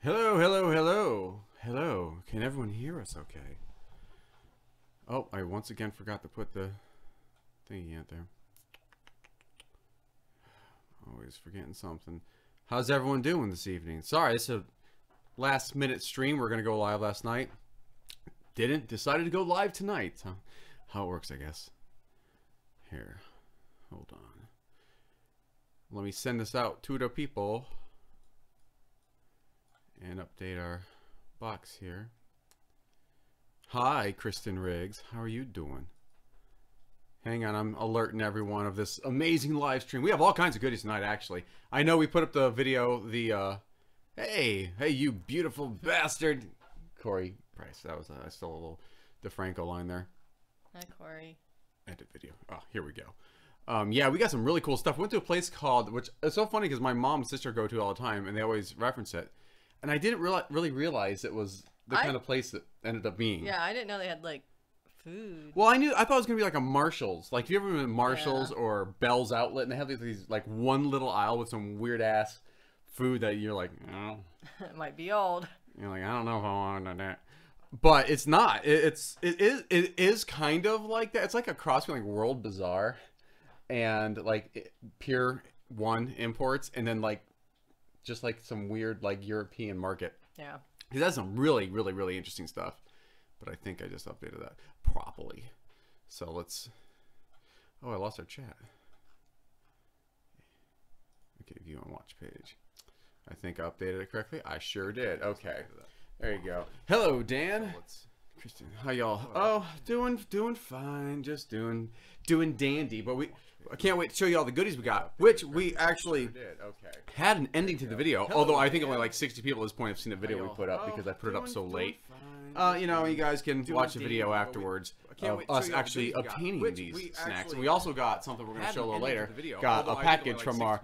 Hello, hello, hello. Hello. Can everyone hear us okay? Oh, I once again forgot to put the thingy out there. Always forgetting something. How's everyone doing this evening? Sorry, it's a last minute stream. We're going to go live last night. Decided to go live tonight. How it works, I guess. Here. Hold on. Let me send this out to the people. And update our box here. Hi, Kristen Riggs. How are you doing? Hang on, I'm alerting everyone of this amazing live stream. We have all kinds of goodies tonight, actually. I know we put up the video, hey, you beautiful bastard. Corey Price. That was, I stole a little DeFranco line there. Hi, Corey. Edit video. Oh, here we go. Yeah, we got some really cool stuff. We went to a place called, which is so funny because my mom and sister go to all the time, and they always reference it. And I didn't really realize it was the kind of place that ended up being. Yeah, I didn't know they had, like, food. Well, I thought it was going to be like a Marshall's. Like, have you ever been to Marshall's or Bell's Outlet? And they have these, like, one little aisle with some weird-ass food that you're like, oh. It might be old. You're like, I don't know if I want that. But it's not. It is kind of like that. It's like a cross between like World Bazaar and, like, Pier 1 imports. And then, like, just like some weird like European market. Yeah. Because that's some really, really, really interesting stuff. But I think I just updated that properly. So let's... Oh, I lost our chat. Okay, view on watch page. I think I updated it correctly. I sure did. Okay. There you go. Hello, Dan. Kristen, how y'all? Oh, doing fine. Just doing dandy. But I can't wait to show you all the goodies we got, which we actually had an ending to the video. Although I think only like 60 people at this point have seen the video we put up because I put it up so late. You know, you guys can watch the video afterwards of us actually obtaining these snacks. And we also got something we're going to show a little later. Got a package from our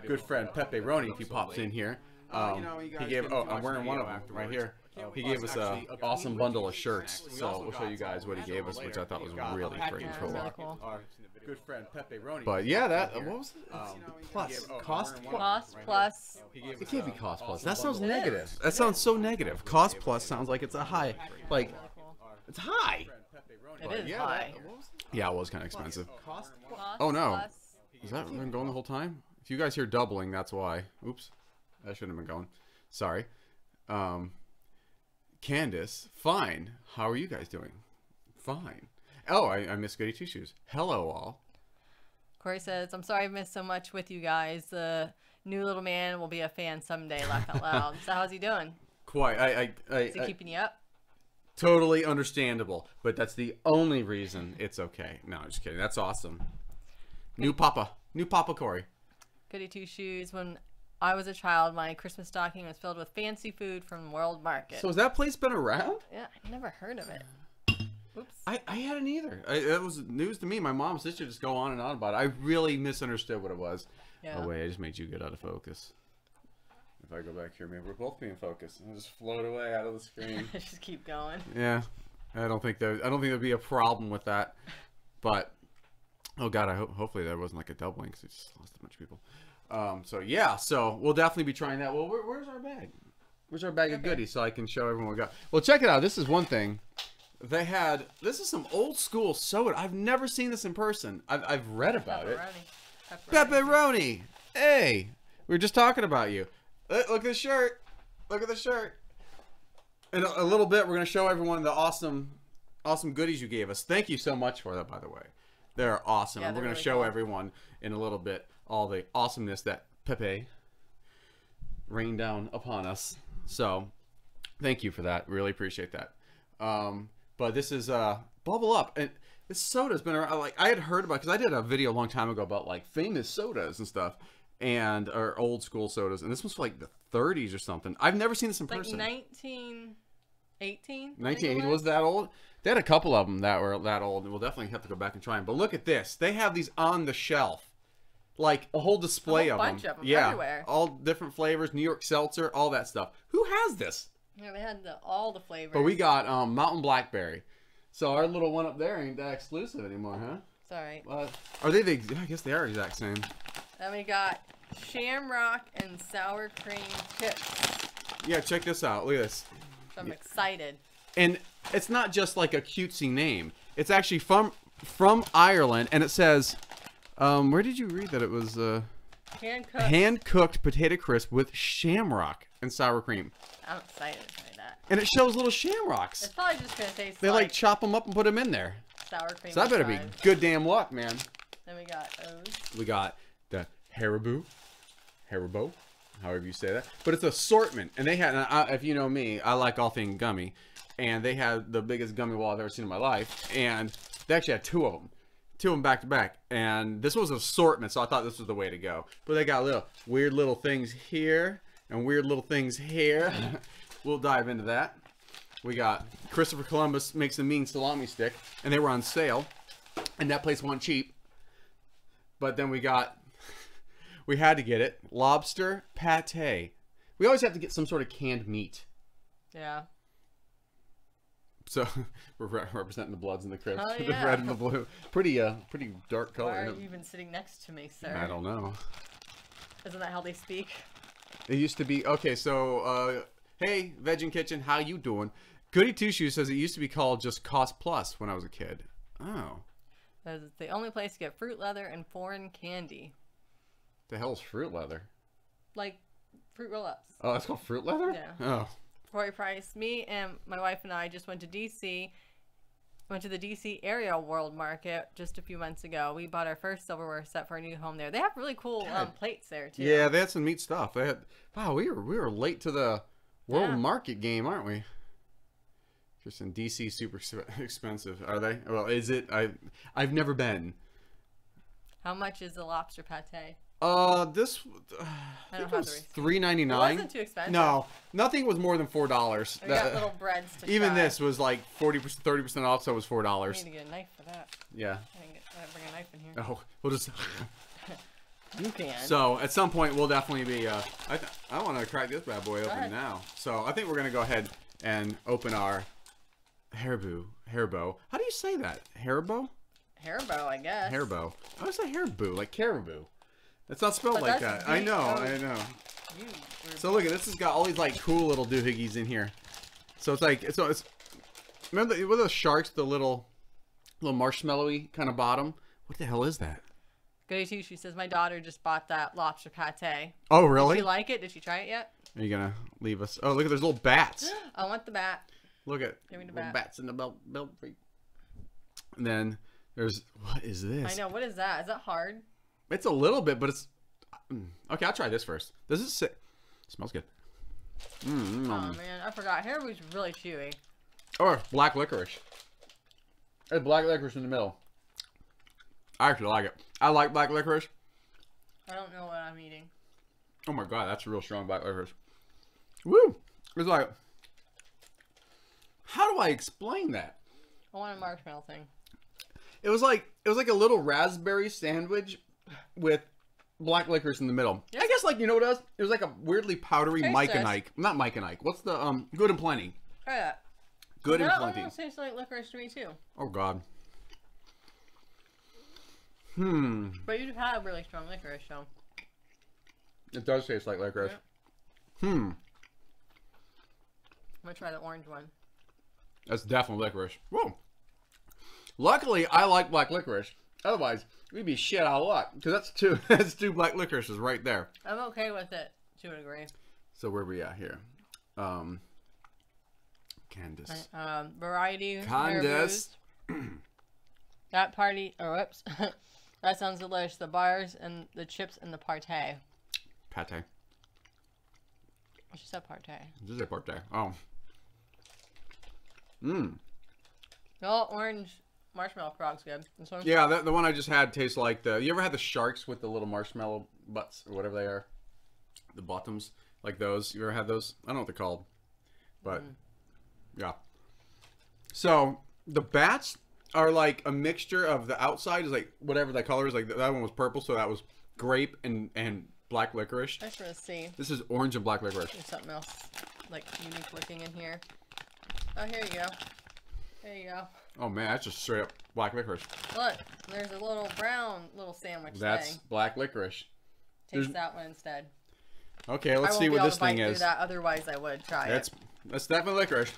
good friend Pepe Roni, if he pops in here. He gave, I'm wearing one of them right here. He gave us an awesome bundle of shirts, so we'll show you guys what he gave us, which I thought was really freaking cool. Good friend Pepe Roni. But yeah, that what was it? Plus cost plus. It can't be cost plus. That sounds negative. That sounds so negative. Cost plus sounds like it's a high, like it's high. It is high. Yeah, it was kind of expensive. Oh no, has that been going the whole time? If you guys hear doubling, that's why. Oops, that shouldn't have been going. Sorry. Candace, fine. How are you guys doing? Fine. Oh, I missed Goody Two Shoes. Hello, all. Corey says, I'm sorry I missed so much with you guys. The new little man will be a fan someday, laugh out loud. So how's he doing? Quite. Is he keeping you up? Totally understandable. But that's the only reason it's okay. No, I'm just kidding. That's awesome. New Papa Corey. Goody Two Shoes. When I was a child, my Christmas stocking was filled with fancy food from World Market. So has that place been around? Yeah, I never heard of it. Oops. I hadn't either. It was news to me. My mom and sister just go on and on about it. I really misunderstood what it was. Yeah. Oh wait, I just made you get out of focus. If I go back here, maybe we're both being focused. And just float away out of the screen. Just keep going. Yeah, I don't think there'd be a problem with that. But oh god, hopefully there wasn't like a doubling because we just lost a bunch of people. So yeah, so we'll definitely be trying that. Well, where's our bag? Where's our bag of goodies so I can show everyone what we got? Well, check it out. This is one thing. This is some old school soda. I've never seen this in person. I've read about it. Pepperoni. Hey, we were just talking about you. Look at the shirt. Look at the shirt. In a little bit, we're going to show everyone the awesome goodies you gave us. Thank you so much for that, by the way. They're awesome. Yeah, and we're going to really show cool. everyone in a little bit all the awesomeness that Pepe rained down upon us. So, thank you for that. Really appreciate that. But this is Bubble Up, and this soda's been around. Like I had heard about, because I did a video a long time ago about like famous sodas and stuff, or old school sodas, and this was like the 30s or something. I've never seen this in person. Like 1918. 1980 was that old? They had a couple of them that were that old, and we'll definitely have to go back and try them. But look at this. They have these on the shelf. Like a whole display a whole of bunch them. Of them yeah, everywhere. All different flavors, New York Seltzer, all that stuff. Who has this? Yeah, they had all the flavors. But we got Mountain Blackberry. So our little one up there ain't that exclusive anymore, huh? It's all right. Are they the? I guess they are exact same. Then we got Shamrock and sour cream chips. Yeah, check this out. Look at this. I'm excited. And it's not just like a cutesy name. It's actually from Ireland, and it says, where did you read that it was? Hand-cooked potato crisp with shamrock and sour cream. I'm excited to try that. And it shows little shamrocks. It's probably just gonna taste. They like chop them up and put them in there. Sour cream. So that better be good damn luck, man. Then we got those. We got the Haribo, however you say that. But it's assortment, and they had. If you know me, I like all things gummy, and they had the biggest gummy wall I've ever seen in my life, and they actually had two of them back to back, and this was assortment, so I thought this was the way to go. But they got little weird little things here and weird little things here. We'll dive into that. We got Christopher Columbus makes a mean salami stick, and they were on sale, and that place wasn't cheap. But then we had to get it, lobster pate. We always have to get some sort of canned meat. Yeah. So we're representing the bloods and the crisps, Oh, the yeah. red and the blue. Pretty dark color. Why are you even sitting next to me, sir? I don't know. Isn't that how they speak? It used to be okay. So, hey, Veg and Kitchen, how you doing? Goody Two Shoes says it used to be called just Cost Plus when I was a kid. Oh. That is the only place to get fruit leather and foreign candy. The hell's fruit leather? Like fruit roll-ups. Oh, that's called fruit leather? Yeah. Oh. For a price, me and my wife and I just went to DC. Went to the DC area World Market just a few months ago. We bought our first silverware set for our new home there. They have really cool plates there too. Yeah, they had some neat stuff. They had. Wow, we were late to the World Market game, aren't we? Just in DC, super expensive. Are they? Well, is it? I've never been. How much is the lobster pate? This I think it was $3.99. It wasn't too expensive. No, nothing was more than $4. We got little breads to even try. This was like 40%, 30% off, so it was $4. I need to get a knife for that. Yeah. I bring a knife in here. Oh, we'll just. You can. So at some point we'll definitely be. I want to crack this bad boy open now. So I think we're gonna go ahead and open our Haribo. How do you say that? Haribo? Haribo, I guess. Haribo. I would say Haribo, like caribou. It's not spelled like that. I know. So look at this. Has got all these like cool little doohickeys in here. So it's like it's remember with those sharks, the little marshmallowy kind of bottom. What the hell is that? Goody Two, she says my daughter just bought that lobster pate. Oh really? Did she like it? Did she try it yet? Are you gonna leave us? Oh look at those little bats. I want the bat. Look at Give me the little bat. bats in the belt. And then there's what is this? I know. What is that? Is that hard? It's a little bit, but it's okay. I'll try this first. Does it sit? Smells good. Oh man, I forgot. Haribo's really chewy. Oh, black licorice. There's black licorice in the middle. I actually like it. I like black licorice. I don't know what I'm eating. Oh my god, that's real strong black licorice. Woo! It's like, how do I explain that? I want a marshmallow thing. It was like a little raspberry sandwich with black licorice in the middle. Yep. I guess like you know what it was? It was like a weirdly powdery Mike and Ike. Not Mike and Ike. What's the Good and Plenty? Try that. Good and Plenty. That tastes like licorice to me too. Oh god. But you've had really strong licorice, so. It does taste like licorice. Yep. I'm gonna try the orange one. That's definitely licorice. Whoa. Luckily, I like black licorice. Otherwise, we'd be shit out of luck. Because that's two black licorices right there. I'm okay with it to a degree. So where are we at here? Candace. Variety. Candace. That party. Oh, whoops. That sounds delicious. The bars and the chips and the pate. Pate. She said pate. This is a pate. Oh. No, orange marshmallow frog's good. This one? Yeah, the one I just had tastes like the. You ever had the sharks with the little marshmallow butts or whatever they are? The bottoms, like those. You ever had those? I don't know what they're called, but yeah. So the bats are like a mixture of the outside is like whatever that color is. Like that one was purple, so that was grape and black licorice. I just want to see. This is orange and black licorice. There's something else like unique looking in here. Oh, here you go. There you go. Oh man, that's just straight up black licorice. Look, there's a little brown little sandwich That's thing. black licorice. Taste that one instead. Okay, let's I see won't be what able this to bite thing through is. that, otherwise I would try it. That's definitely licorice.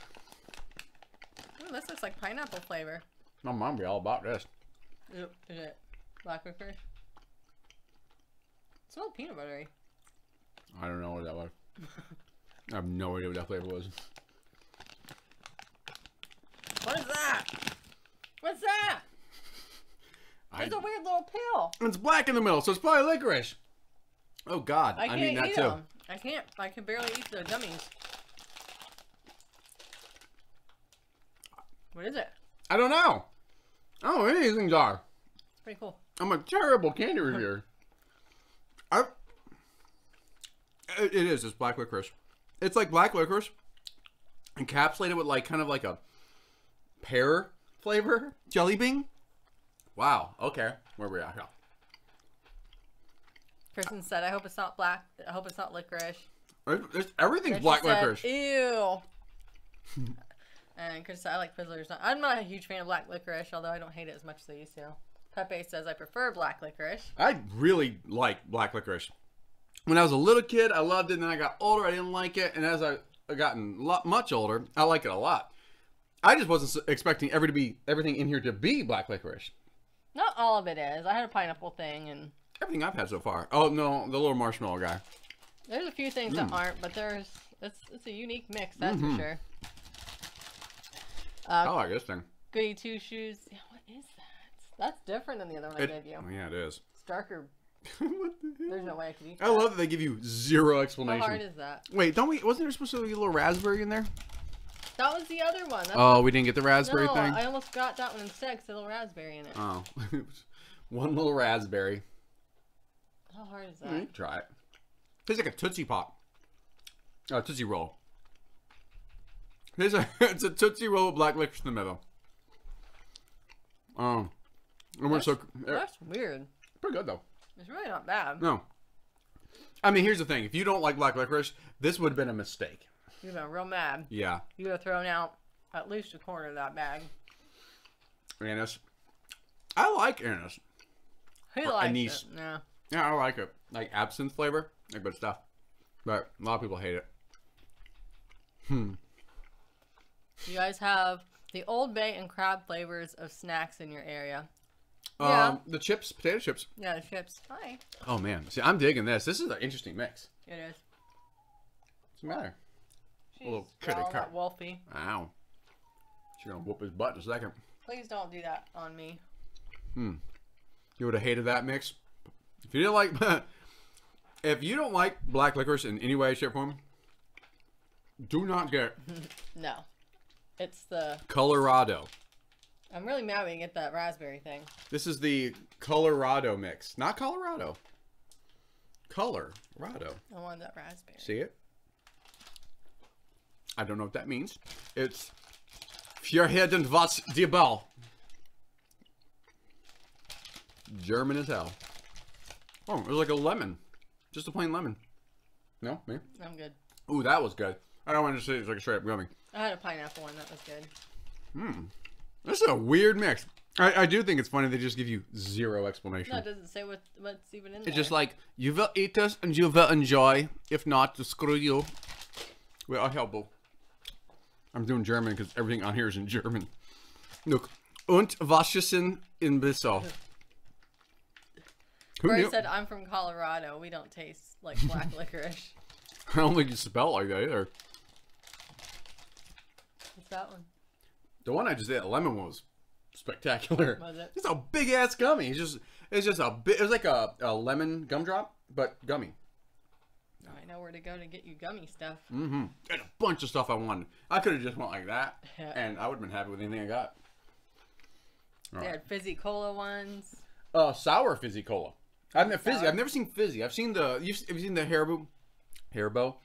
Ooh, this looks like pineapple flavor. My mom be all about this. Is it black licorice? It smells peanut buttery. I don't know what that was. I have no idea what that flavor was. What is that? What's that? It's a weird little pill. It's black in the middle, so it's probably licorice. Oh God, I can't mean that eat too. them. I can't. I can barely eat the gummies. What is it? I don't know. I don't know what any of these things are. It's pretty cool. I'm a terrible candy reviewer. It is. It's black licorice. It's like black licorice encapsulated with like kind of like a pear flavor jelly bean. Wow. Okay. Where we at? Kristen said, "I hope it's not black. I hope it's not licorice." Everything's black licorice. Ew. And Chris said, "I like Twizzlers. I'm not a huge fan of black licorice, although I don't hate it as much as I used to." Pepe says, "I prefer black licorice." I really like black licorice. When I was a little kid, I loved it. And then I got older, I didn't like it. And as I gotten much older, I like it a lot. I just wasn't expecting everything in here to be black licorice. Not all of it is. I had a pineapple thing, and Everything I've had so far. Oh no, the little marshmallow guy. there's a few things that aren't, but it's a unique mix, that's for sure. I like this thing. Goody Two Shoes. Yeah, what is that? That's different than the other one I gave you. Oh, yeah, it is. It's darker. What the hell? There's no way I could eat I that. love that they give you zero How explanation. hard is that? Wait, wasn't there supposed to be a little raspberry in there? That was the other one. That's Oh, we didn't get the raspberry no, thing? I almost got that one instead because there's a little raspberry in it. Oh. One little raspberry. How hard is You that? can try it. Tastes like a Tootsie Pop. Oh, Tootsie Roll. It's a Tootsie Roll with black licorice in the middle. And we're That's weird. pretty good though. It's really not bad. No. I mean, here's the thing. If you don't like black licorice, this would have been a mistake. You've been real mad. Yeah. You would have thrown out at least a quarter of that bag. Anise. I like anise. Who Or likes anise. it? No. Yeah, I like it. Like absinthe flavor. Like good stuff. But a lot of people hate it. You guys have the Old Bay and crab flavors of snacks in your area. Yeah. The chips, potato chips. Yeah, the chips. Hi. Oh man. See, I'm digging this. This is an interesting mix. It is. What's the matter? She's little kitty growling cat. at Wolfie. Ow. She's gonna whoop his butt in a second. Please don't do that on me. You would have hated that mix. If you didn't like, if you don't like black licorice in any way, shape, or form, do not get it. No. It's the... Colorado. I'm really mad we didn't get that raspberry thing. This is the Colorado mix, not Colorado. Colorado. I wanted that raspberry. See it? I don't know what that means. It's Fjärheden was die Ball. German as hell. Oh, it was like a lemon. Just a plain lemon. No? Me? I'm good. Ooh, that was good. I don't want to say it's like a straight up gummy. I had a pineapple one. That was good. This is a weird mix. I do think it's funny they just give you zero explanation. No, it doesn't say what's even in there. It's just like, you will eat this and you will enjoy. If not, screw you. Well, I'll help you. I'm doing German because everything on here is in German. Look. Und was ist in Bissau? Who Corey knew? said, I'm from Colorado. We don't taste like black licorice. I don't think you spell it like that either. What's that one? The one I just ate, the lemon one, was spectacular. Was it? It's a big ass gummy. It's just a bit. It was like a lemon gumdrop, but gummy. I know where to go to get you gummy stuff. And a bunch of stuff I wanted. I could have just went like that, Yeah. and I would have been happy with anything I got. They had fizzy cola ones. Sour fizzy cola. I've never fizzy. Sour? I've never seen fizzy. I've seen the. Have you seen the Haribo? Haribo.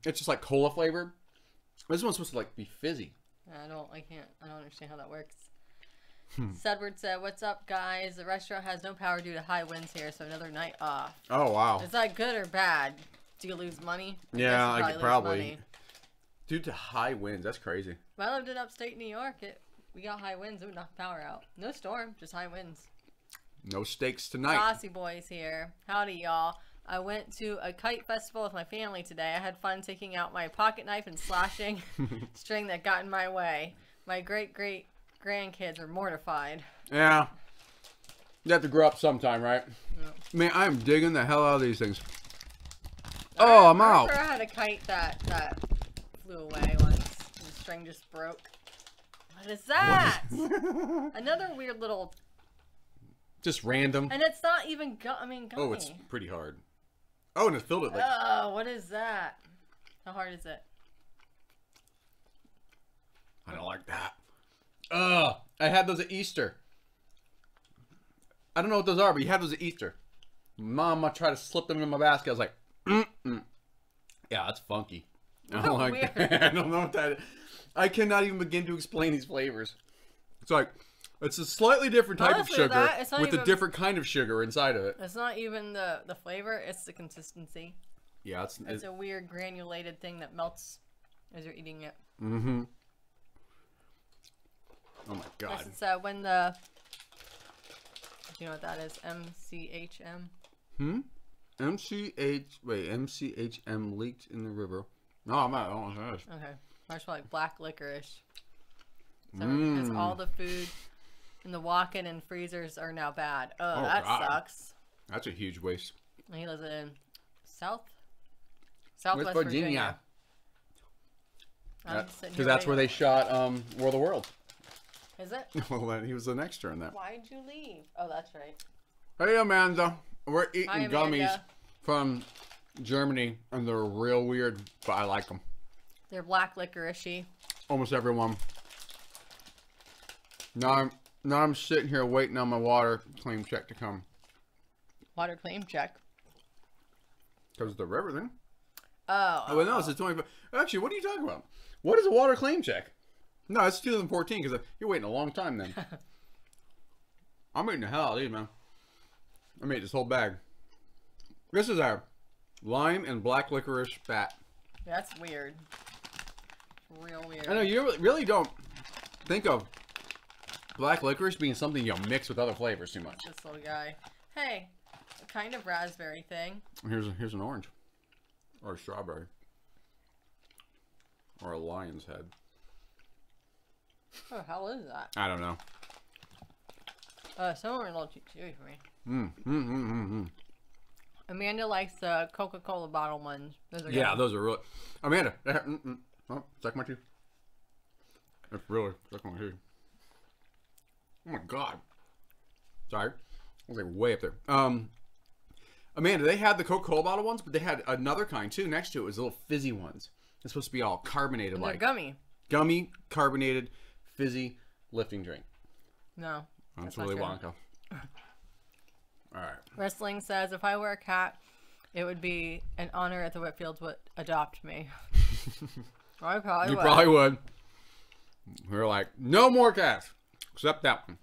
It's just like cola flavored. This one's supposed to like be fizzy. I don't understand how that works. Sedward said, "What's up, guys? The restaurant has no power due to high winds here, so another night off. Oh wow. Is that good or bad? Do you lose money? I Yeah, guess you I probably. lose money. Due to high winds, that's crazy. When I lived in upstate New York, we got high winds. It would knock power out. No storm, just high winds. No steaks tonight. Saucy boys here. Howdy, y'all. I went to a kite festival with my family today. I had fun taking out my pocket knife and slashing string that got in my way. My great-great-grandkids are mortified. Yeah. You have to grow up sometime, right? Yeah. Man, I am digging the hell out of these things. Oh, I'm out. I remember I had a kite that flew away once. And the string just broke. What is that? Another weird little... Just random. And it's not even gummy. Oh, it's pretty hard. Oh, and it's filled with like... Oh, what is that? How hard is it? I don't like that. I had those at Easter. I don't know what those are, but you had those at Easter. Mama tried to slip them in my basket. I was like, yeah, that's funky. I don't like weird. that. I don't know what that is. I cannot even begin to explain these flavors. It's like, it's a slightly different type Honestly, of sugar with even, a different kind of sugar inside of it. It's not even the flavor, it's the consistency. Yeah, it's a weird granulated thing that melts as you're eating it. Mm-hmm. Oh my god. This is when the... Do you know what that is? MCHM? MCHM leaked in the river. No, I'm not. I don't know what that is. Okay. I smell like black licorice. So because all the food in the walk-in and freezers are now bad. Oh, that sucks. That's a huge waste. And he lives in Southwest West Virginia. Because that's where they shot War of the World. Is it? Well, he was an extra in that. Why'd you leave? Oh, that's right. Hey, Amanda. We're eating Hi, gummies from Germany, and they're real weird, but I like them. They're black licorice-y. Almost everyone. Now I'm sitting here waiting on my water claim check to come. Water claim check. Because of the river thing. Oh. Well, no, it's a 25. Actually, what are you talking about? What is a water claim check? No, it's 2014 because you're waiting a long time then. I'm eating the hell out of these, man. I made this whole bag. This is our lime and black licorice bat. That's weird. Real weird. I know, you really don't think of black licorice being something you'll mix with other flavors too much. This little guy. Hey, a kind of raspberry thing. Here's an orange. Or a strawberry. Or a lion's head. What the hell is that? I don't know. Some are a little too chewy for me. Amanda likes the Coca-Cola bottle ones. Those are good. Those are really... Amanda, oh, suck my teeth. That's really suck my teeth. Oh my god. Sorry. I was like way up there. Amanda, they had the Coca-Cola bottle ones, but they had another kind too. Next to it was little fizzy ones. It's supposed to be all carbonated, and like they're gummy. Gummy, carbonated, fizzy lifting drink. No. That's Willy Wonka. Alright. Wrestling says, if I were a cat, it would be an honor if the Whitfields would adopt me. I probably would. You probably would. We were like, no more cats. Except that one.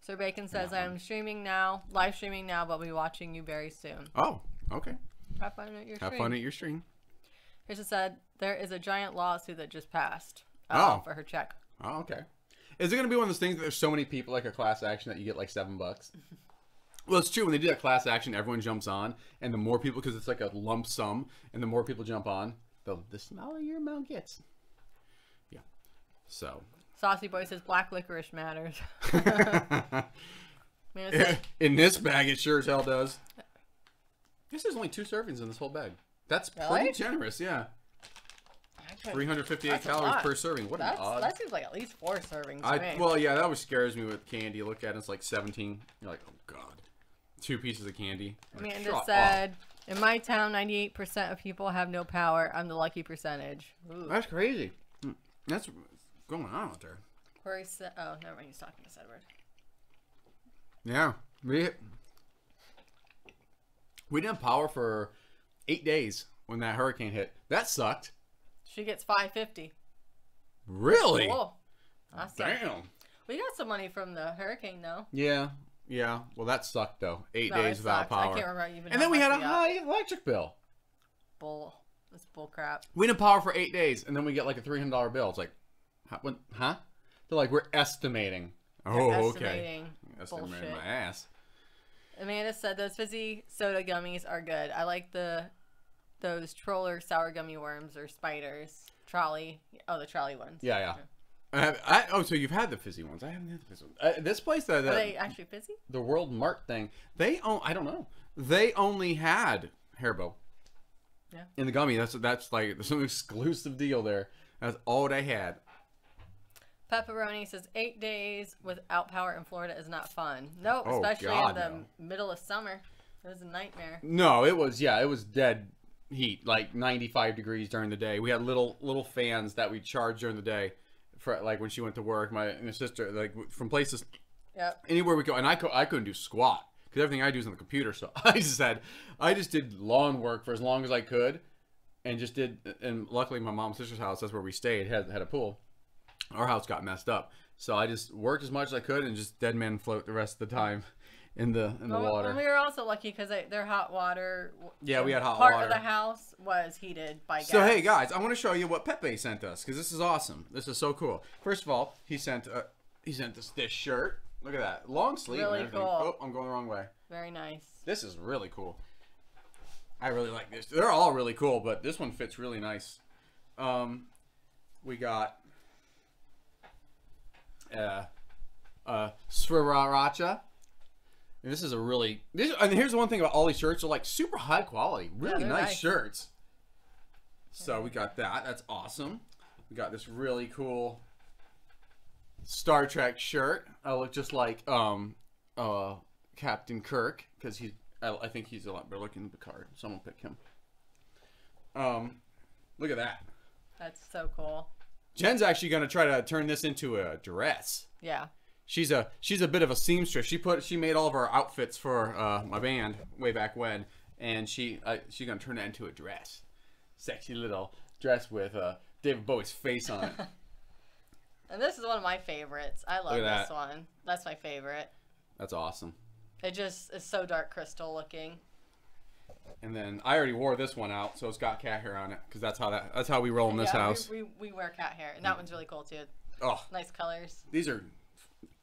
Sir Bacon says, I am live streaming now, but we'll be watching you very soon. Oh, okay. Have fun at your stream. Have fun at your stream. Here's said, there is a giant lawsuit that just passed. For her check. Oh, okay. Is it going to be one of those things that there's so many people, like a class action, that you get like $7? Well, it's true. When they do that class action, everyone jumps on. And the more people, because it's like a lump sum, and the more people jump on, the smaller your amount gets. Yeah. So. Saucy Boy says, black licorice matters. In this bag, it sure as hell does. I guess there's only 2 servings in this whole bag. That's pretty generous, yeah. 358 calories per serving. What an odd. That seems like at least 4 servings to me. Well, yeah, that always scares me with candy. You look at it, it's like 17. You're like, oh, God. 2 pieces of candy. Amanda said, in my town, 98% of people have no power. I'm the lucky percentage. Ooh. That's crazy. That's what's going on out there. Corey said, oh, never mind. He's talking to Edward. Yeah. We didn't have power for 8 days when that hurricane hit. That sucked. She gets $5.50. Really? Cool. Awesome. Damn. We got some money from the hurricane, though. Yeah. Yeah. Well, that sucked, though. 8 days without power. I can't remember even. And then we had a high electric bill. That's bull crap. We didn't power for 8 days, and then we get like a $300 bill. It's like, huh? They're like, we're estimating. Oh, okay. Estimating my ass. Amanda said those fizzy soda gummies are good. I like those troller sour gummy worms or spiders. Trolley. Oh, the trolley ones. Yeah. So you've had the fizzy ones. I haven't had the fizzy ones. This place, Are they actually fizzy? The World Mart thing, I don't know. They only had Haribo. Yeah. In the gummy. That's like some exclusive deal there. That's all they had. Pepperoni says 8 days without power in Florida is not fun. No, Oh, especially God, in the no. middle of summer. It was a nightmare. No, it was dead heat, like 95 degrees during the day. We had little fans that we charged during the day for like when she went to work. My sister, like from places, anywhere we go, and I couldn't do squat because everything I do is on the computer. So I just did lawn work for as long as I could, and luckily my mom's sister's house, that's where we stayed, had a pool. Our house got messed up, so I just worked as much as I could and just dead man float the rest of the time in the water. And we were also lucky because their hot water. Yeah, we had hot water. Part of the house was heated by gas. So hey guys, I want to show you what Pepe sent us because this is awesome. This is so cool. First of all, he sent us this shirt. Look at that, long sleeve. Really and everything. cool. Oh, I'm going the wrong way. Very nice. This is really cool. I really like this. They're all really cool, but this one fits really nice. We got Sriracha. And this is and here's the one thing about all these shirts, are like super high quality, really nice shirts. So we got that. That's awesome. We got this really cool Star Trek shirt. I look just like Captain Kirk because I think he's a lot better looking than Picard. Someone pick him. Look at that. That's so cool. Jen's actually going to try to turn this into a dress. Yeah. She's a bit of a seamstress. She made all of our outfits for my band way back when, and she's gonna turn that into a dress, sexy little dress with David Bowie's face on it. And this is one of my favorites. I love this one. That's my favorite. That's awesome. It just is so dark crystal looking. And then I already wore this one out, so it's got cat hair on it because that's how we roll in this house. We wear cat hair, and that one's really cool too. Oh, nice colors. These are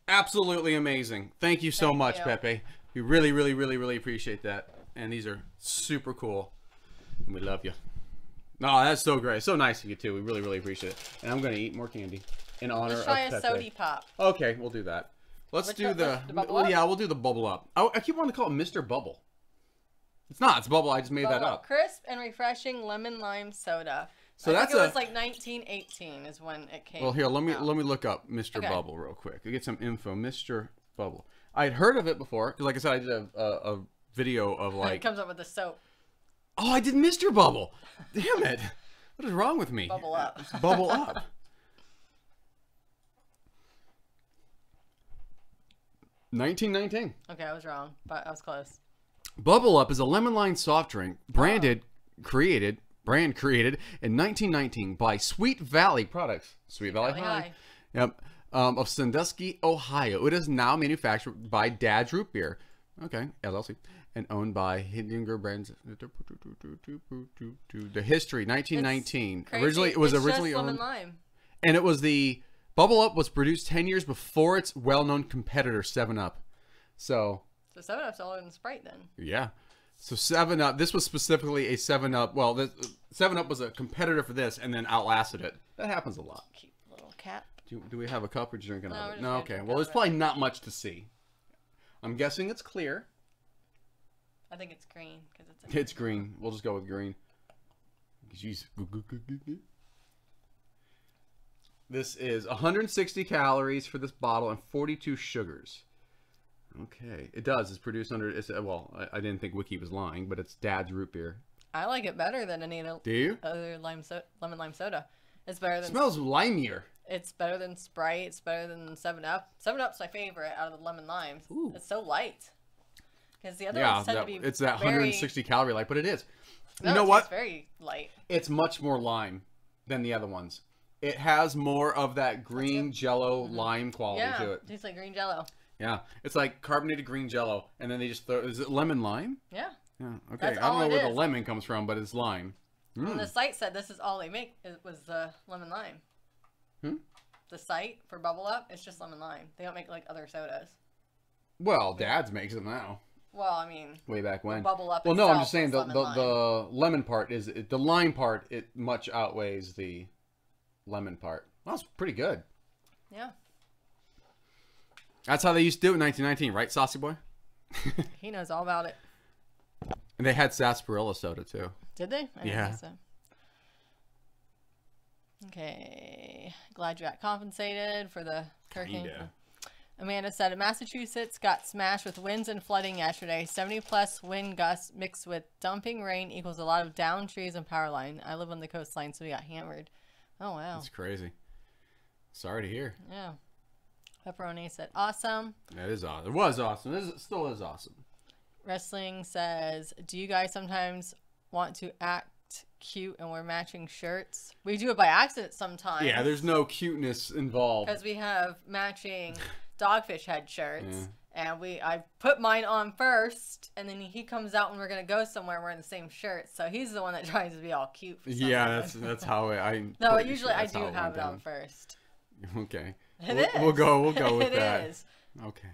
absolutely amazing. Thank you so much, Pepe. We really, really, really, really appreciate that. And these are super cool. And we love you. No, that's so great. So nice of you too. We really, really appreciate it. And I'm gonna eat more candy in honor of Pepe. Let's try a sody pop. Okay, we'll do that. Let's do the bubble up? Yeah, we'll do the bubble up. I keep wanting to call it Mr. Bubble. It's not. It's bubble. I just made that up. Crisp and refreshing lemon lime soda. So I think it was like 1918 is when it came. Well, here, let me look up Mr. Bubble real quick. I get some info. Mr. Bubble. I had heard of it before because, like I said, I did a video of like. It comes up with the soap. Oh, I did Mr. Bubble. Damn it! What is wrong with me? Bubble up. It's bubble up. 1919. Okay, I was wrong, but I was close. Bubble Up is a lemon lime soft drink brand created in 1919 by Sweet Valley Products. Sweet Valley High. Yep. Of Sandusky, Ohio. It is now manufactured by Dad's Root Beer. Okay, LLC. And owned by Hindinger Brands. The history, 1919. Originally, it was originally owned. Lemon lime. And it was Bubble Up was produced 10 years before its well-known competitor 7-Up. So 7-Up's older than Sprite then. Yeah. So 7-Up, this was specifically a 7-Up. Well, 7-Up was a competitor for this and then outlasted it. That happens a lot. Cute little cap. Do we have a cup or just drinking out of it? No, okay. Well, there's probably not much to see. I'm guessing it's clear. I think it's green because it's green. We'll just go with green. Jeez. This is 160 calories for this bottle and 42 sugars. Okay, it does. It's produced under. Well, I didn't think Wiki was lying, but it's Dad's Root Beer. I like it better than any other. Do you? Other lemon lime soda. It's better than. It smells limier. It's better than Sprite. It's better than 7-Up. 7-Up's my favorite out of the lemon limes. Ooh. It's so light. Because the other ones tend to be. It's that 160 calorie light, but it is. No, you know what? It's very light. It's much more lime than the other ones. It has more of that green Jello lime quality to it. It tastes like green Jello. Yeah, it's like carbonated green Jello, and then they just throw. Is it lemon lime? Yeah. Yeah. Okay. I don't know where the lemon comes from, but it's lime. And the site said this is all they make. It was the lemon lime. The site for Bubble Up, it's just lemon lime. They don't make like other sodas. Well, Dad's makes them now. Well, I mean, way back when. Bubble Up. Well, no, I'm itself just saying was the lemon part is the lime part. It much outweighs the lemon part. Well, that's pretty good. Yeah. That's how they used to do it in 1919, right, Saucy Boy? He knows all about it. And they had sarsaparilla soda too. Did they? I didn't Yeah. think so. Okay. Glad you got compensated for the hurricane. Kinda. Amanda said, Massachusetts got smashed with winds and flooding yesterday. 70-plus wind gusts mixed with dumping rain equals a lot of downed trees and power line. I live on the coastline, so we got hammered. Oh, wow. That's crazy. Sorry to hear. Yeah. Pepperoni said, awesome. That is awesome. It was awesome. It still is awesome. Wrestling says, do you guys sometimes want to act cute and wear matching shirts? We do it by accident sometimes. Yeah, there's no cuteness involved. Because we have matching Dogfish head shirts. Yeah. And I put mine on first, and then he comes out when we're going to go somewhere wearing the same shirt. So he's the one that tries to be all cute for some reason. that's how I No, usually I do have it on first. Okay. We'll go with that. It is. Okay.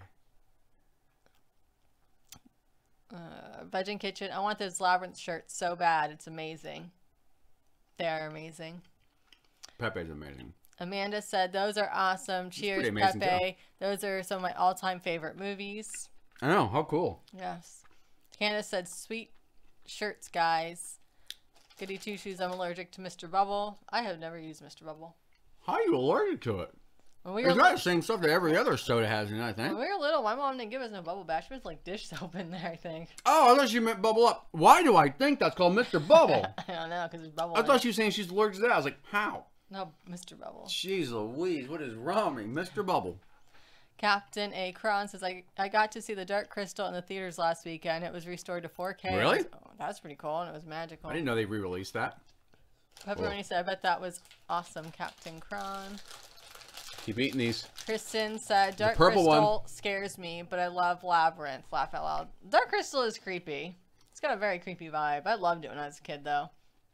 Veg Kitchen. I want those Labyrinth shirts so bad. It's amazing. They are amazing. Pepe's amazing. Amanda said, those are awesome. Cheers, amazing Pepe. Those are some of my all-time favorite movies. I know. How cool. Yes. Candace said, sweet shirts, guys. Goody two-shoes. I'm allergic to Mr. Bubble. I have never used Mr. Bubble. How are you allergic to it? When It's not the same stuff that every other soda has in it, I think. When we were little, my mom didn't give us no Bubble Bath. She was like dish soap in there, I think. Oh, I thought you meant Bubble Up. Why do I think that's called Mr. Bubble? I don't know, because it's Bubble. I thought she was saying she's allergic to that. I was like, how? No, Mr. Bubble. Jeez Louise, what is wrong with me? Mr. Bubble. Captain A. Cron says, I got to see the Dark Crystal in the theaters last weekend. It was restored to 4K. Really? That's pretty cool, and it was magical. I didn't know they re-released that. Pepperoni said, I bet that was awesome, Captain Cron. Keep eating these. Kristen said, Dark purple Crystal scares me, but I love Labyrinth. Laugh out loud. Dark Crystal is creepy. It's got a very creepy vibe. I loved it when I was a kid, though.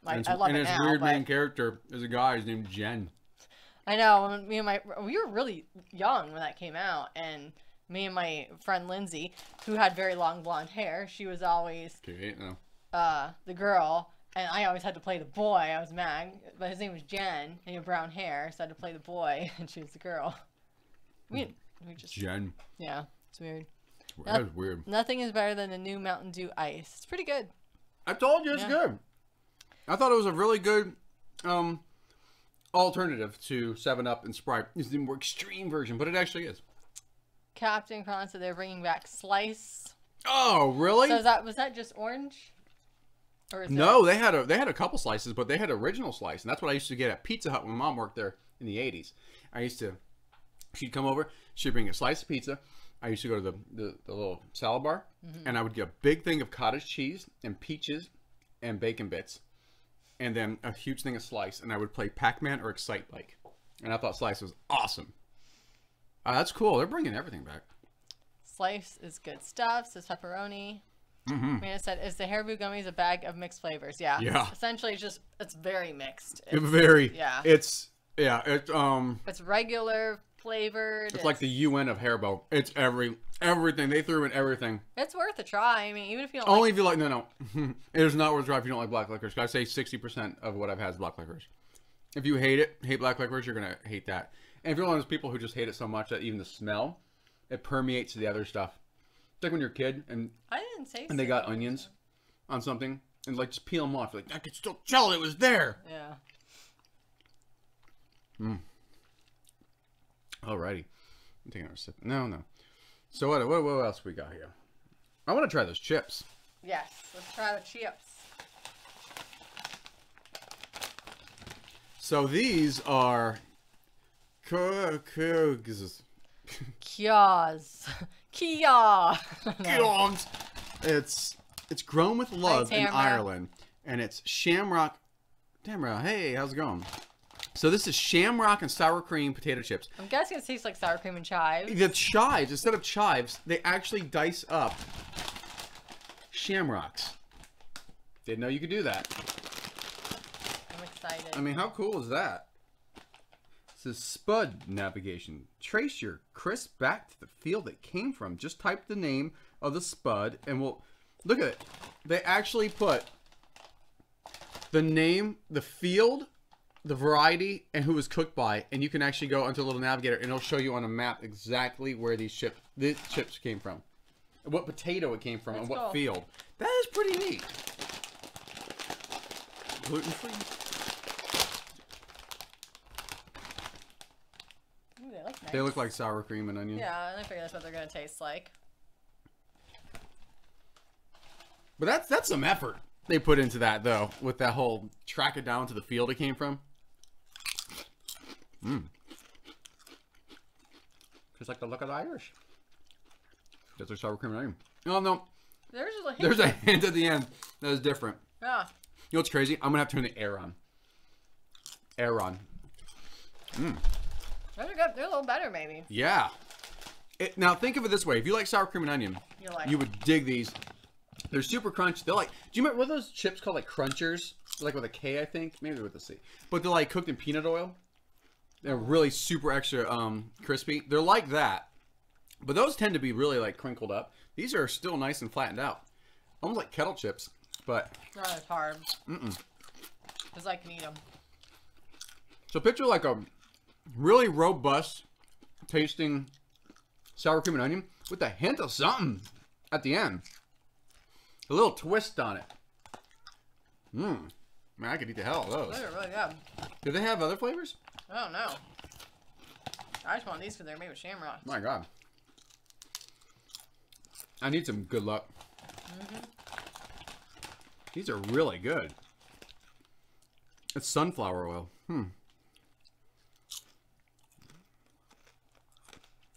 I love it now. And his weird main character is a guy who's named Jen. I know. We were really young when that came out, and me and my friend Lindsay, who had very long blonde hair, she was always the girl, and I always had to play the boy. I was Mag, but his name was Jen, and he had brown hair, so I had to play the boy, and she was the girl. We just Jen. Yeah, it's weird. That was weird. Nothing is better than the new Mountain Dew Ice. It's pretty good. I told you it's good. I thought it was a really good alternative to 7-Up and Sprite. It's the more extreme version, but it actually is. Captain Cron said they're bringing back Slice. Oh, really? So was that just orange? Or is no, they had a couple slices, but they had original slice, and that's what I used to get at Pizza Hut when Mom worked there in the 80s. She'd come over, she'd bring a slice of pizza. I used to go to the little salad bar, and I would get a big thing of cottage cheese and peaches and bacon bits, and then a huge thing of Slice, and I would play Pac-Man or Excite Bike. And I thought Slice was awesome. That's cool. They're bringing everything back. Slice is good stuff, says Pepperoni. Amanda said, is the Haribo gummies a bag of mixed flavors? Yeah. Yeah. Essentially, it's very mixed. It's regular flavored. It's like the UN of Haribo. It's everything. They threw in everything. It's worth a try. I mean, even if you don't Only if you like, no. It is not worth a try if you don't like black licorice. I say 60% of what I've had is black licorice. If you hate black licorice, you're going to hate that. And if you're one of those people who just hate it so much that even the smell, it permeates to the other stuff. It's like when you're a kid and I didn't say and they got onions on something and like just peel them off. You're like, I could still tell it was there. Yeah. Alrighty. I'm taking a sip. No. So what else we got here? I want to try those chips. Yes. Let's try the chips. So these are Kias. It's grown with love in Tamara. Ireland, and it's Shamrock. Tamara, hey, how's it going? So this is Shamrock and sour cream potato chips. I'm guessing it tastes like sour cream and chives. The chives, instead of chives, they actually dice up shamrocks. Didn't know you could do that. I'm excited. I mean, how cool is that? says Spud navigation. Trace your crisp back to the field it came from. Just type the name of the spud and we'll look at it. They actually put the name, the field, the variety, and who it was cooked by, and you can actually go onto a little navigator and it'll show you on a map exactly where these chips came from, what potato it came from, and what field. That is pretty neat. Gluten free. Ooh, they look nice. They look like sour cream and onion. Yeah, and I figure that's what they're gonna taste like. But that's some effort they put into that, though, with that whole track it down to the field it came from. Just like the look of the Irish. That's like sour cream and onion. Oh, no. There's a hint at the end that is different. Yeah. You know what's crazy? I'm going to have to turn the air on. Air on. Those are good. They're a little better, maybe. Yeah. Now, think of it this way. If you like sour cream and onion, you would dig these. They're super crunchy. They're like, do you remember what those chips called, like crunchers? Like with a K, I think. Maybe with a C. But they're like cooked in peanut oil. They're really super extra crispy. They're like that. But those tend to be really like crinkled up. These are still nice and flattened out. Almost like kettle chips, but not as hard. Because I can eat them. So picture like a really robust tasting sour cream and onion with a hint of something at the end. A little twist on it. Man, I could eat the hell of those. Those are really good. Do they have other flavors? I don't know. I just want these because they're made with shamrock. My God. I need some good luck. These are really good. It's sunflower oil.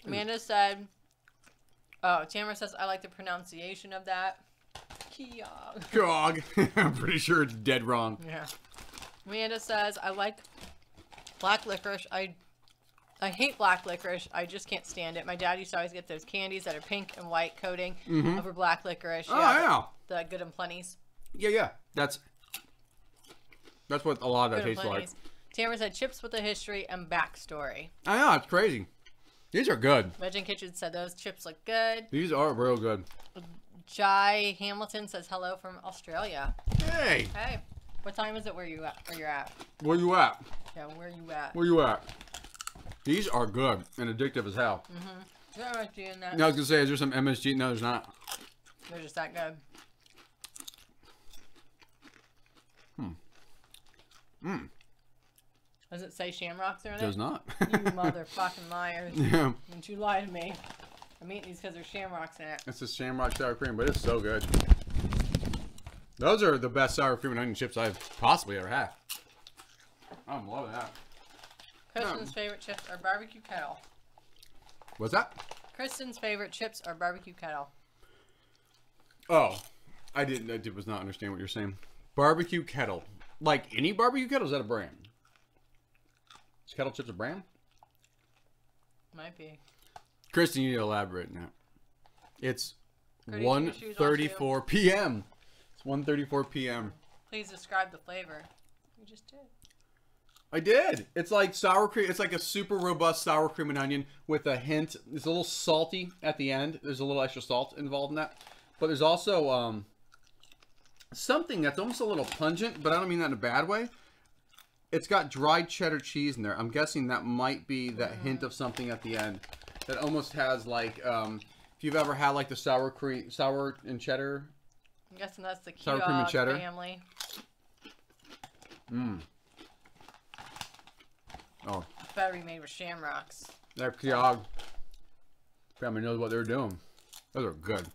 Amanda said, Tamara says, I like the pronunciation of that. Keog. Gog. I'm pretty sure it's dead wrong. Yeah. Amanda says, I like black licorice. I hate black licorice. I just can't stand it. My dad used to always get those candies that are pink and white coating over black licorice. Oh, yeah. The Good and Plenty's. Yeah. That's what a lot of that tastes like. Tamara said, chips with a history and backstory. I know, it's crazy. These are good. Legend Kitchen said, those chips look good. These are real good. Jai Hamilton says, hello from Australia. Hey. Hey. What time is it where you're at? Where you at? Yeah, where you at? Where you at? These are good and addictive as hell. Is there MSG in that? No, I was going to say, is there some MSG? No, there's not. They're just that good. Does it say shamrocks are in it? There's not. You motherfucking liars. Yeah. Don't you lie to me. I'm eating these because there's shamrocks in it. It's a shamrock sour cream, but it's so good. Those are the best sour cream and onion chips I've possibly ever had. I'm loving that. Kristen's favorite chips are barbecue kettle. What's that? Kristen's favorite chips are barbecue kettle. Oh, I was not understand what you're saying. Barbecue kettle. Like any barbecue kettle? Is that a brand? Is kettle chips a brand? Might be. Kristen, you need to elaborate now. It's 1:34 p.m. It's 1:34 p.m. Please describe the flavor. You just did. I did. It's like sour cream. It's like a super robust sour cream and onion with a hint. It's a little salty at the end. There's a little extra salt involved in that. But there's also something that's almost a little pungent, but I don't mean that in a bad way. It's got dried cheddar cheese in there. I'm guessing that might be that hint of something at the end that almost has like, if you've ever had like the sour and cheddar. I'm guessing that's the sour cream and cheddar family. Oh. It's better be made with shamrocks. That Keog family knows what they're doing. Those are good.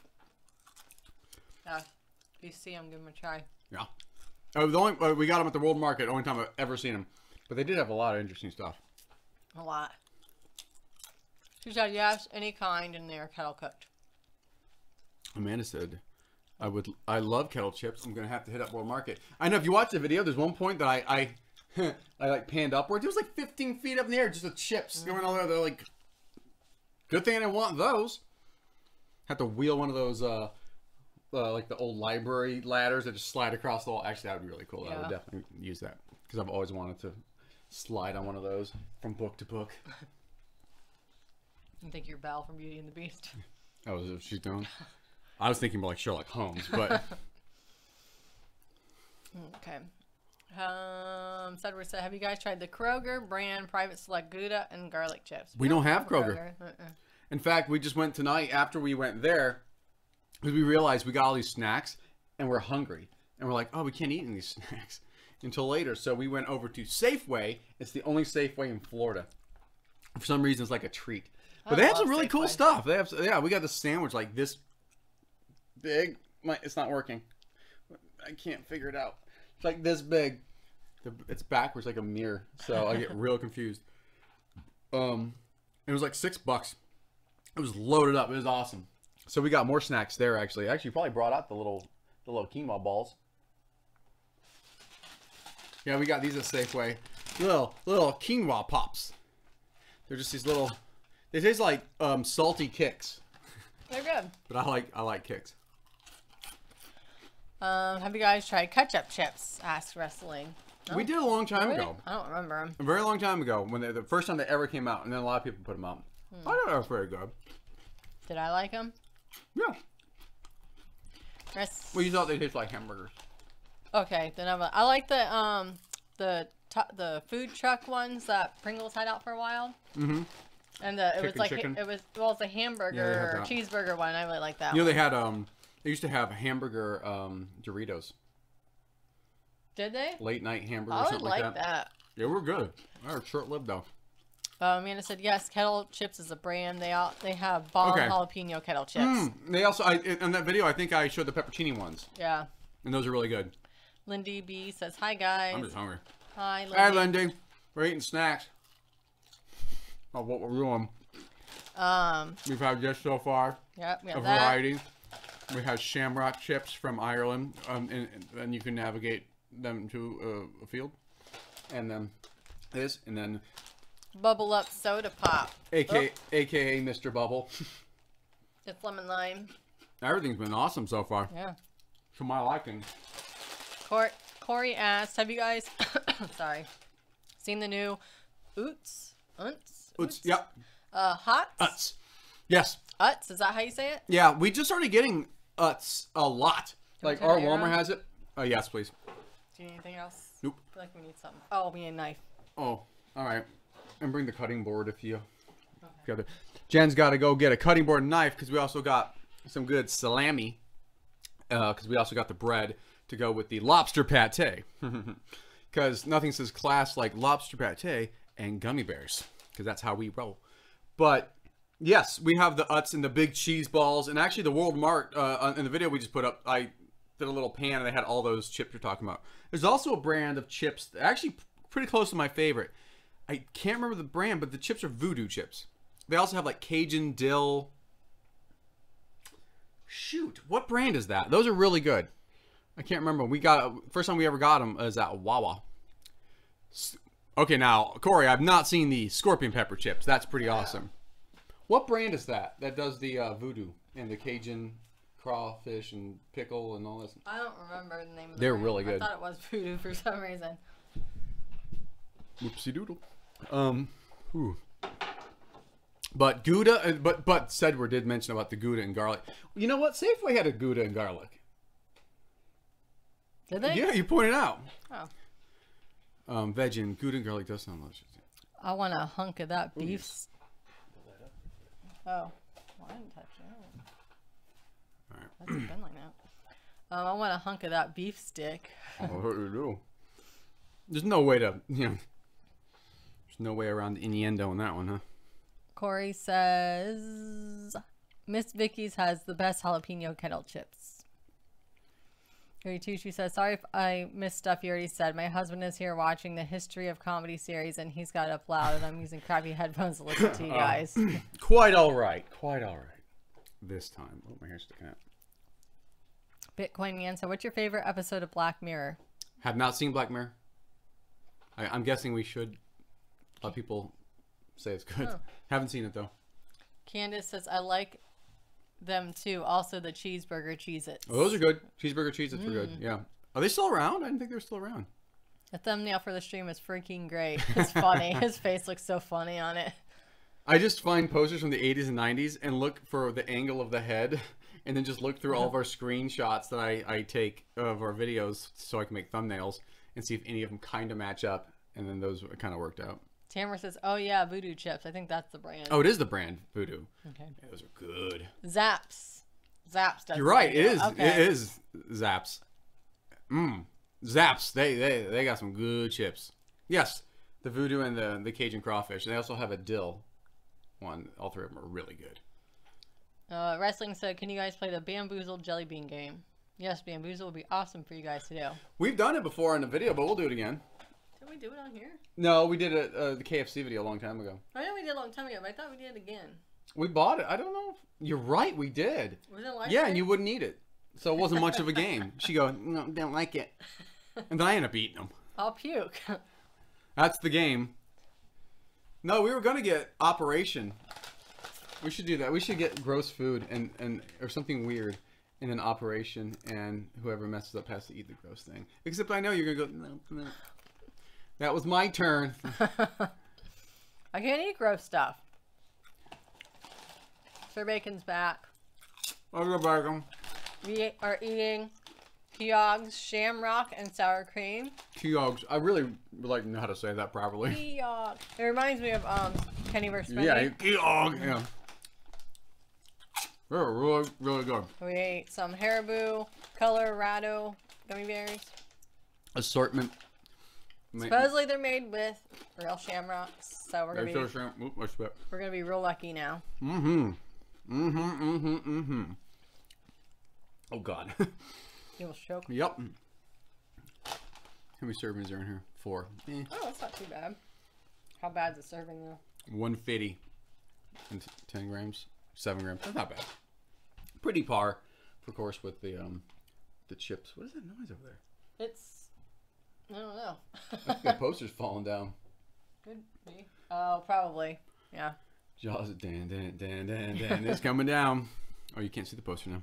Yeah. If you see them, give them a try. Yeah. We got them at the World Market. Only time I've ever seen them. But they did have a lot of interesting stuff. A lot. She said yes, any kind, and they're kettle cooked. Amanda said, I love kettle chips. I'm gonna have to hit up World Market. I know if you watch the video, there's one point that I like panned upwards. It was like 15 feet up in the air, just the chips going all there. They're like, good thing I didn't want those. Have to wheel one of those like the old library ladders that just slide across the wall. Actually, that would be really cool. Yeah. I would definitely use that because I've always wanted to slide on one of those from book to book. You think you're Belle from Beauty and the Beast? Oh, is that what she's doing? I was thinking more like Sherlock Holmes, but... Okay. Sedgwick said, have you guys tried the Kroger brand Private Select Gouda and garlic chips? We don't have Kroger. In fact, we just went tonight after we went there because we realized we got all these snacks and we're hungry. And we're like, oh, we can't eat any of these snacks until later. So we went over to Safeway. It's the only Safeway in Florida. For some reason, it's like a treat. But they have some really cool stuff. They have, yeah, we got this sandwich like this big. It's not working. I can't figure it out. It's like this big. It's backwards like a mirror. So I get real confused. It was like $6. It was loaded up. It was awesome. So we got more snacks there actually. Actually, probably brought out the little quinoa balls. Yeah, we got these at Safeway. Little quinoa pops. They're just these little. They taste like salty Kicks. They're good. But I like Kicks. Have you guys tried ketchup chips? Asked Wrestling. No? We did a long time ago. I don't remember them. A very long time ago, when the first time they ever came out, and then a lot of people put them out. I thought they were very good. Did I like them? Yeah. Chris? Well, you thought they tasted like hamburgers. Okay, then I like the food truck ones that Pringles had out for a while. Mm-hmm. And it was like chicken. it was a hamburger or cheeseburger one. I really like that. You know, they had they used to have hamburger Doritos. Did they? Late night hamburger I or would something like like that. Yeah, we're good. They were short lived though. Amanda said yes. Kettle chips is a brand. They have bomb jalapeno kettle chips. They also in that video I think I showed the pepperoni ones. Yeah. And those are really good. Lindy B says hi guys. I'm just hungry. Hi Lindy. Hi Lindy. We're eating snacks. Oh, what we're doing. We've had this so far. Yep. We have a variety. We have Shamrock chips from Ireland, and you can navigate them to a field. And then this, and then Bubble Up Soda Pop. AKA Mr. Bubble. It's lemon lime. Everything's been awesome so far. Yeah. To my liking. Corey asked, have you guys seen the new Oots? Yep. Hots? Utz. Yes. Utz, is that how you say it? Yeah, we just started getting Utz a lot. Like our Walmart has it. Yes, please. Do you need anything else? Nope. I feel like we need something. Oh, we need a knife. Oh, all right. And bring the cutting board if you got it. Jen's got to go get a cutting board and knife because we also got some good salami. Because we also got the bread to go with the lobster pate. Because nothing says class like lobster pate and gummy bears. Because that's how we roll. But yes, we have the Utz and the big cheese balls. And actually the World Mart, in the video we just put up, I did a little pan and they had all those chips you're talking about. There's also a brand of chips, actually pretty close to my favorite. I can't remember the brand, but the chips are voodoo chips. They also have like Cajun dill. Shoot, what brand is that? Those are really good. I can't remember. We got first time we ever got them is at Wawa. Okay, now Corey, I've not seen the scorpion pepper chips. That's pretty awesome. What brand is that? That does the voodoo and the Cajun crawfish and pickle and all this. I don't remember the name of the They're brand. really good. I thought it was voodoo for some reason. Whoopsie doodle. But Gouda, but Sedgwick did mention about the Gouda and garlic. You know what? Safeway had a Gouda and garlic. Did they? Yeah, you pointed out. Oh. Veg and Gouda and garlic does sound delicious. I want a hunk of that beef. Oh, well, I didn't touch it. All right. That's been like that. I want a hunk of that beef stick. Oh, you do. There's no way to, there's no way around the innuendo on that one, huh? Corey says, Miss Vicky's has the best jalapeno kettle chips. 32, she says, sorry if I missed stuff you already said. My husband is here watching the History of Comedy series, and he's got it up loud, and I'm using crappy headphones to listen to you guys. Quite all right. Quite all right. This time. Oh, my hair's sticking out. Bitcoin Man, so what's your favorite episode of Black Mirror? Have not seen Black Mirror. I'm guessing we should let people say it's good. Oh. Haven't seen it, though. Candace says, I like them, too. Also, the cheeseburger Cheez-Its. Oh, those are good. Cheeseburger Cheez-Its are good. Yeah. Are they still around? I didn't think they were still around. The thumbnail for the stream is freaking great. It's funny. His face looks so funny on it. I just find posters from the 80s and 90s and look for the angle of the head, and then just look through all of our screenshots that I take of our videos so I can make thumbnails and see if any of them kind of match up, and then those kind of worked out. Tamara says, oh yeah, Voodoo Chips. I think that's the brand. Oh, it is the brand, Voodoo. Okay. Yeah, those are good. Zaps. Zaps does. You're right. It is. Okay. It is Zaps. Zaps. They got some good chips. Yes, the Voodoo and the Cajun Crawfish. They also have a dill one. All three of them are really good. Wrestling said, can you guys play the Bamboozled Jelly Bean game? Yes, Bamboozle would be awesome for you guys to do. We've done it before in a video, but we'll do it again. Did we do it on here? No, we did it the KFC video a long time ago. I know we did a long time ago, but I thought we did it again. We bought it. I don't know. You're right. We did. Was it live? Yeah, and you wouldn't eat it. So it wasn't much of a game. She go, no, don't like it. And then I end up eating them. I'll puke. That's the game. No, we were going to get Operation. We should do that. We should get gross food and or something weird in an Operation, and whoever messes up has to eat the gross thing. Except I know you're going to go, no. That was my turn. I can't eat gross stuff. Sir Bacon's back. I'll go back on. We are eating Keogh's Shamrock and Sour Cream. Keogh's. I really would like to know how to say that properly. Keogh. It reminds me of Kenny vs. Benny. Yeah, Keogh. Yeah. They're really, really good. We ate some Haribo, Colorado gummy bears. Assortment. Supposedly they're made with real shamrocks, so we're gonna be real lucky now. Oh God. You will choke. Yep. How many servings are in here? 4. Oh, that's not too bad. How bad's a serving though? 150 and 10 grams, 7 grams. That's not bad. Pretty par, of course, with the chips. What is that noise over there? It's I don't know. I think the poster's falling down. Could be. Oh, probably. Yeah. Jaws, dan. It's coming down. Oh, you can't see the poster now.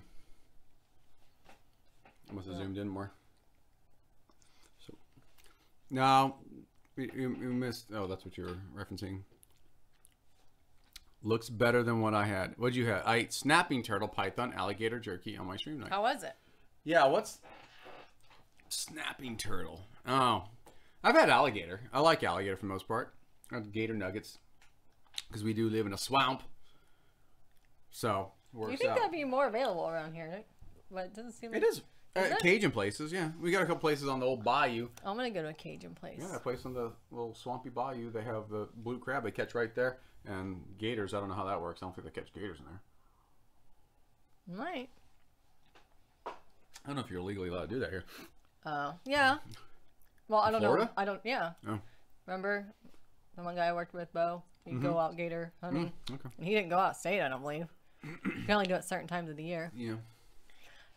I must have zoomed in more. So, no, you missed. Oh, that's what you were referencing. Looks better than what I had. What'd you have? I ate snapping turtle, python, alligator jerky on my stream night. How was it? Yeah, what's snapping turtle? Oh, I've had alligator. I like alligator for the most part. I have gator nuggets because we do live in a swamp. So, works You think out. that'd be more available around here, right? But it doesn't seem like It is. Cajun places, yeah. We got a couple places on the old bayou. I'm gonna go to a Cajun place. Yeah, that place on the little swampy bayou. They have the blue crab they catch right there. And gators, I don't know how that works. I don't think they catch gators in there. Might. I don't know if you're legally allowed to do that here. Oh, yeah. Well, I don't Florida? know. I don't, yeah. Oh. Remember the one guy I worked with, Bo? He'd go out gator hunting. Okay. And he didn't go out of state, I don't believe. You can only do it certain times of the year. Yeah.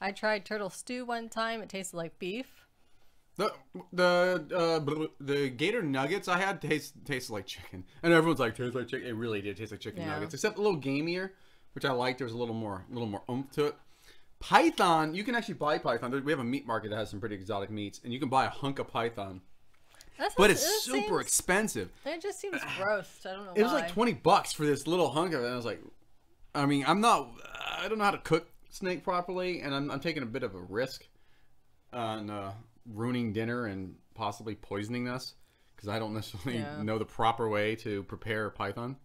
I tried turtle stew one time. It tasted like beef. The gator nuggets I had tasted like chicken, and everyone's like tastes like chicken. It really did taste like chicken nuggets, except a little gamier, which I liked. There was a little more oomph to it. Python, you can actually buy python. We have a meat market that has some pretty exotic meats, and you can buy a hunk of python. But it's super expensive. It just seems gross. I don't know. It was like $20 for this little hunk of it. And I was like, I mean, I don't know how to cook snake properly, and I'm taking a bit of a risk on ruining dinner and possibly poisoning us because I don't necessarily know the proper way to prepare python.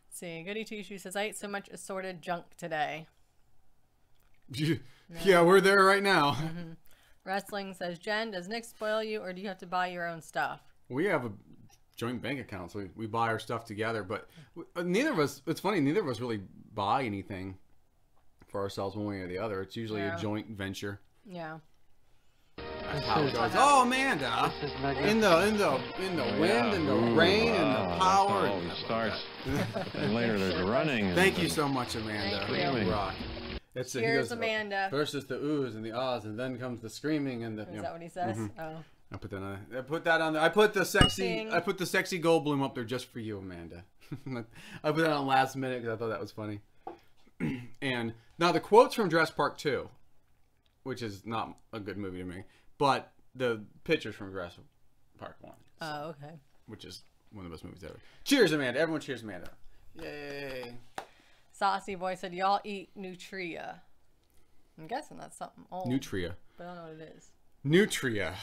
Let's see, Goody Two Shoes says I ate so much assorted junk today. Yeah, we're there right now. Wrestling says, Jen, does Nick spoil you or do you have to buy your own stuff? We have a joint bank account, so we buy our stuff together, but neither of us, it's funny, neither of us really buy anything for ourselves one way or the other. It's usually a joint venture. Yeah. That's how it goes. Oh, Amanda! In the wind and the rain and the power. And starts. And later there's running. Thank you so much, Amanda. Thank you. Rock. Cheers, Amanda. First is the oohs and the ahs, and then comes the screaming and the. Is that what he says? Oh. I put that on. I put that on there. I put the sexy. I put the sexy Goldblum up there just for you, Amanda. I put that on last minute because I thought that was funny. And now the quotes from Jurassic Park 2, which is not a good movie to me, but the pictures from Jurassic Park 1. So, Oh, okay. which is one of the best movies ever. Cheers, Amanda. Everyone cheers, Amanda. Yay. Saucy Boy said, y'all eat Nutria. I'm guessing that's something old. Nutria. But I don't know what it is. Nutria.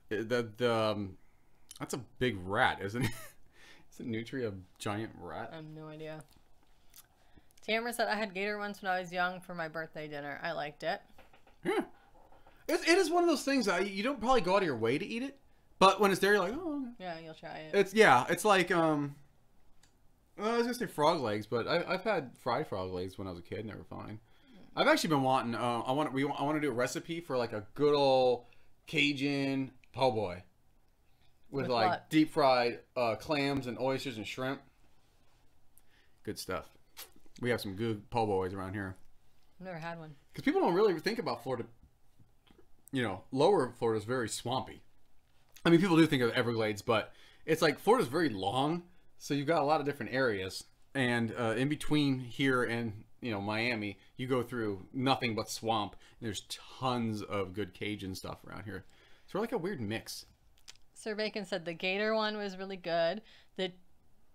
That's a big rat, isn't it? Isn't Nutria a giant rat? I have no idea. Tamara said, I had gator once when I was young for my birthday dinner. I liked it. Yeah. It is one of those things that you don't probably go out of your way to eat it. But when it's there, you're like, oh. Okay. Yeah, you'll try it. It's like, well, I was going to say frog legs, but I've had fried frog legs when I was a kid, and they were fine. I've actually been wanting, I want to do a recipe for like a good old Cajun po' boy. With like what? deep fried clams and oysters and shrimp. Good stuff. We have some good po' boys around here. I've never had one. Because people don't really think about Florida. You know, lower Florida is very swampy. I mean, people do think of Everglades, but it's like Florida's very long. So you've got a lot of different areas. And in between here and, you know, Miami, you go through nothing but swamp. And there's tons of good Cajun stuff around here. So we're like a weird mix. Sir Bacon said the gator one was really good. The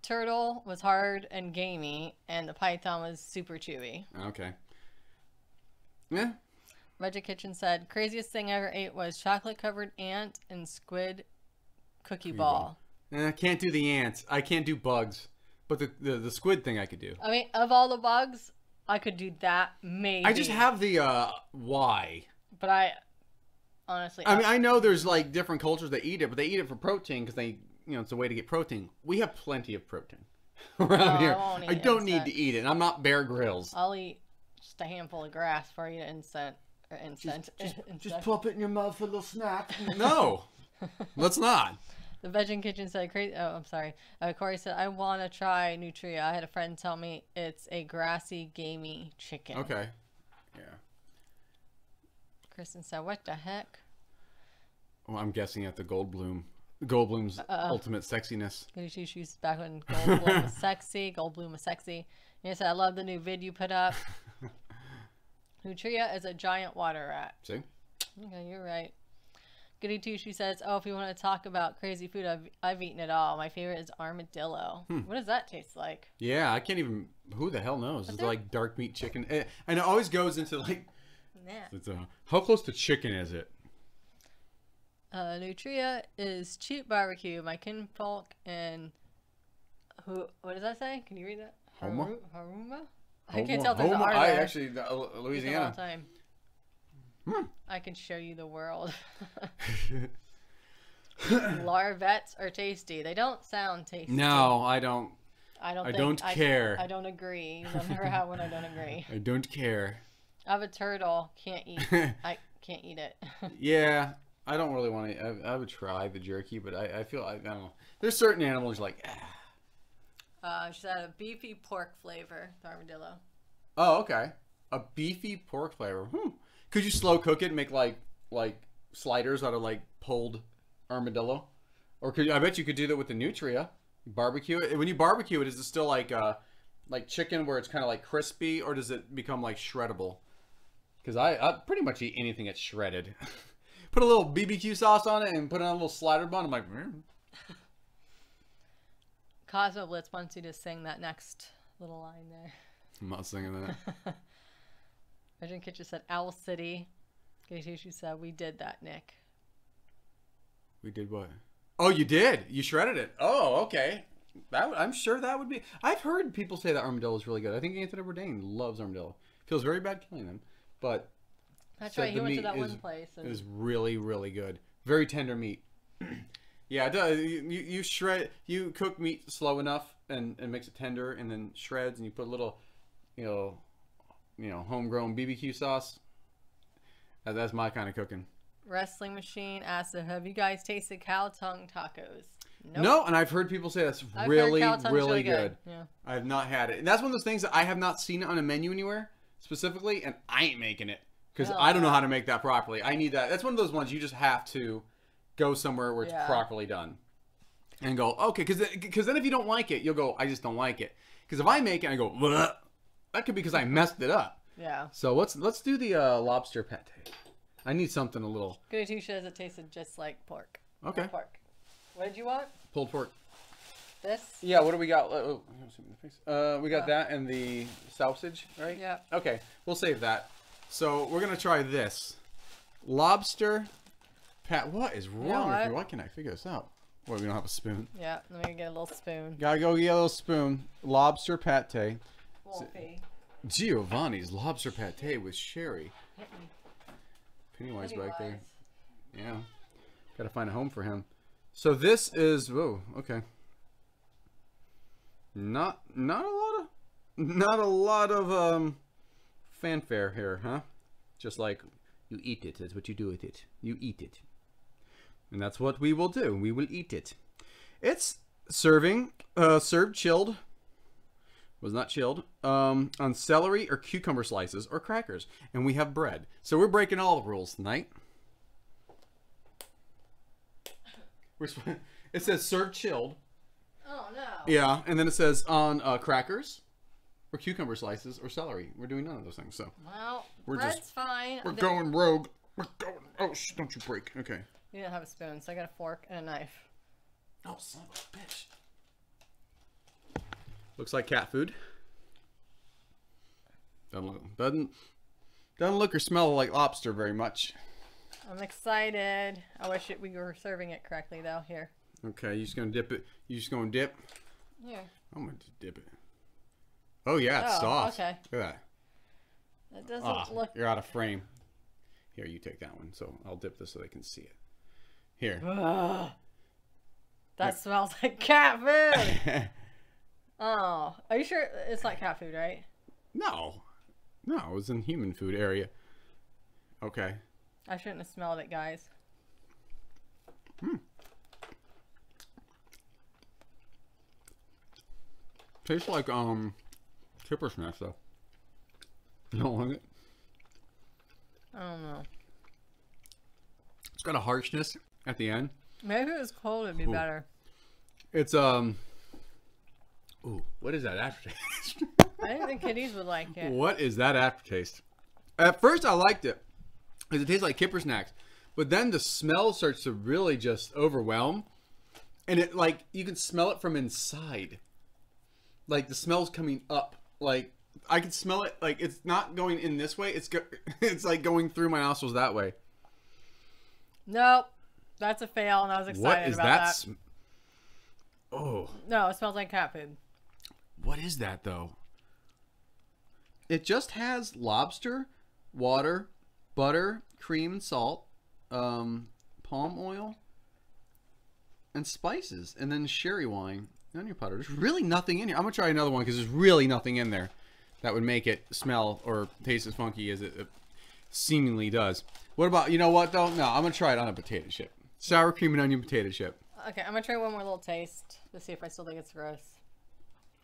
turtle was hard and gamey, and the python was super chewy. Okay. Yeah. Reggie Kitchen said, craziest thing I ever ate was chocolate-covered ant and squid cookie ball. I can't do the ants. I can't do bugs. But the squid thing I could do. I mean, of all the bugs, I could do that, maybe. I just have the why. But I... Honestly, I mean, I know there's like different cultures that eat it, but they eat it for protein because they, you know, it's a way to get protein. We have plenty of protein around here. I don't need to eat it. I'm not Bear Grylls. I'll eat just a handful of grass for you to Just pop it in your mouth for a little snack. No, let's not. The Vegan Kitchen said, "Crazy." Oh, I'm sorry. Corey said, "I want to try Nutria. I had a friend tell me it's a grassy, gamey chicken." Okay. Yeah. Kristen said, "What the heck?" Well, I'm guessing at the Goldblum's ultimate sexiness. She's back when Goldblum was sexy. Goldblum was sexy. And he said, "I love the new vid you put up." Nutria is a giant water rat. See? Okay, you're right. Goody Two, she says, "Oh, if you want to talk about crazy food, I've eaten it all. My favorite is armadillo." What does that taste like? Yeah, I can't even. Who the hell knows? It's like dark meat chicken, and it always goes into like. It's how close to chicken is it? Nutria is cheap barbecue. My kinfolk and what does that say? Can you read that? Homa? Haruma? I can't tell if there's an R there. I actually Louisiana. Time. I can show you the world. Larvettes are tasty. They don't sound tasty. No, I don't. I don't care. I don't agree. I've never had one. I don't agree. I don't care. I have a turtle. Can't eat. I can't eat it. Yeah, I don't really want to. I would try the jerky, but I feel I don't know. There's certain animals like. She's had a beefy pork flavor. The armadillo. Oh, okay. A beefy pork flavor. Could you slow cook it and make like sliders out of like pulled armadillo? Or I bet you could do that with the Nutria. Barbecue it. When you barbecue it, is it still like chicken where it's kind of like crispy, or does it become like shreddable? Because I pretty much eat anything that's shredded. Put a little BBQ sauce on it and put it on a little slider bun. I'm like, Cosmo Blitz wants you to sing that next little line there. I'm not singing that. Virgin Kitchen said Owl City. She said, "We did that, Nick." We did what? Oh, you did? You shredded it? Oh, okay. I'm sure that would be. I've heard people say that armadillo is really good. I think Anthony Bourdain loves armadillo. Feels very bad killing them, but that's right. He went to that one place. It is really, really good. Very tender meat. Yeah, it does. You shred. You cook meat slow enough and makes it tender, and then shreds, and you put a little, homegrown BBQ sauce. That's my kind of cooking. Wrestling Machine asked, "Have you guys tasted cow tongue tacos?" Nope. No, and I've heard people say that's really good. Yeah. I have not had it. And that's one of those things that I have not seen it on a menu anywhere specifically, and I ain't making it because I don't know how to make that properly. I need that. That's one of those ones you just have to go somewhere where it's properly done and go, okay, because then if you don't like it, you'll go, I just don't like it. Because if I make it and I go, bleh, that could be because I messed it up. Yeah. So let's do the lobster pate. I need something a little. Goody two shoes. It tasted just like pork. Okay. Pork. What did you want? Pulled pork. This? Yeah, what do we got? We got that and the sausage, right? Yeah. Okay, we'll save that. So we're going to try this. Lobster pat. What is wrong with you? Why can't I figure this out? What, we don't have a spoon? Yeah, let me get a little spoon. Gotta go get a little spoon. Lobster pate. Wolfie. Giovanni's lobster pate with sherry. Pennywise back there. Yeah. Gotta find a home for him. So this is, whoa, okay. Not a lot of fanfare here, huh? Just like you eat it. That's what you do with it. You eat it. And that's what we will do. We will eat it. It's served chilled. Was not chilled. On celery or cucumber slices or crackers. And we have bread. So we're breaking all the rules tonight. It says served chilled. Oh no. Yeah, and then it says on crackers or cucumber slices or celery. We're doing none of those things, so. Well, we're bread's just, fine. We're going rogue. We're going. Oh, don't you break. Okay. You didn't have a spoon, so I got a fork and a knife. Oh, son of a bitch. Looks like cat food. Doesn't look or smell like lobster very much. I'm excited. I wish we were serving it correctly though. Here. Okay, you just gonna dip it? You just gonna dip? Yeah. I'm gonna just dip it. Oh yeah, it's soft. Okay. Look at that. It doesn't look. You're out of frame. Here, you take that one. So I'll dip this so they can see it. Here. That smells like cat food. Oh, are you sure it's not cat food, right? No, it was in human food area. Okay. I shouldn't have smelled it, guys. Tastes like kipper snacks though. You don't like it? I don't know. It's got a harshness at the end. Maybe if it was cold, it'd be better. It's ooh, what is that aftertaste? I didn't think kitties would like it. What is that aftertaste? At first I liked it because it tastes like kipper snacks, but then the smell starts to really just overwhelm, and it like you can smell it from inside. Like the smell's coming up. Like I can smell it. Like it's not going in this way. It's like going through my nostrils that way. Nope, that's a fail, and I was excited about that. Oh. No, it smells like cat food. What is that though? It just has lobster, water, butter, cream and salt, palm oil, and spices, and then sherry wine, onion powder. There's really nothing in here. I'm gonna try another one because there's really nothing in there that would make it smell or taste as funky as it seemingly does. What about, you know what though? No, I'm gonna try it on a potato chip. Sour cream and onion potato chip. Okay, I'm gonna try one more little taste to see if I still think it's gross.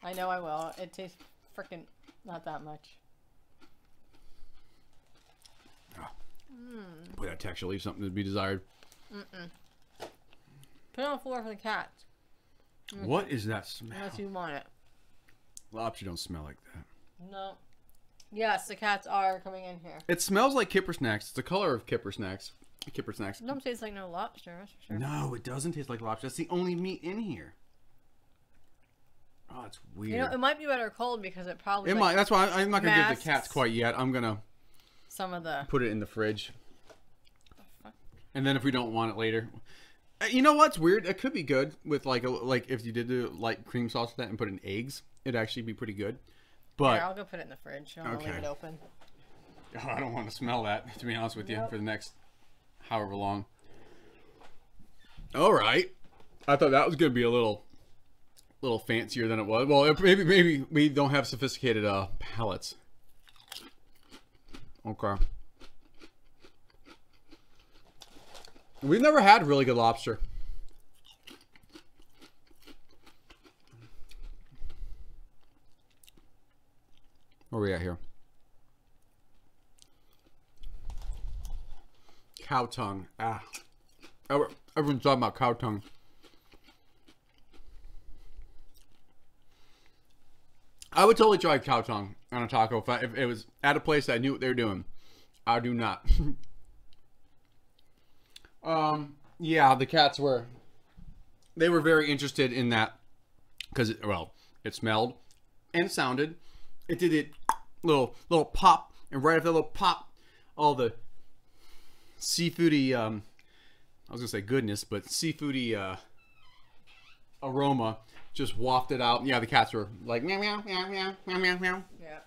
I know I will. It tastes freaking not that much. Boy, that texture leaves something to be desired. Put it on the floor for the cats. What is that smell? Unless you want it. Lobster don't smell like that. No. Yes, the cats are coming in here. It smells like kipper snacks. It's the color of kipper snacks. Kipper snacks. It don't taste like no lobster, that's for sure. No, it doesn't taste like lobster. That's the only meat in here. Oh, it's weird. You know, it might be better cold because it probably. It might. That's why I'm not gonna give the cats masks quite yet. I'm gonna some of the. put it in the fridge. And then if we don't want it later, you know what's weird? It could be good with like if you did do like cream sauce with that and put in eggs, it'd actually be pretty good. But Here, I'll go put it in the fridge. I'll leave it open. Oh, I don't want to smell that, to be honest with you, for the next however long. All right, I thought that was gonna be a little fancier than it was. Well, maybe we don't have sophisticated palates. Okay. We've never had really good lobster. Where are we at here? Cow tongue. Ah. Everyone's talking about cow tongue. I would totally try cow tongue on a taco if it was at a place that I knew what they were doing. I do not. Yeah, the cats were. They were very interested in that because it smelled and sounded. It did it little pop, and right after that little pop, all the seafoody. I was gonna say goodness, but seafoody aroma just wafted out. Yeah, the cats were like meow meow meow meow meow meow meow. Yeah.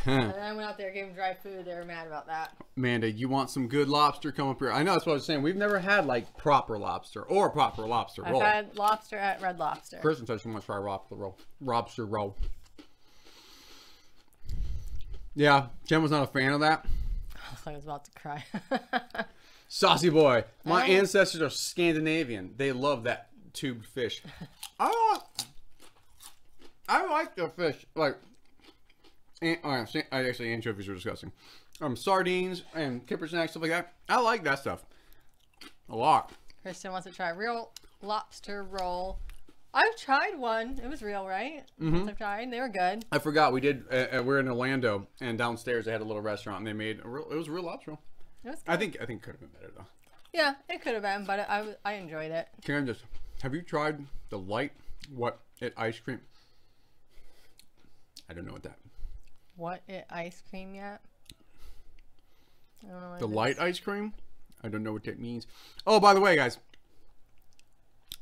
And then I went out there, gave them dry food. They were mad about that. Amanda, you want some good lobster? Come up here. I know that's what I was saying. We've never had like proper lobster or proper lobster roll. I've had lobster at Red Lobster. Kristen said she wants to try lobster roll. Yeah, Jen was not a fan of that. I was about to cry. Saucy boy. My ancestors are Scandinavian. They love that tubed fish. I like the fish. Like, actually, anchovies are disgusting. Sardines and kipper snacks, stuff like that. I like that stuff a lot. Kristen wants to try real lobster roll. I've tried one. It was real, right? Mm-hmm. I've tried. They were good. I forgot we did. We're in Orlando, and downstairs they had a little restaurant, and they made it was a real lobster roll. It was good. I think it could have been better though. Yeah, it could have been, but I enjoyed it. Have you tried the light ice cream? I don't know what that. What ice cream yet? I don't know what The light ice cream? I don't know what that means. Oh, by the way, guys,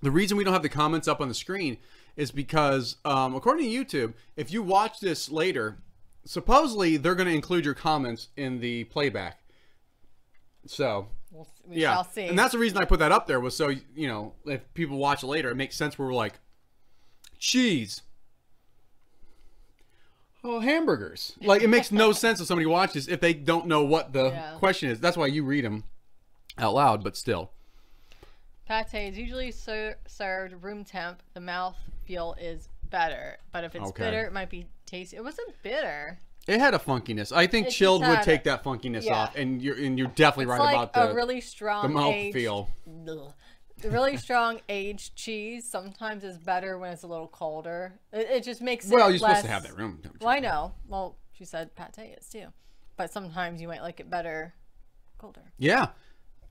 the reason we don't have the comments up on the screen is because, according to YouTube, if you watch this later, supposedly they're going to include your comments in the playback. So, we shall see. And that's the reason I put that up there was so, if people watch it later, it makes sense where we're like, cheese. Oh, hamburgers. Like, it makes no sense if somebody watches if they don't know what the question is. That's why you read them out loud, but still. Pate is usually served room temp. The mouth feel is better, but if it's bitter, it might be tasty. It wasn't bitter. It had a funkiness. I think chilled would take that funkiness off, and you're definitely right about that. A really strong the mouth feel. The really strong aged cheese sometimes is better when it's a little colder. It just makes it Well, you're supposed to have that room temperature. Well, I know. Well, she said pate is too. But sometimes you might like it better colder. Yeah.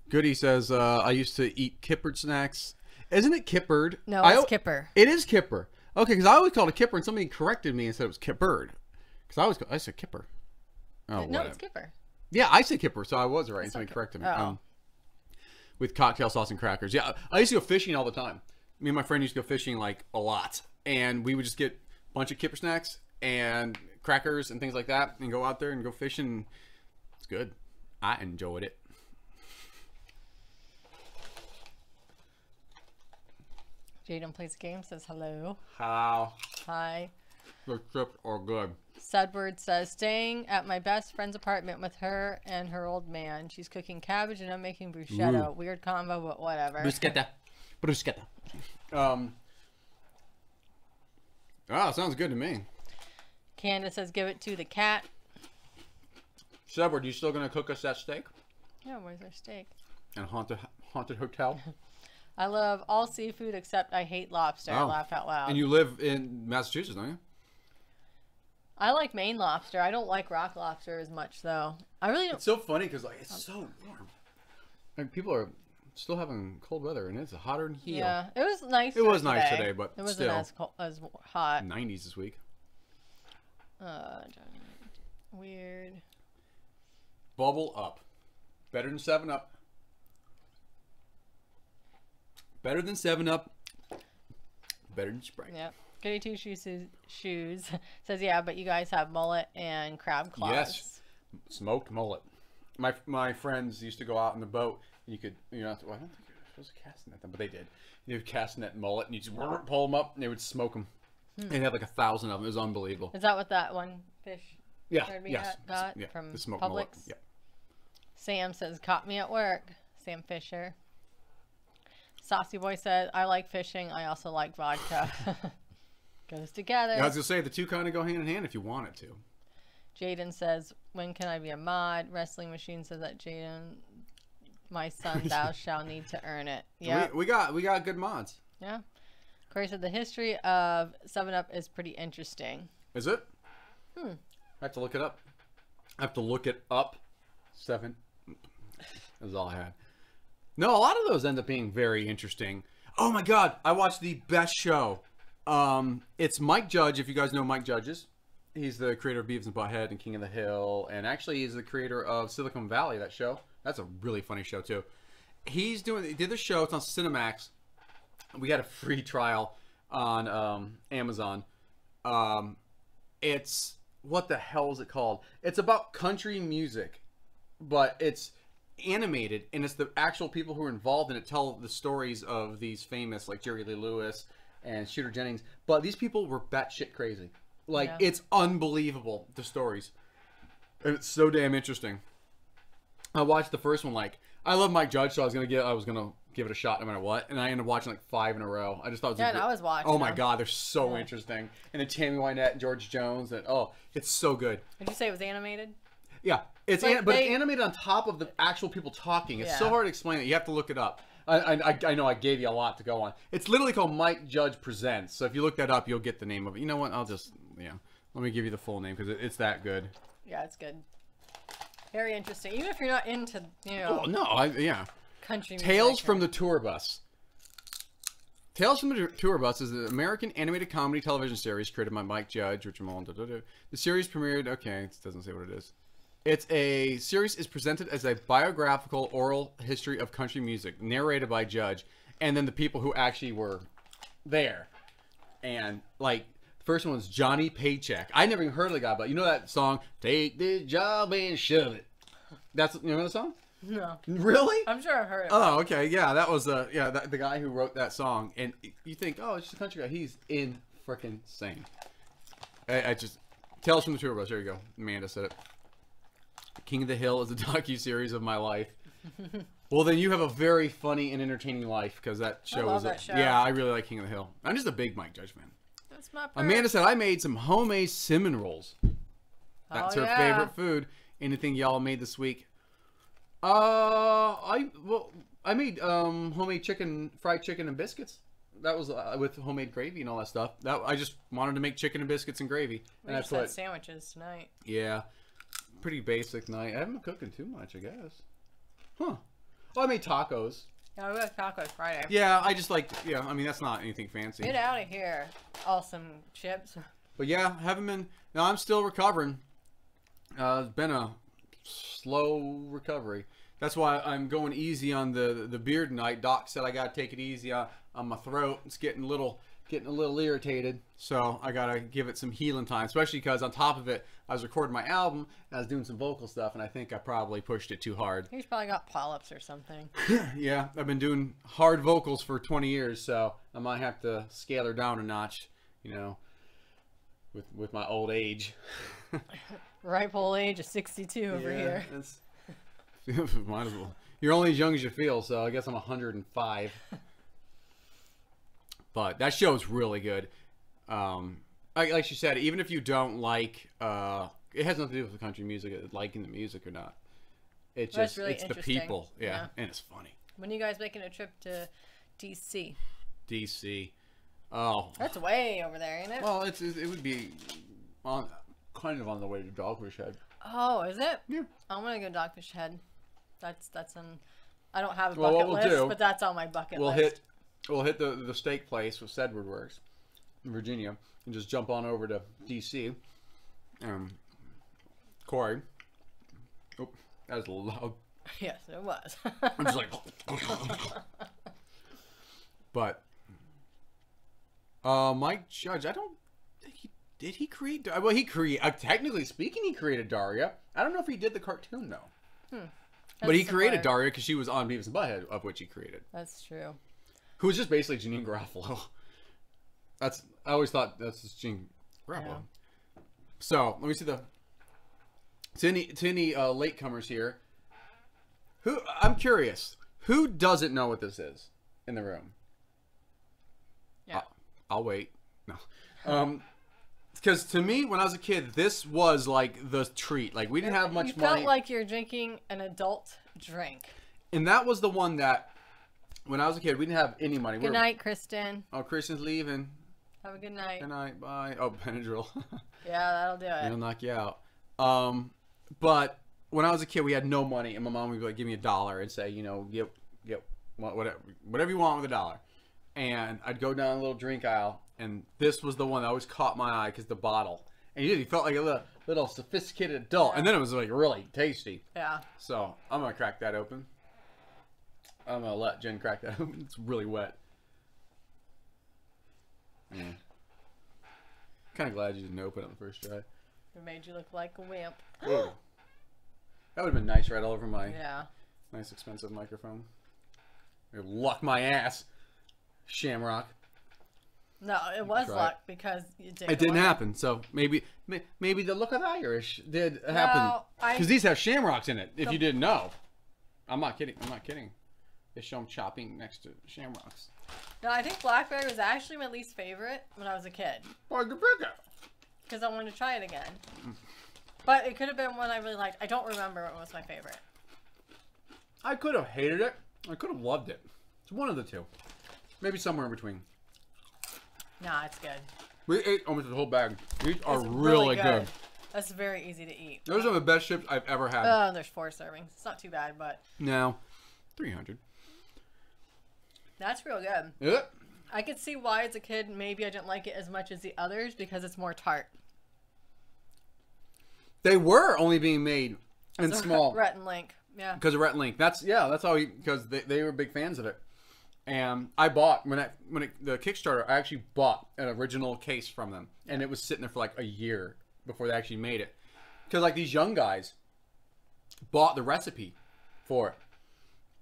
Goody says, I used to eat kippered snacks. Isn't it kippered? No, it's kipper. It is kipper. Okay, because I always called it kipper, and somebody corrected me and said it was kippered. Because I said kipper. Oh, no, it's kipper. Yeah, I said kipper, so I was right. And somebody corrected me. Oh. With cocktail sauce and crackers. Yeah, I used to go fishing all the time. Me and my friend used to go fishing like a lot. And we would just get a bunch of kipper snacks and crackers and things like that and go out there and go fishing. It's good. I enjoyed it. Jaden plays a game, says hello. How? Hi. The trips are good. Sedward says, staying at my best friend's apartment with her and her old man. She's cooking cabbage and I'm making bruschetta. Ooh. Weird combo, but whatever. Bruschetta. Sounds good to me. Candace says, give it to the cat. Sedward, you still going to cook us that steak? Yeah, where's our steak? And haunted hotel? I love all seafood except I hate lobster. I laugh out loud. And you live in Massachusetts, don't you? I like Maine lobster. I don't like rock lobster as much, though. I really don't. It's so funny because it's so warm. And people are still having cold weather, and it's hotter than here. Yeah, it was nice. It was nice today, but it wasn't still as cold, as hot. 90s this week. Weird. Bubble up. Better than 7-Up. Better than 7-Up. Better than Sprite. Yeah. Goody Two Shoes says, yeah, but you guys have mullet and crab claws. Yes. Smoked mullet. My friends used to go out on the boat. And you could, I don't think you're supposed to cast net them, but they did. They would cast net mullet, and you just pull them up, and they would smoke them. And they had like 1,000 of them. It was unbelievable. Is that what that one fish got from the smoked Publix? Mullet. Yeah. Sam says, caught me at work. Sam Fisher. Saucy Boy said, I like fishing. I also like vodka. Goes together. Yeah, I was going to say, the two kind of go hand in hand if you want it to. Jaden says, when can I be a mod? Wrestling Machine says that Jaden, my son, thou shall need to earn it. Yeah. We got good mods. Yeah. Corey said the history of 7-Up is pretty interesting. Is it? I have to look it up. I have to look it up. 7. That's all I had. No, a lot of those end up being very interesting. Oh my God, I watched the best show. It's Mike Judge. If you guys know Mike Judge's, he's the creator of Beavis and Butthead and King of the Hill, and actually he's the creator of Silicon Valley. That show. That's a really funny show too. He did the show. It's on Cinemax. We had a free trial on Amazon. It's what the hell is it called? It's about country music, but it's animated, and it's the actual people who are involved in it tell the stories of these famous, like Jerry Lee Lewis and Shooter Jennings. But these people were batshit crazy. Like, it's unbelievable, the stories. And it's so damn interesting. I watched the first one, like, I love Mike Judge, so I was gonna give it a shot no matter what, and I ended up watching like 5 in a row. I just thought it was I was watching. Oh my God, they're so interesting. And then Tammy Wynette and George Jones, and it's so good. Did you say it was animated? Yeah, it's like but it's animated on top of the actual people talking. It's so hard to explain it. You have to look it up. I know I gave you a lot to go on. It's literally called Mike Judge Presents. So if you look that up, you'll get the name of it. You know what? Let me give you the full name because it's that good. Yeah, it's good. Very interesting. Even if you're not into, Oh no, country music. Tales from the Tour Bus. Tales from the Tour Bus is an American animated comedy television series created by Mike Judge, Richard Mullen. The series premiered. Okay, it doesn't say what it is. It's a series is presented as a biographical oral history of country music, narrated by Judge, and then the people who actually were there. And like the first one was Johnny Paycheck. I never even heard of the guy, but you know that song, "Take this job and shove it." You know the song? No. Really? I'm sure I've heard it. Oh, okay. Yeah, that was the guy who wrote that song. And you think, oh, it's just a country guy. He's in freaking insane. I just Tales from the Tour Bus. There you go. Amanda said it. King of the Hill is a docu-series of my life. Well, then you have a very funny and entertaining life because that show was that show. Yeah, I really like King of the Hill. I'm just a big Mike Judge fan. That's my Amanda said I made some homemade cinnamon rolls. That's her favorite food. Anything y'all made this week? I made homemade fried chicken and biscuits. That was with homemade gravy and all that stuff. I just wanted to make chicken and biscuits and gravy. We just had sandwiches tonight. Yeah, pretty basic night. I haven't been cooking too much, I guess. Huh. Well, I made tacos. Yeah, we had tacos Friday. Yeah, I just like, I mean, that's not anything fancy. Get out of here. Awesome chips. But yeah, haven't been, no, I'm still recovering. It's been a slow recovery. That's why I'm going easy on the beer tonight. Doc said I got to take it easy on my throat. It's getting a little irritated. So I got to give it some healing time, especially because on top of it, I was recording my album and I was doing some vocal stuff, and I think I probably pushed it too hard. He's probably got polyps or something. Yeah, I've been doing hard vocals for 20 years, so I might have to scale her down a notch, with my old age. Ripe old age of 62 over here. Might as well. You're only as young as you feel, so I guess I'm 105. But that show is really good. Like she said, even if you don't like, it has nothing to do with the country music, liking the music or not. It's just really it's the people, and it's funny. When are you guys making a trip to DC? DC, oh, that's way over there, ain't it? Well, it would be kind of on the way to Dogfish Head. Oh, is it? Yeah. I want to go Dogfish Head. That's on. I don't have a bucket list, but that's on my bucket list. We'll hit the steak place with Sedgwood Works in Virginia and just jump on over to DC. Corey. Oh, that was loud. Yes, it was. I'm just like. But Mike Judge, I don't think did he create? Well, technically speaking, he created Daria. I don't know if he did the cartoon though. But he created Daria because she was on Beavis and Butthead, of which he created. That's true. Who was just basically Janine Garofalo. I always thought that's just Janine Garofalo. Yeah. So let me see to any latecomers here. I'm curious. Who doesn't know what this is in the room? Yeah. I'll wait. No. Because to me, when I was a kid, this was like the treat. Like we didn't have much money. You felt like you're drinking an adult drink. And that was the one that, when I was a kid, we didn't have any money. Good night, Kristen. Oh, Kristen's leaving. Have a good night. Good night. Bye. Oh, Benadryl. Yeah, that'll do it. It'll knock you out. But when I was a kid, we had no money, and my mom would be like, "Give me $1," and say, get whatever you want with $1. And I'd go down a little drink aisle, and this was the one that always caught my eye because the bottle. And he felt like a little sophisticated adult, and then it was like really tasty. Yeah. So I'm gonna crack that open. I'm gonna let Jen crack that open. It's really wet. Yeah. Kind of glad you didn't open it the first try. It made you look like a wimp. Ooh. That would have been nice right all over my nice expensive microphone. Luck my ass, Shamrock. No, it was luck because it didn't happen. So maybe the look of the Irish did happen because these have shamrocks in it. If you didn't know, I'm not kidding. They show them chopping next to shamrocks. No, I think blackberry was actually my least favorite when I was a kid. Why'd you pick it? Because I wanted to try it again. But it could have been one I really liked. I don't remember what was my favorite. I could have hated it. I could have loved it. It's one of the two. Maybe somewhere in between. Nah, it's good. We ate almost the whole bag. These are really good. That's very easy to eat. Those are the best chips I've ever had. Oh, there's 4 servings. It's not too bad, but... No. 300. That's real good. Yeah. I could see why as a kid maybe I didn't like it as much as the others because it's more tart. They were only being made in small. Rhett and Link. Yeah. Because of Rhett and Link. That's how because they were big fans of it. And I bought the Kickstarter, I actually bought an original case from them, and it was sitting there for like a year before they actually made it. Because like these young guys bought the recipe for it,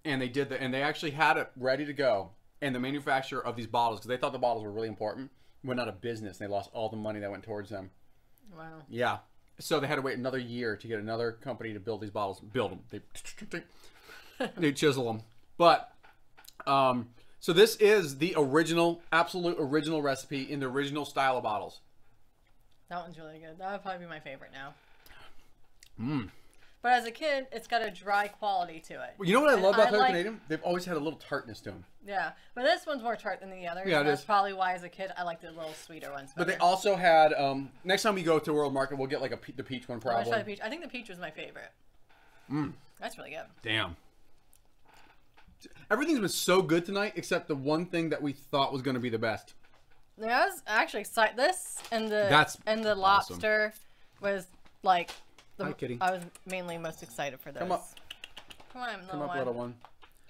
and they did and they actually had it ready to go. And the manufacturer of these bottles, because they thought the bottles were really important, went out of business. And they lost all the money that went towards them. Wow. Yeah. So they had to wait another year to get another company to build these bottles. Build them. They chisel them. But. So this is the absolute original recipe in the original style of bottles. That one's really good. That would probably be my favorite now. Mmm. But as a kid, it's got a dry quality to it. Well, you know what I love about Clear Canadian? They've always had a little tartness to them. Yeah, but this one's more tart than the others. Yeah, that's probably why as a kid I liked the little sweeter ones better. But they also had, next time we go to World Market, we'll get like the peach one probably. Try the peach. I think the peach was my favorite. Mmm. That's really good. Damn. Everything's been so good tonight, except the one thing that we thought was going to be the best. Yeah, I was actually excited. This and the lobster was like. Hi, kitty. I was mainly most excited for those. Come up. Come on, little one.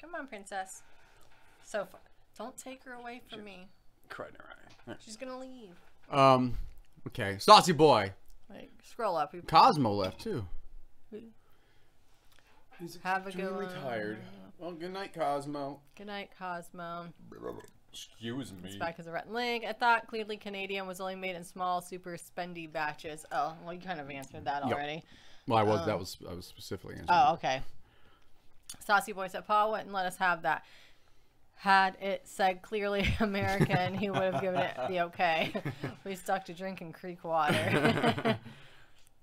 Come on, princess. So far. Don't take her away from me. Cried right. She's gonna leave. Okay. Saucy boy. Like, scroll up. Cosmo left too. He's extremely tired. Well, good night, Cosmo. Good night, Cosmo. Excuse me. It's back as a Rhett and Link. I thought Clearly Canadian was only made in small, super spendy batches. Oh, well, you kind of answered that already. Well, I was specifically answering. Oh, okay. Saucy Boy said, Paul wouldn't let us have that. Had it said clearly American, he would have given it the okay. We stuck to drinking creek water.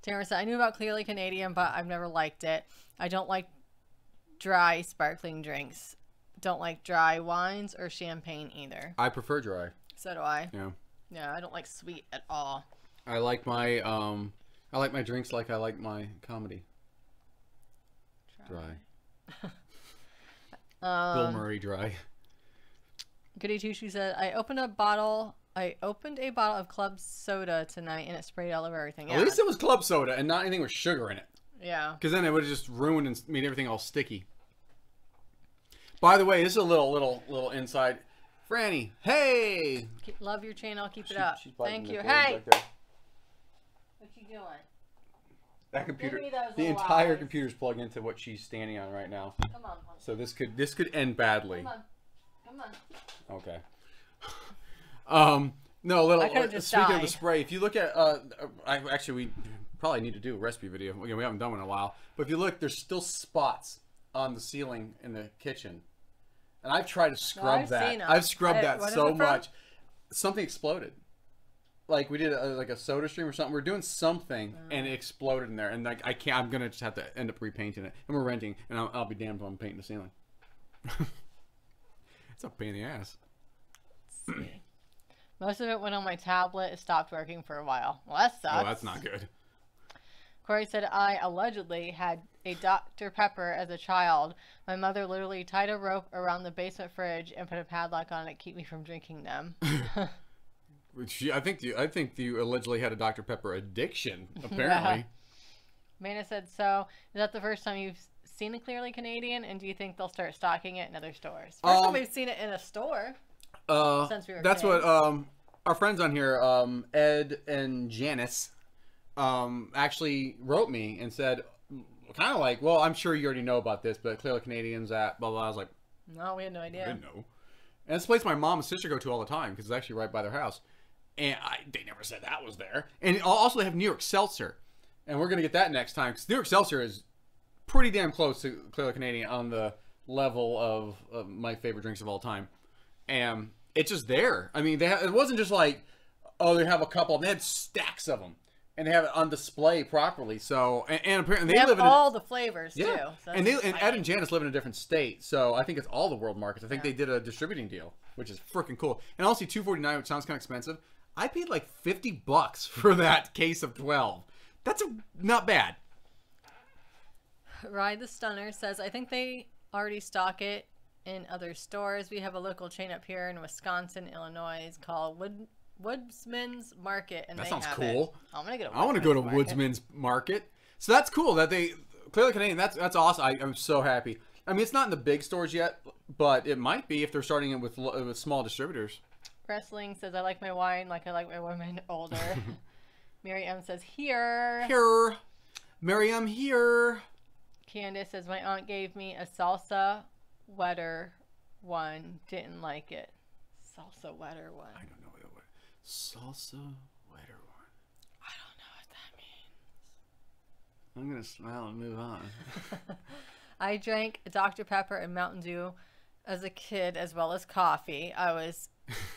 Tamara said, I knew about Clearly Canadian, but I've never liked it. I don't like dry sparkling drinks. Don't like dry wines or champagne either. I prefer dry. So do I. Yeah. Yeah, I don't like sweet at all. I like my drinks like I like my comedy. Dry. Bill Murray dry. Goody Two Shoes said, I opened a bottle of club soda tonight and it sprayed all over everything. At least it was club soda and not anything with sugar in it. Yeah. Because then it would have just ruined and made everything all sticky. By the way, this is a little inside. Franny, hey! Love your channel. Keep it up. Thank you. Hey! What you doing? That computer, the entire computer's plugged into what she's standing on right now. Come on. So this could end badly. Come on. Okay. No, speaking of the spray, if you look at, we probably need to do a recipe video. We haven't done one in a while. But if you look, there's still spots on the ceiling in the kitchen. And I've tried to scrub that. I've scrubbed that so much. Something exploded. Like we did like a soda stream or something. We're doing something and it exploded in there. And like I'm gonna just have to end up repainting it. And we're renting, and I'll be damned if I'm painting the ceiling. It's a pain in the ass. Most of it went on my tablet. It stopped working for a while. Well, that sucks. Oh, that's not good. Corey said, I allegedly had a Dr. Pepper as a child. My mother literally tied a rope around the basement fridge and put a padlock on it to keep me from drinking them. I think you allegedly had a Dr. Pepper addiction, apparently. Mana said, so is that the first time you've seen a Clearly Canadian, and do you think they'll start stocking it in other stores? First time we've seen it in a store since we were That's kids. what our friends on here, Ed and Janice, actually wrote me and said, kind of like, well, I'm sure you already know about this, but Clearly Canadians at blah blah. I was like, no, we had no idea. I didn't know. And it's a place my mom and sister go to all the time because it's actually right by their house. And they never said that was there. And also they have New York Seltzer. And we're going to get that next time. Because New York Seltzer is pretty damn close to Clearly Canadian on the level of my favorite drinks of all time. And it's just there. I mean, it wasn't just like, oh, they have a couple. They had stacks of them. And they have it on display properly. So, and apparently they live have in all the flavors, too. Yeah. So And Ed and Janice live in a different state. So I think it's all the world markets. I think they did a distributing deal, which is freaking cool. And also $2.49, which sounds kind of expensive. I paid like $50 for that case of 12. That's not bad. Ride the Stunner says, I think they already stock it in other stores. We have a local chain up here in Wisconsin, Illinois. It's called Woodsman's Market, and That they sounds have cool. It. I want to go to Woodsman's Market. So that's cool that they Clearly Canadian. That's awesome. I'm so happy. I mean, it's not in the big stores yet, but it might be if they're starting it with small distributors. Wrestling says, I like my wine like I like my women older. Mary M says, here. Here. Mary M, here. Candace says, my aunt gave me a salsa wetter one. Didn't like it. Salsa wetter one. I don't know what it was. Salsa wetter one. I don't know what that means. I'm going to smile and move on. I drank Dr. Pepper and Mountain Dew as a kid, as well as coffee. I was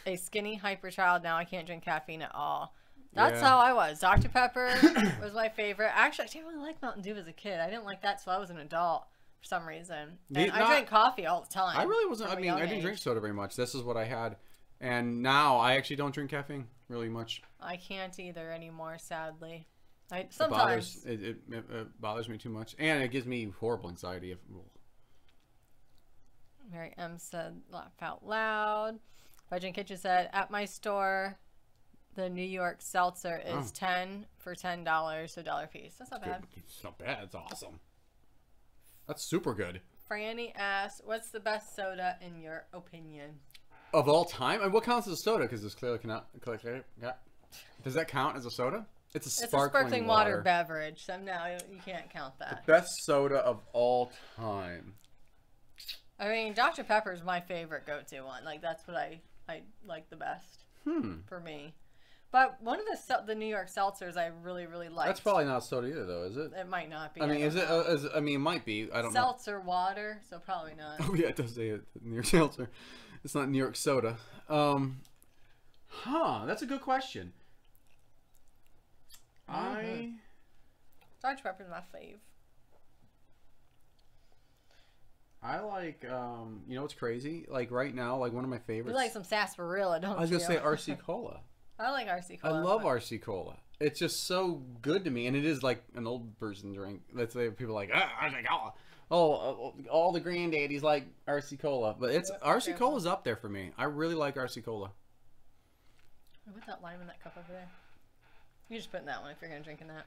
a skinny, hyper child. Now I can't drink caffeine at all. That's how I was. Dr. Pepper was my favorite. Actually, I didn't really like Mountain Dew as a kid. I didn't like that, so I was an adult for some reason. And I drank coffee all the time. I really wasn't. I mean, I didn't drink soda very much. This is what I had. And now I actually don't drink caffeine really much. I can't either anymore, sadly. Sometimes. It bothers me too much. And it gives me horrible anxiety. Mary M said, laugh out loud. Virgin Kitchen said, at my store, the New York Seltzer is 10 for $10, so $1 piece. That's not bad. It's not bad. It's awesome. That's super good. Franny asks, what's the best soda in your opinion? Of all time? And what counts as a soda? Because it's clearly does that count as a soda? It's a sparkling water beverage, so no, you can't count that. The best soda of all time. I mean, Dr. Pepper is my favorite go-to one. Like, that's what I like the best for me. But one of the New York Seltzers I really, really like. That's probably not soda either, though, is it? It might not be. I mean, I mean, it might be. I don't know. Seltzer water, so probably not. Oh, yeah, it does say it. New York Seltzer. It's not New York soda. That's a good question. Dr. Pepper's my fave. I like, you know what's crazy? Like, right now, like, one of my favorites. You like some sarsaparilla, don't you? I was going to say RC Cola. I like RC Cola. I love RC Cola. It's just so good to me. And it is like an old person drink. Let's say people are like, RC Cola. Oh, all the granddaddies like RC Cola. But RC Cola's up there for me. I really like RC Cola. Put that lime in that cup over there. You just put in that one if you're going to drink in that.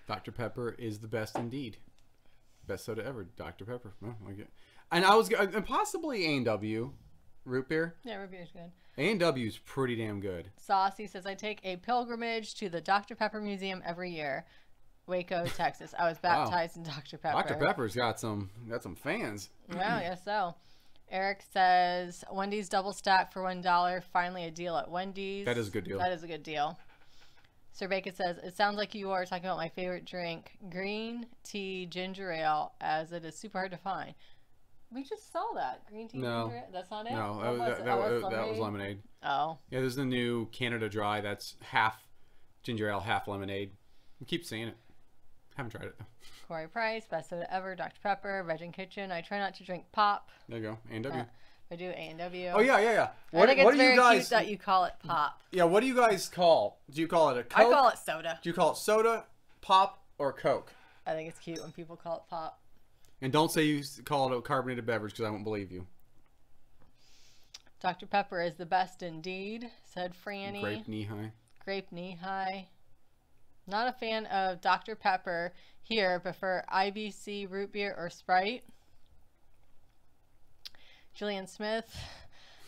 Dr. Pepper is the best indeed. Best soda ever, Dr. Pepper. Oh, I get. And possibly A&W root beer. Yeah, root beer is good. A&W is pretty damn good. Saucy says, I take a pilgrimage to the Dr. Pepper Museum every year. Waco, Texas. I was baptized in Dr. Pepper. Dr. Pepper's got some fans. Yeah, I guess so. Eric says, Wendy's double stack for $1. Finally a deal at Wendy's. That is a good deal. That is a good deal. Sir Bacon says, it sounds like you are talking about my favorite drink, green tea ginger ale, as it is super hard to find. We just saw that. Green tea ginger ale? That's not it? No, that was lemonade. Oh. Yeah, there's the new Canada Dry that's half ginger ale, half lemonade. We keep seeing it. Haven't tried it, though. Corey Price, best soda ever, Dr. Pepper, Virgin Kitchen. I try not to drink pop. There you go. A&W. I do A&W. Oh yeah. I think it's what do very you guys? cute that you call it pop. Yeah, what do you guys call? Do you call it a Coke? I call it soda. Do you call it soda, pop, or Coke? I think it's cute when people call it pop. And don't say you call it a carbonated beverage because I won't believe you. Dr. Pepper is the best indeed, said Franny. Grape knee-high. Grape knee-high. Not a fan of Dr. Pepper here, prefer IBC, root beer, or Sprite. Julian Smith.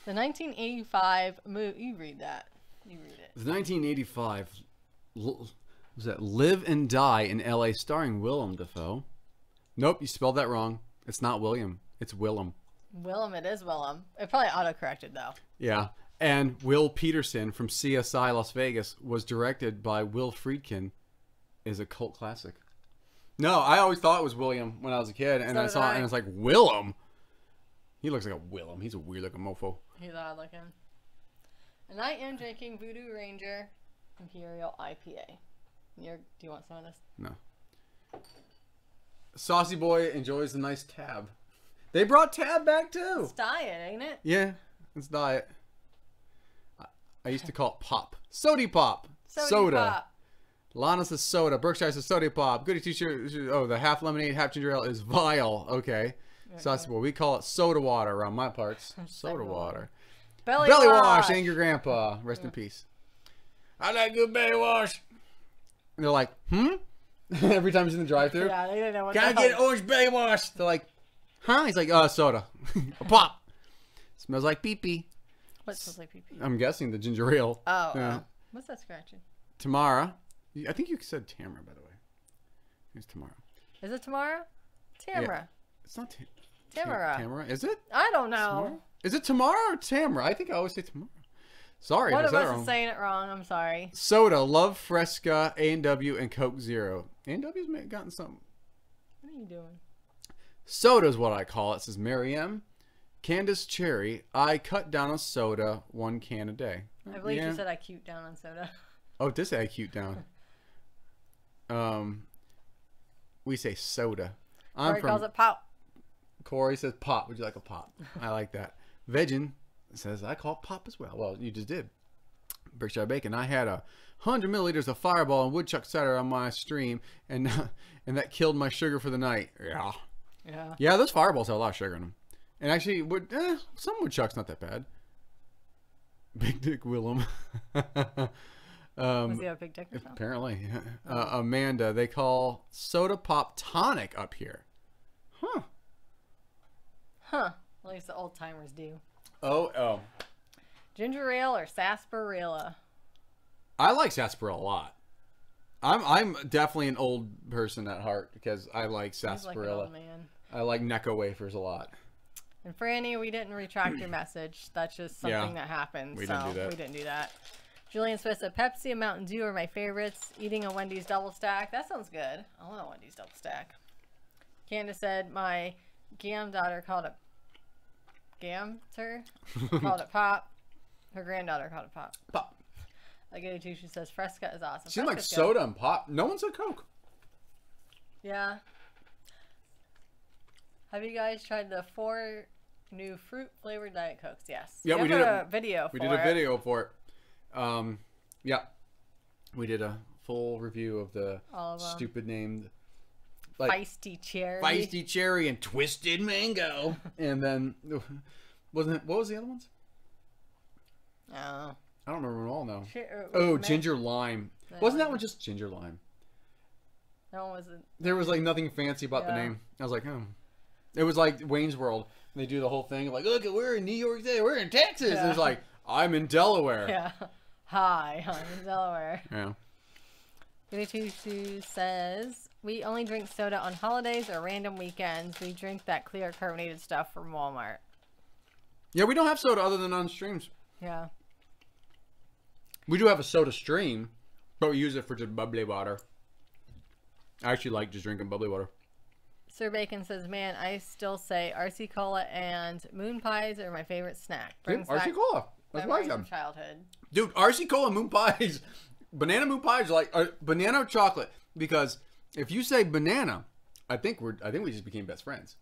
The 1985 movie. You read that. You read it. The 1985 was that Live and Die in L.A. starring Willem Dafoe. Nope, you spelled that wrong. It's not William. It's Willem. Willem, it is Willem. It probably autocorrected though. Yeah. And Will Peterson from CSI Las Vegas was directed by Will Friedkin. Is a cult classic. No, I always thought it was William when I was a kid, and So I saw did it I. and it's like Willem. He looks like a Willem. He's a weird looking mofo. He's odd looking. And I am drinking Voodoo Ranger Imperial IPA. Do you want some of this? No. Saucy Boy enjoys a nice tab. They brought tab back too. It's diet, ain't it? Yeah, it's diet. I used to call it pop. Sody pop. Soda. Pop. Lana says soda. Berkshire says soda pop. Goody t-shirt. Oh, the half lemonade, half ginger ale is vile. Okay. Saucy Boy. We call it soda water around my parts. Soda water. Belly wash. And your grandpa. Rest in peace. I like good belly wash. And they're like, every time he's in the drive-thru. Yeah, they didn't know what Can I the get hell. orange belly wash? They're like, huh? He's like, soda. A pop. Smells like pee-pee. What smells like pee-pee? I'm guessing the ginger ale. Oh, Yeah. What's that scratching? Tamara. I think you said Tamara, by the way. Who's Tamara? Is it Tamara? Tamara. It's not Tamara. Tamara. Is it? I don't know. Tamara? Is it Tamara or Tamara? I think I always say Tamara. Sorry One if of I said it us wrong. is saying it wrong. I'm sorry. Soda, Love Fresca, A&W, and Coke Zero. A&W's gotten something. What are you doing? Soda's what I call it, says Mary M. Candace Cherry, I cut down on soda 1 can a day. I believe Yeah. you said I cute down on soda. Oh, this I cute down. We say soda. Corey calls it pop. Corey says pop. Would you like a pop? I like that. Vegin says I call it pop as well. Well, you just did. Berkshire Bacon. I had 100 milliliters of Fireball and woodchuck cider on my stream, and that killed my sugar for the night. Yeah. Yeah, those Fireballs have a lot of sugar in them. And actually, some woodchuck's not that bad. Big Dick Willem. Was he a big dick or something? Apparently. Amanda, they call soda pop tonic up here. Huh. Huh. At least the old timers do. Oh. Ginger ale or sarsaparilla? I like sarsaparilla a lot. I'm definitely an old person at heart because I like He's like an sarsaparilla. old man. I like Necco wafers a lot. And Franny, we didn't retract your message. That's just something that happened. We didn't do that. Julian Smith said Pepsi and Mountain Dew are my favorites. Eating a Wendy's double stack. That sounds good. I want a Wendy's double stack. Candace said my daughter called it called it pop. Her granddaughter called it pop. Pop. I get it too. She says Fresca is awesome. Seems like Fresca's soda and pop. No one said Coke. good. Yeah. Have you guys tried the 4 new fruit flavored Diet Cokes? Yes. Yeah, we have did a video. We did a video for it. Yeah. We did a full review of the All of 'em. stupid named Feisty cherry. Feisty Cherry and Twisted Mango. And then what was the other ones? Oh. I don't remember them all now. Oh, Ginger Lime. Wasn't that one just Ginger Lime? That one wasn't. There was like nothing fancy about the name. I was like, It was like Wayne's World. And they do the whole thing of like, look, we're in New York City, we're in Texas. Yeah. And it's like, I'm in Delaware. Yeah. Hi, I'm in Delaware. Yeah. Goody2 says, we only drink soda on holidays or random weekends. We drink that clear carbonated stuff from Walmart. Yeah, we don't have soda other than on streams. Yeah. We do have a soda stream, but we use it for just bubbly water. I actually like just drinking bubbly water. Sir Bacon says, man, I still say RC Cola and moon pies are my favorite snack. Dude, RC Cola. That's what I memories said. from childhood. Dude, RC Cola moon pies, banana moon pies are like banana or chocolate. Because if you say banana, I think we just became best friends.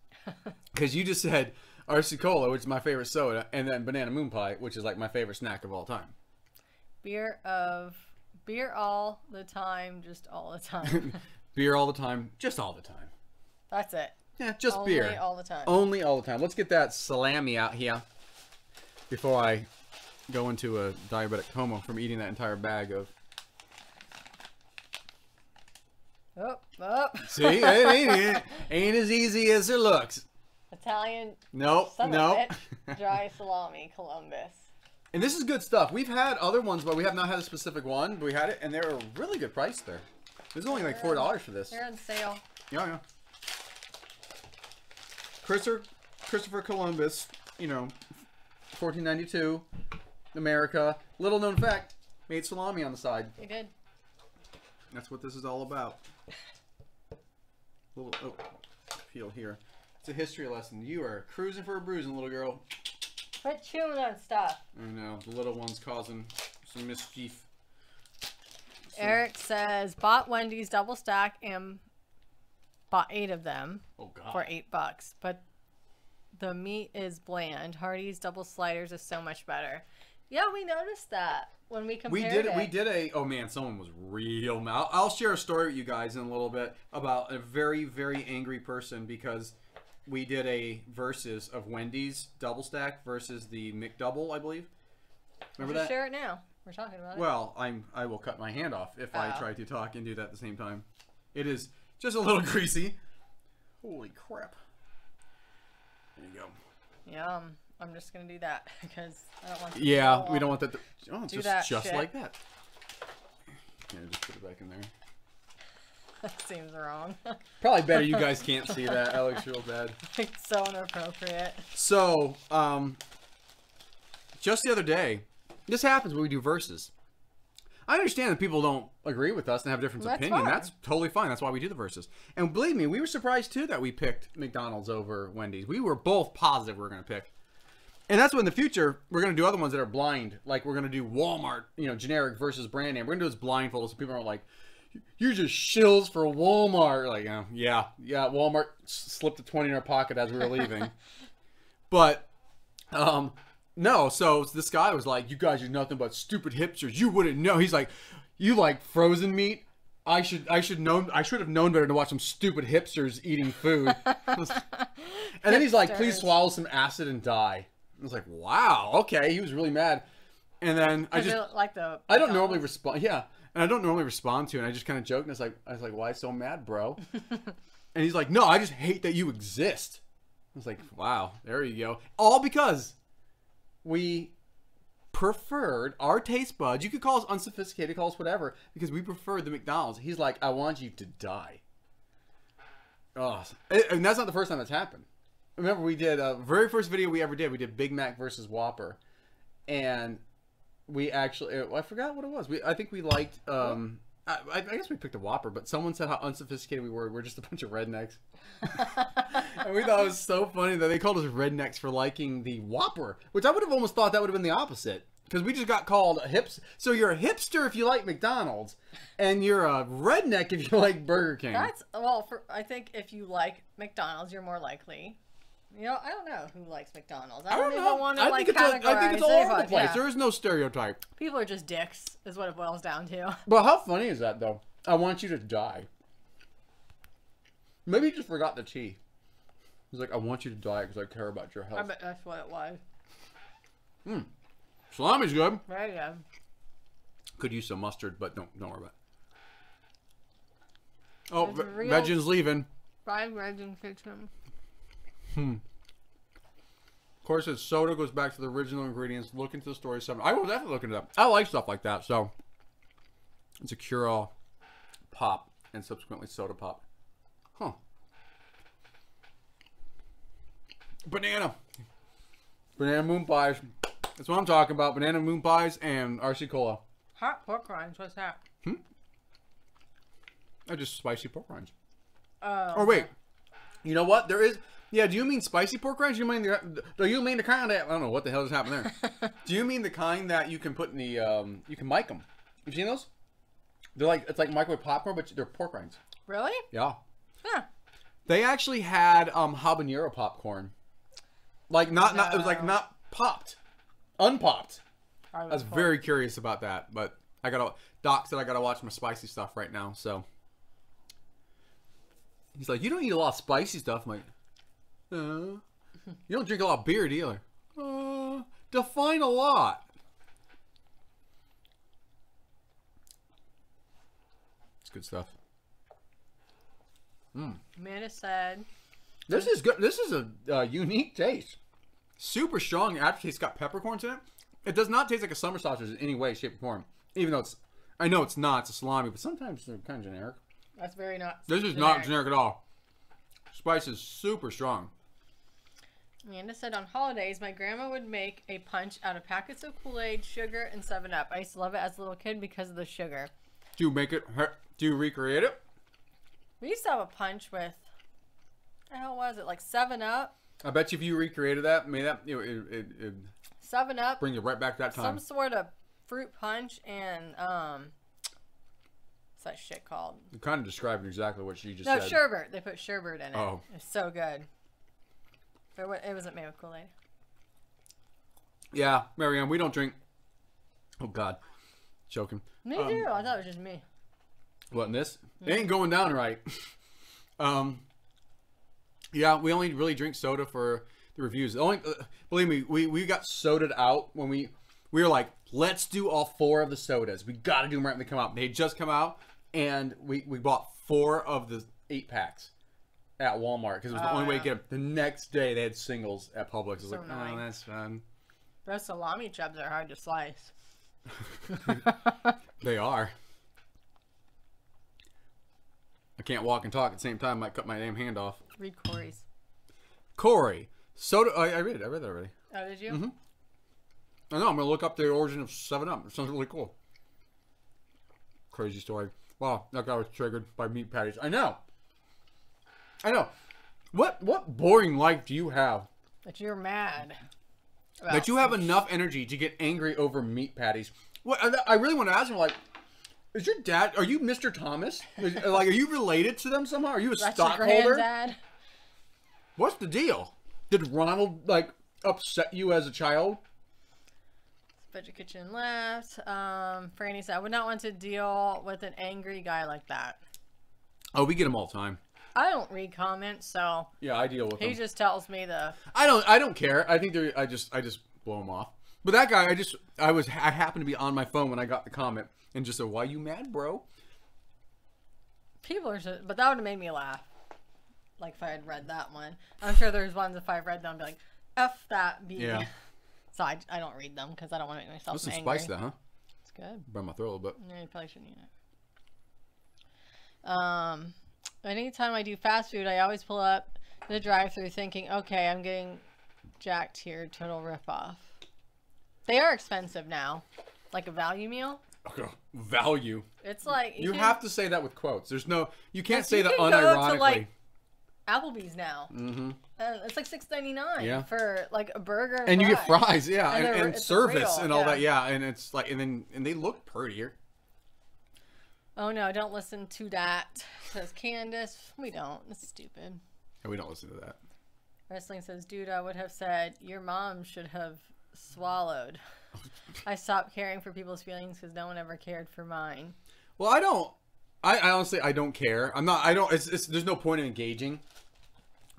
Because you just said RC Cola, which is my favorite soda, and then banana moon pie, which is like my favorite snack of all time. Beer all the time, just all the time. Beer all the time, just all the time. That's it. Yeah, just Only beer. all the time. Only all the time. Let's get that salami out here before I go into a diabetic coma from eating that entire bag of... Oh. See, it ain't as easy as it looks. Italian. Nope, Some nope. of it. Dry salami, Columbus. And this is good stuff. We've had other ones, but we have not had a specific one. But we had it, and they were a really good price there. It was only like $4 for this. They're on sale. Yeah. Christopher Columbus, you know, 1492, America. Little known fact, made salami on the side. He did. That's what this is all about. Little peel here. It's a history lesson. You are cruising for a bruising, little girl. Quit chewing on stuff. I know, the little one's causing some mischief. Eric says, bought Wendy's double stack and bought 8 of them for $8. But the meat is bland. Hardee's double sliders is so much better. Yeah, we noticed that when we compared it. We did a, oh man, someone was real mad. I'll share a story with you guys in a little bit about a very, very angry person because we did a versus of Wendy's double stack versus the McDouble, I believe. Remember that? Share it now. We're talking about it. Well, I will cut my hand off if I try to talk and do that at the same time. It is just a little greasy. Holy crap. There you go. Yeah, I'm just going to do that because I don't want to. Yeah, we don't want that to... Oh, it's do just shit. like that. Yeah, just put it back in there. That seems wrong. Probably better you guys can't see that. That looks real bad. It's so inappropriate. So, just the other day, this happens when we do verses. I understand that people don't agree with us and have a different opinion. Fine. That's totally fine. That's why we do the verses. And believe me, we were surprised too that we picked McDonald's over Wendy's. We were both positive we were going to pick. And that's when in the future, we're going to do other ones that are blind. Like we're going to do Walmart, you know, generic versus brand name. We're going to do this blindfolded so people aren't like, you're just shills for Walmart. Like, yeah, Walmart slipped a 20 in our pocket as we were leaving. But, no, so this guy was like, you guys are nothing but stupid hipsters. You wouldn't know. He's like, you like frozen meat? I should have known better to watch some stupid hipsters eating food. And then he's like, please swallow some acid and die. I was like, wow, okay. He was really mad. And then I don't normally respond. Yeah. And I don't normally respond to it. And I just kind of joked. And I was like, why so mad, bro? And he's like, no, I just hate that you exist. I was like, wow, there you go. All because we preferred our taste buds. You could call us unsophisticated, call us whatever, because we preferred the McDonald's. He's like, I want you to die. Oh, and that's not the first time that's happened. Remember, we did very first video we ever did. We did Big Mac versus Whopper, and we actually I forgot what it was. I think we liked. I guess we picked a Whopper, but someone said how unsophisticated we were. We're just a bunch of rednecks. And we thought it was so funny that they called us rednecks for liking the Whopper, which I would have almost thought that would have been the opposite. Because we just got called a hipster. So you're a hipster if you like McDonald's, and you're a redneck if you like Burger King. I think if you like McDonald's, you're more likely. You know, I don't know who likes McDonald's. I don't even want to categorize I think it's all over the place. Yeah. There is no stereotype. People are just dicks, is what it boils down to. But how funny is that, though? I want you to die. Maybe he just forgot the T. He's like, I want you to die because I care about your health. I bet that's what it was. Salami's good. Very good. Could use some mustard, but don't worry about it. Oh, Regin's leaving. Fried Regin kitchen. Of course, it's soda goes back to the original ingredients. Look into the story. I will definitely look into that. I like stuff like that. So it's a cure-all pop and subsequently soda pop. Huh. Banana moon pies. That's what I'm talking about. Banana moon pies and RC Cola. Hot pork rinds. What's that? Just spicy pork rinds. Oh. Wait. You know what? There is. Yeah, do you mean spicy pork rinds? Do you mean the kind that I don't know what the hell just happened there? Do you mean the kind that you can put in the you can mic them? You seen those? They're like it's like microwave popcorn, but they're pork rinds. Really? Yeah. Huh. They actually had habanero popcorn. Like not it was like not popped, unpopped. I was cool. very curious about that, but Doc said I gotta watch my spicy stuff right now, so he's like, you don't eat a lot of spicy stuff. I'm like, you don't drink a lot of beer, do you? Define a lot. It's good stuff. Amanda said, this is good. This is a unique taste. Super strong aftertaste. It's got peppercorns in it. It does not taste like a summer sausage in any way, shape, or form. Even though I know it's not. It's a salami, but sometimes they're kind of generic. That's very not. This is not generic at all. Spice is super strong. Amanda said, on holidays, my grandma would make a punch out of packets of Kool-Aid, sugar, and 7-Up. I used to love it as a little kid because of the sugar. Do you make it? Do you recreate it? We used to have a punch with, what the hell was it? Like 7-Up. I bet you if you recreated that, made that, it 7-Up. bring you right back to that time. Some sort of fruit punch and, what's that shit called? You kind of described exactly what she just said. No, sherbet. They put sherbet in it. Oh. It's so good. But it wasn't made with Kool-Aid. Yeah, Marianne, we don't drink. Oh, God. Choking. Me too. I thought it was just me. What, in this? It ain't going down right. Yeah, we only really drink soda for the reviews. Believe me, we got sodaed out when we were like, let's do all 4 of the sodas. We got to do them right when they come out. They had just come out, and we bought 4 of the 8-packs at Walmart because it was the only way to get them. The next day, they had singles at Publix. I was like, nice. oh, that's fun. Those salami chubs are hard to slice. They are. I can't walk and talk at the same time. Might cut my damn hand off. Read Corey's. Corey. Soda. I read it. I read that already. Oh, did you? Mm-hmm. I know. I'm going to look up the origin of 7-Up. It sounds really cool. Crazy story. Wow. That guy was triggered by meat patties. I know. What boring life do you have? That you're mad. That you have enough energy to get angry over meat patties. What? I really want to ask him, like, is your dad, are you Mr. Thomas? Like, are you related to them somehow? Are you a stockholder? Your granddad? What's the deal? Did Ronald, like, upset you as a child? Budget Kitchen left. Franny said, I would not want to deal with an angry guy like that. Oh, we get them all the time. I don't read comments, so yeah, I deal with them. He just tells me the. I don't care. I think I just blow them off. But that guy, I happened to be on my phone when I got the comment and just said, "Why you mad, bro?" People are just, but that would have made me laugh. Like if I had read that one, I'm sure there's ones if I read them, I'd be like, "F that, B." Yeah. So I don't read them because I don't want to make myself angry. angry. Some spice, that, huh? It's good. Burn my throat a little bit. Yeah, you probably shouldn't eat it. Anytime I do fast food, I always pull up the drive-thru thinking, okay, I'm getting jacked here. Total ripoff. They are expensive now. Like a value meal. Okay. Value. It's like... You have to say that with quotes. There's no... You can't say that unironically. unironically. To like Applebee's now. Mm-hmm. It's like $6.99 for like a burger and you get fries, yeah, and service real, and all that, yeah, and it's like, and they look prettier. Oh no, don't listen to that, says Candace. We don't. It's stupid. Yeah, we don't listen to that. Wrestling says, dude, I would have said, your mom should have swallowed. I stopped caring for people's feelings because no one ever cared for mine. Well, I honestly, I don't care. There's no point in engaging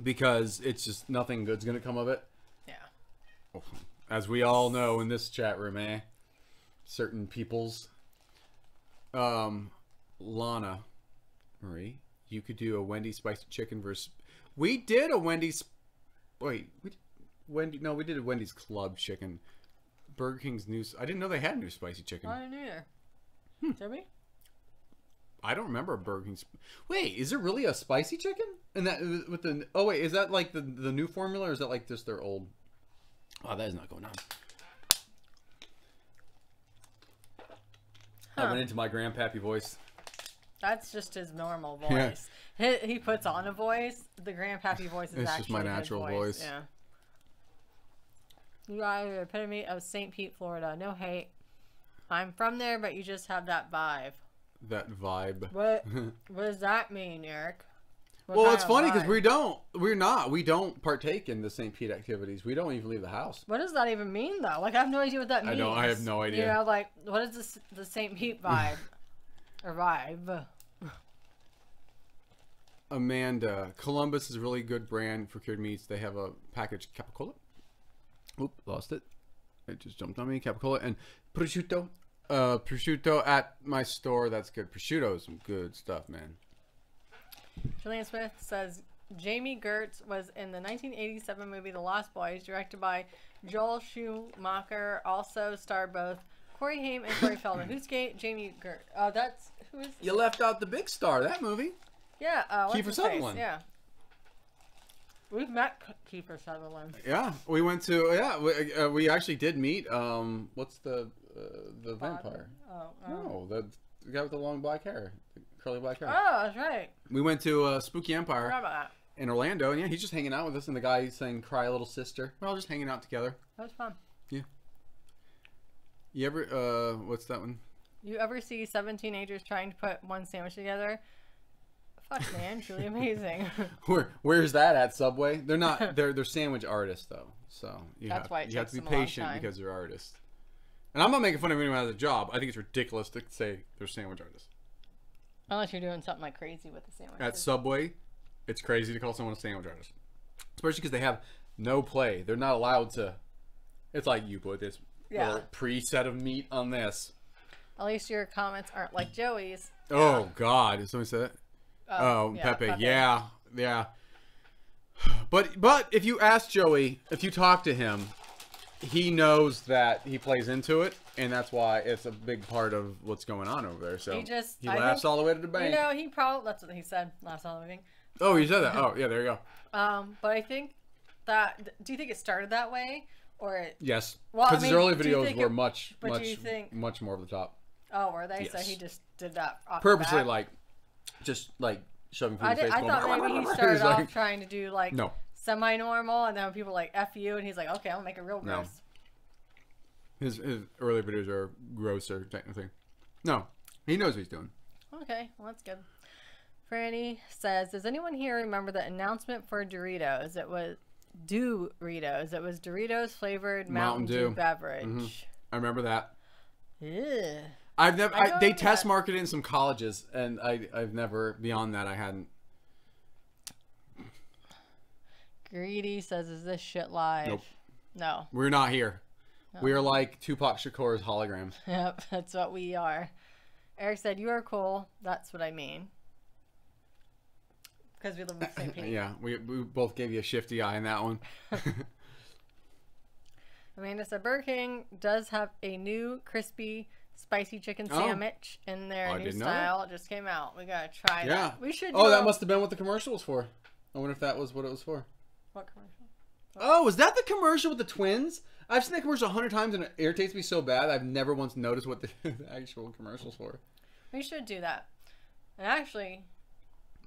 because it's just nothing good's going to come of it. Yeah. As we all know in this chat room, certain people's, Lana Marie, you could do a Wendy's spicy chicken versus. We did a Wendy's. Wait, we did a Wendy's club chicken. Burger King's new. I didn't know they had new spicy chicken. I didn't either. Did we? I don't remember Burger King's. Wait, is it really a spicy chicken? And that with the. Oh wait, is that like the new formula, or is that like just their old? Oh, that is not going on. I went into my grandpappy voice. That's just his normal voice. Yeah. He puts on a voice. The grandpappy voice is actually just my natural voice. Yeah. You are the epitome of St. Pete, Florida. No hate. I'm from there, but you just have that vibe. That vibe. What does that mean, Eric? Well, it's funny because we don't partake in the St. Pete activities. We don't even leave the house. What does that even mean, though? Like, I have no idea what that means. I have no idea. You know, like, what is this, the St. Pete vibe? Or vibe? Amanda, Columbus is a really good brand for cured meats. They have a packaged capicola. Oop, lost it. It just jumped on me. Capicola and prosciutto. Prosciutto at my store. That's good. Prosciutto is some good stuff, man. Julian Smith says Jamie Gertz was in the 1987 movie The Lost Boys, directed by Joel Schumacher. Also starred both Corey Haim and Corey Feldman. Who's Jamie Gertz? Oh, that's who is? You left out the big star. That movie. Yeah, Kiefer Sutherland. Yeah, we've met Kiefer Sutherland. Yeah, we went to. Yeah, we actually did meet. What's the vampire? No, the guy with the long black hair, the curly black hair. Oh, that's right. We went to Spooky I Empire forgot about that. in Orlando, and yeah, he's just hanging out with us, and the guy saying "Cry, Little Sister." We're all just hanging out together. That was fun. Yeah. You ever? What's that one? You ever see 7 teenagers trying to put one sandwich together? Fuck, man, truly amazing. Where's that at Subway? They're not. They're sandwich artists though, so you have to be patient because they're artists. And I'm not making fun of anyone who has a job. I think it's ridiculous to say they're sandwich artists. Unless you're doing something like crazy with the sandwich. At Subway, it's crazy to call someone a sandwich artist, especially because they have no play. They're not allowed to. It's like you put this little preset of meat on this. At least your comments aren't like Joey's. Oh God! Did somebody say that? Oh, Pepe. Yeah. But if you ask Joey, if you talk to him, he knows that he plays into it, and that's why it's a big part of what's going on over there. So he laughs all the way to the bank. You know, he probably, that's what he said, laughs all the way to the bank. Oh, you said that? Oh, yeah, there you go. But I think that, do you think it started that way? Or yes. Because his early videos were much more over the top. Oh, were they? Yes. So he just did that purposely, just like shoving food in his face. I thought maybe he started off trying to do like semi-normal, and then when people were like F you, and he's like, okay, I'll make it real gross. His early videos are grosser, technically. No, he knows what he's doing. Okay, well, that's good. Franny says, does anyone here remember the announcement for Doritos? It was Doritos flavored Mountain Dew beverage. Mm-hmm. I remember that. Yeah. They test marketed in some colleges, and I've never, beyond that, I hadn't. Greedy says, is this shit live? Nope. No. We're not here. No. We are like Tupac Shakur's holograms. Yep, that's what we are. Eric said, you are cool. That's what I mean. Because we live in the same page. Yeah, we both gave you a shifty eye in that one. Amanda said, Burger King does have a new crispy spicy chicken sandwich in their new style. It just came out. We gotta try that. We should. That must have been what the commercial was for. I wonder if that was what it was for. What commercial? Oh, was that the commercial with the twins? I've seen that commercial 100 times and it irritates me so bad. I've never once noticed what the actual commercial's for. We should do that. And actually,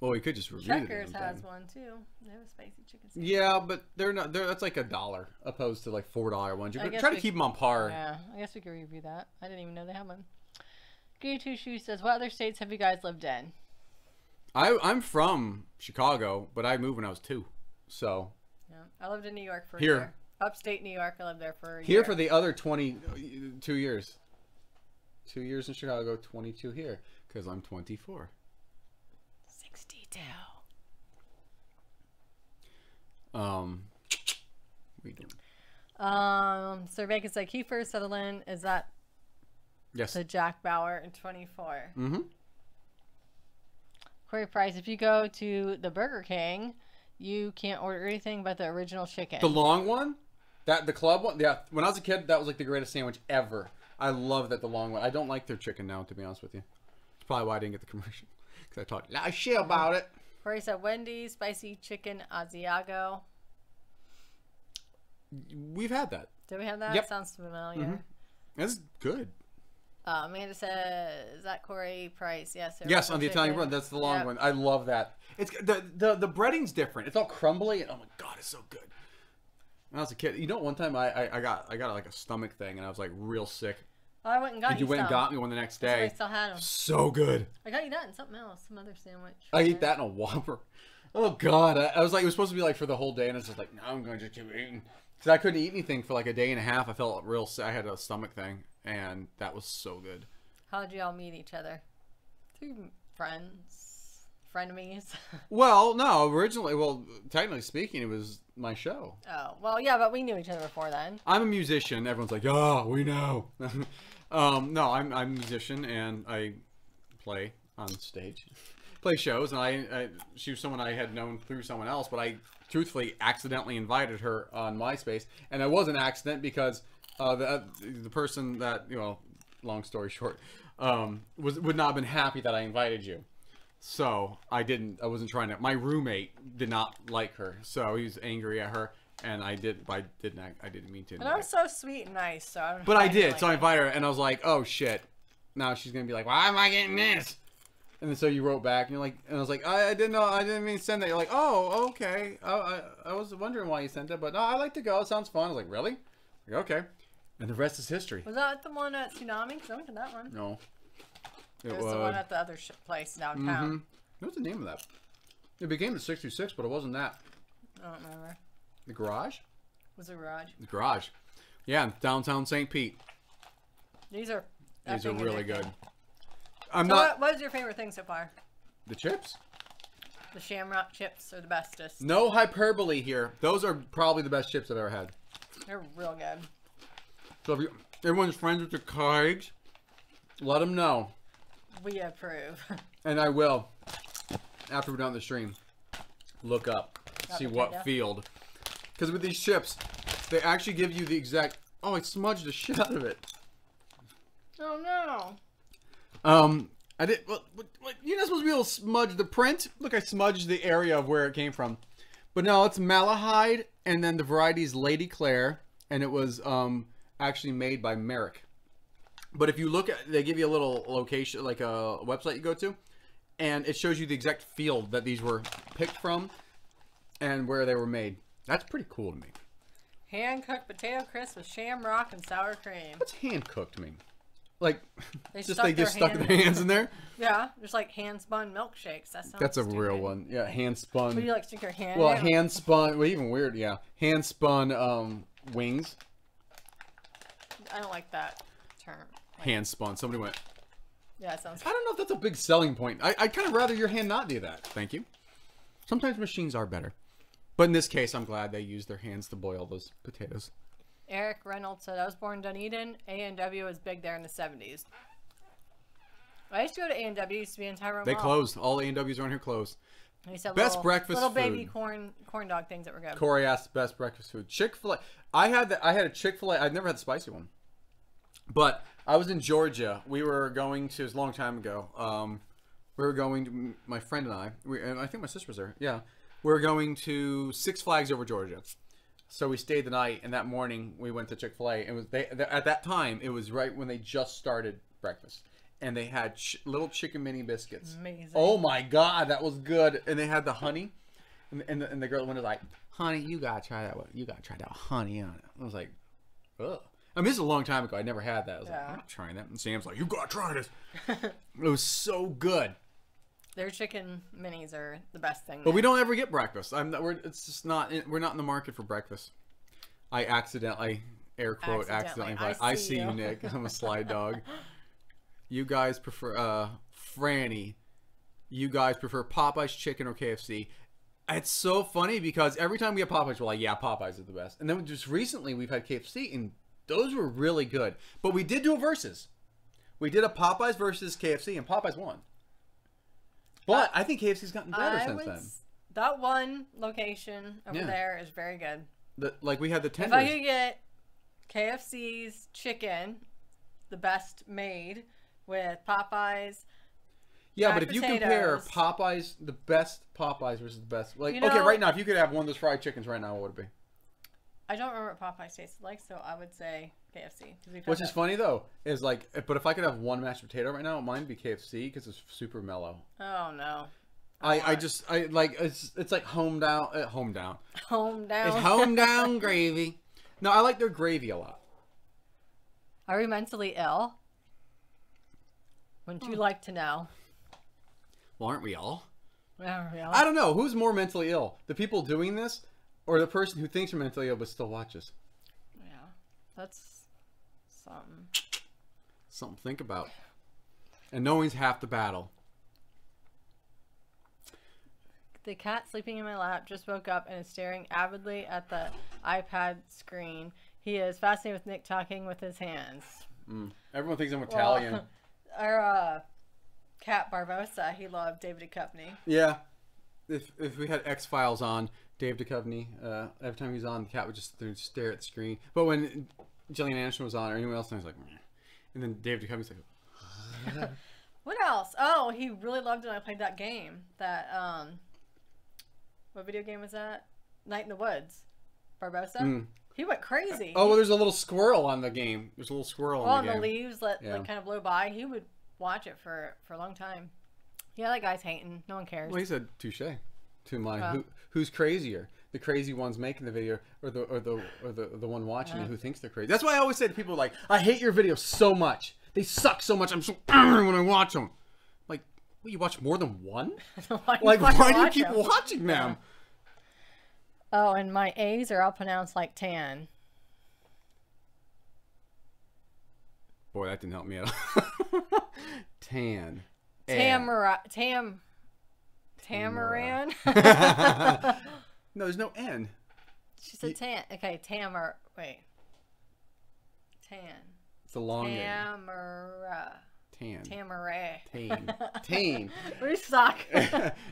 well, we could just review Checkers has one too. They have a spicy chicken sandwich. Yeah, but they're not. That's like $1 opposed to like $4 ones. You try to keep them on par. Yeah, I guess we could review that. I didn't even know they had one. Two says, "What other states have you guys lived in?" I'm from Chicago, but I moved when I was 2. So. Yeah, I lived in New York for a year. Upstate New York, I lived there for a year. Here for the other 22 years. 2 years in Chicago, 22 here, because I'm 24. 62. We doing? Sir Bacon said Kiefer Sutherland, is that the Jack Bauer in 24? Mm-hmm. Corey Price, if you go to the Burger King, you can't order anything but the original chicken. The long one? The club one? Yeah. When I was a kid, that was like the greatest sandwich ever. I love that, the long one. I don't like their chicken now, to be honest with you. It's probably why I didn't get the commercial. Because I talked a lot of shit about it. Corey said Wendy's spicy chicken Asiago. We've had that. Did we have that? Yep. Sounds familiar. Mm-hmm. That's good. Amanda says, is that Corey Price? Yes. Yes, on the Italian bread. That's the long one. I love that. It's the breading's different. It's all crumbly, and oh my god, it's so good. When I was a kid, you know, one time I got like a stomach thing, and I was like real sick. Oh, I went and got you. You went and got me one the next day. I still had them. So good. I got you that and something else, some other sandwich. I eat that in a Whopper. Oh God, I was like, it was supposed to be like for the whole day, and it's just like, no, I'm going to just keep eating because I couldn't eat anything for like a day and a half. I felt real sick. I had a stomach thing, and that was so good. How did you all meet each other? Through friends, frenemies. Well, no, originally, well, technically speaking, it was my show. Oh, well, yeah, but we knew each other before then. I'm a musician. Everyone's like, oh, we know. No, I'm a musician, and I play on stage, play shows, and she was someone I had known through someone else, but I truthfully accidentally invited her on MySpace, and it was an accident because the person that, you know, long story short, would not have been happy that I invited you. So I wasn't trying to. My roommate did not like her, so he was angry at her, and I didn't mean to. And I was so sweet and nice, so I don't know. But I did, so I invited her, and I was like, oh shit. Now she's gonna be like, why am I getting this? And then so you wrote back, and you're like, and I was like, I didn't know, I didn't mean to send that. You're like, oh, okay. I was wondering why you sent that, but no, I like to go. It sounds fun. I was like, really? Like, okay. And the rest is history. Was that the one at Tsunami? Because I went to that one. No. It was the one at the other place downtown. What was the name of that? It became the 66, but it wasn't that. I don't remember. The Garage? Was it Garage? The Garage. Yeah, downtown St. Pete. These are really good. What is your favorite thing so far? The chips? The Shamrock chips are the bestest. No hyperbole here. Those are probably the best chips I've ever had. They're real good. So if everyone's friends with the colleagues, let them know. We approve. And I will, after we're done the stream, look up, see what field. Because with these chips, they actually give you the exact... Oh, I smudged the shit out of it. Oh, no. I did... Well, you're not supposed to be able to smudge the print. Look, I smudged the area of where it came from. But no, it's Malahide, and then the variety is Lady Claire, and it was actually made by Merrick. But if you look at, they give you a little location, like a website you go to, and it shows you the exact field that these were picked from and where they were made. That's pretty cool to me. Hand-cooked potato crisps with shamrock and sour cream. What's hand-cooked mean? Like, they just stuck their hands in there? Yeah, just like hand-spun milkshakes. That's a real one. Yeah, hand-spun. Would you like stick your hand Well, in? hand-spun, well, even weird, yeah. Hand-spun wings. I don't like that term. Hand-spun. Somebody went... Yeah, it sounds... I don't know if that's a big selling point. I'd kind of rather your hand not do that. Thank you. Sometimes machines are better. But in this case, I'm glad they used their hands to boil those potatoes. Eric Reynolds said, I was born in Dunedin. A&W was big there in the 70s. I used to go to A&W. Used to be in Tyrone They Mall. closed. All A&Ws around here closed. Best breakfast little food. baby corn dog things that were good. Corey asked best breakfast food. Chick-fil-A. I had a Chick-fil-A. I've never had the spicy one. But I was in Georgia. We were going to, it was a long time ago. We were going to, my friend and I, and I think my sister was there. Yeah. We were going to Six Flags over Georgia. So we stayed the night, and that morning we went to Chick-fil-A. It was at that time, it was right when they just started breakfast. And they had little chicken mini biscuits. Amazing. Oh my God, that was good. And they had the honey. And the girl went like, honey, you gotta try that one. You gotta try that honey on it. I was like, ugh. I mean, this is a long time ago. I never had that. I was like, I'm not trying that. And Sam's like, you gotta try this. It was so good. Their chicken minis are the best thing. But we don't ever get breakfast. It's just not. We're not in the market for breakfast. I accidentally, air quote, accidentally. I see you, Nick. I'm a sly dog. You guys prefer Franny. You guys prefer Popeye's chicken or KFC. It's so funny because every time we have Popeyes, we're like, yeah, Popeyes is the best. And then just recently we've had KFC, and those were really good. But we did do a versus. We did a Popeyes versus KFC, and Popeyes won. But I think KFC's gotten better since then. That one location over there is very good. Like we had the tenders. If I could get KFC's chicken, the best made, with Popeyes. Yeah, but if you compare Popeyes, the best Popeyes versus the best, like, you know, okay, right now, if you could have one of those fried chickens right now, what would it be? I don't remember what Popeyes tasted like, so I would say KFC. Which is funny though, is like, but if I could have one mashed potato right now, mine would be KFC because it's super mellow. Oh no. I like it's like home down. Home down. It's home down gravy. No, I like their gravy a lot. Are we mentally ill? Wouldn't you like to know? Well, aren't we all? Oh, really? I don't know. Who's more mentally ill? The people doing this or the person who thinks they're mentally ill but still watches? Yeah. That's something. Something to think about. And knowing's half the battle. The cat sleeping in my lap just woke up and is staring avidly at the iPad screen. He is fascinated with Nick talking with his hands. Everyone thinks I'm Italian. Well, our cat Barbosa, he loved David Duchovny. Yeah. If we had X-Files on, Dave Duchovny, every time he was on, the cat would just sit there and stare at the screen. But when Gillian Anderson was on or anyone else, he was like, meh. And then Dave Duchovny's like, What else? Oh, he really loved it when I played that game. That, what video game was that? Night in the Woods. Barbosa? He went crazy. oh, well, there's a little squirrel on the game. There's a little squirrel on the game. The leaves that like kind of blow by. He would watch it for a long time. Yeah, that guy's hating. No one cares. Well, he said touche to my who's crazier, the crazy one's making the video or the one watching it who thinks they're crazy. That's why I always say to people like, I hate your videos so much. They suck so much. I'm so angry when I watch them. Like, well, you watch more than one? Why do you keep watching them? Oh, and my A's are all pronounced like tan. Boy, that didn't help me at all. Tan. Tamaran. No, there's no N. She said tan. Okay, wait. Tan. It's a long A. Tamara. Tan. Tamara. Tane. We suck.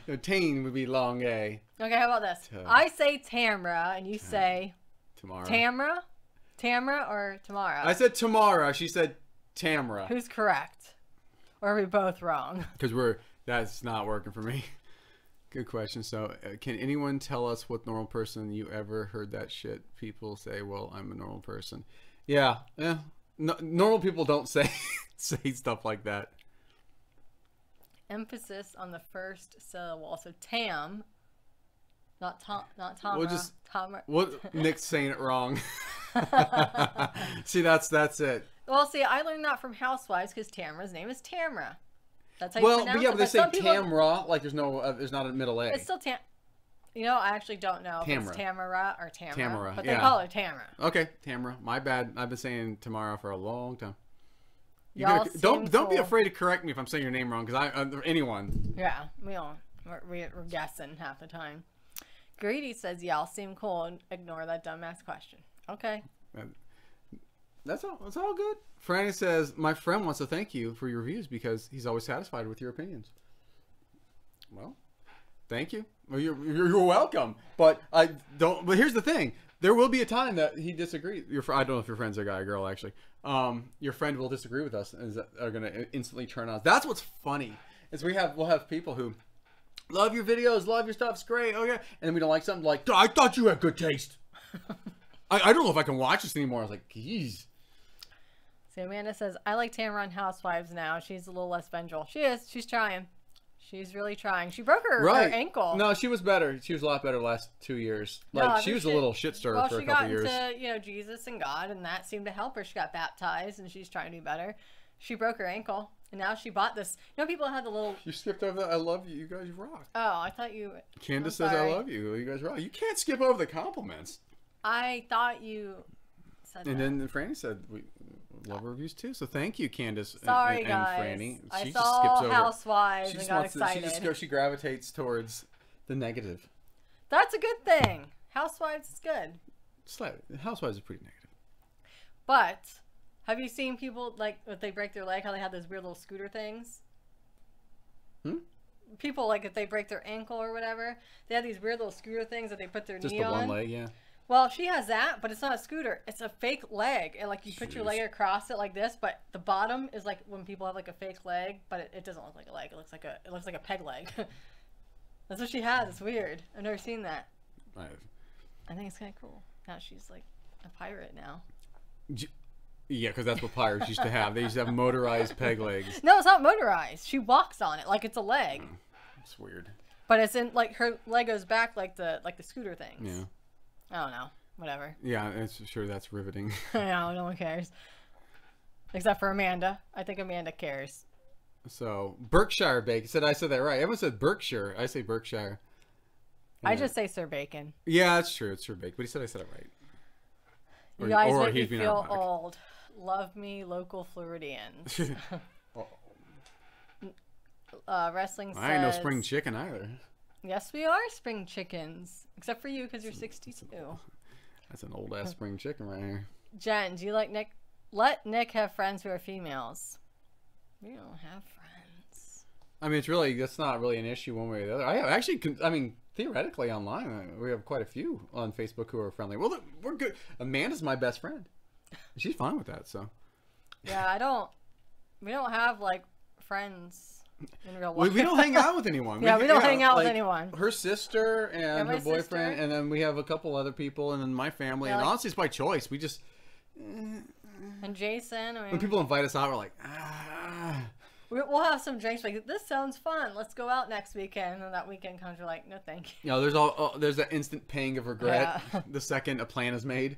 No, Tane would be long A. Okay, how about this? I say Tamara, and you say Tamara. Tamara or Tamara? I said Tamara. She said Tamara. Who's correct? Or are we both wrong? Because that's not working for me. Good question. So, can anyone tell us what normal person you ever heard that shit? People say, "Well, I'm a normal person." Yeah. No, normal people don't say stuff like that. Emphasis on the first syllable. So Tam, not Tamara. We'll just Tamara. What Nick's saying it wrong. See, that's it. Well, see, I learned that from Housewives because Tamara's name is Tamara. That's how you pronounce it. But yeah, but they say Tamra, like there's not a middle A. It's still You know, I actually don't know if it's Tamara or Tamara. Tamara, but they call her Tamara. Okay, Tamara. My bad. I've been saying Tamara for a long time. Don't be afraid to correct me if I'm saying your name wrong, because anyone. Yeah, we're guessing half the time. Greedy says, "Y'all seem cool," and ignore that dumbass question. Okay. That's all good. Franny says, my friend wants to thank you for your reviews because he's always satisfied with your opinions. Well, thank you. Well, you're welcome. But But here's the thing: there will be a time that he disagrees. I don't know if your friend's a guy or girl. Actually, your friend will disagree with us and are going to instantly turn on us. That's what's funny is we'll have people who love your videos, love your stuff, it's great. Oh yeah, and then we don't like something like, I thought you had good taste. I don't know if I can watch this anymore. I was like, geez. So Amanda says, I like Tamara on Housewives now. She's a little less vengeful. She is. She's trying. She's really trying. She broke her ankle. No, she was better. She was a lot better the last 2 years. Like, she was a little shit stirrer for a couple years. Well, she got into, Jesus and God, and that seemed to help her. She got baptized, and she's trying to do better. She broke her ankle, and now she bought this. You know, people had the little... You skipped over that. I love you. You guys rock. Oh, I thought you... Candace says, I love you. You guys rock. You can't skip over the compliments. I thought you said that. And then Franny said... We love reviews too, so thank you, Candace. Sorry, and guys. Franny. I she saw just skips over. Housewives and got excited. She gravitates towards the negative. That's a good thing. Housewives is good. Housewives is pretty negative. But have you seen people like if they break their leg, how they have those weird little scooter things? People like if they break their ankle or whatever, they have these weird little scooter things that they put their knee on. Just the one leg, yeah. Well, she has that, but it's not a scooter. It's a fake leg. And, like, you put your leg across it like this, but the bottom is like when people have, like, a fake leg, but it doesn't look like a leg. It looks like a peg leg. That's what she has. It's weird. I've never seen that. I think it's kind of cool. Now she's, like, a pirate now. Yeah, because that's what pirates used to have. They used to have motorized peg legs. No, it's not motorized. She walks on it like it's a leg. It's weird. But it's in, like, her leg goes back like the scooter things. Yeah. I don't know. Whatever. Yeah, sure that's riveting. No one cares. Except for Amanda. I think Amanda cares. So Berkshire bacon. I said that right. Everyone said Berkshire. I say Berkshire. I just say Sir Bacon. Yeah, that's true. It's Sir Bacon, but he said I said it right. You guys make me feel old. Love me, local Floridians. Wrestling says... I ain't no spring chicken either. Yes, we are spring chickens. Except for you, because you're 62. That's an old-ass spring chicken right here. Jen, do you like Nick? Let Nick have friends who are females. We don't have friends. I mean, that's not really an issue one way or the other. I actually, theoretically online, we have quite a few on Facebook who are friendly. Well, look, we're good. Amanda's my best friend. She's fine with that, so. Yeah, we don't have, like, friends in real life. We don't hang out with anyone. Yeah, we don't hang out with anyone. Her sister and her boyfriend, and then we have a couple other people, and then my family. Yeah, and honestly, it's by choice. We just... And Jason, when people invite us out, we're like, We'll have some drinks. Like, this sounds fun. Let's go out next weekend. And then that weekend comes, we're like, no, thank you. You know, there's that instant pang of regret the second a plan is made.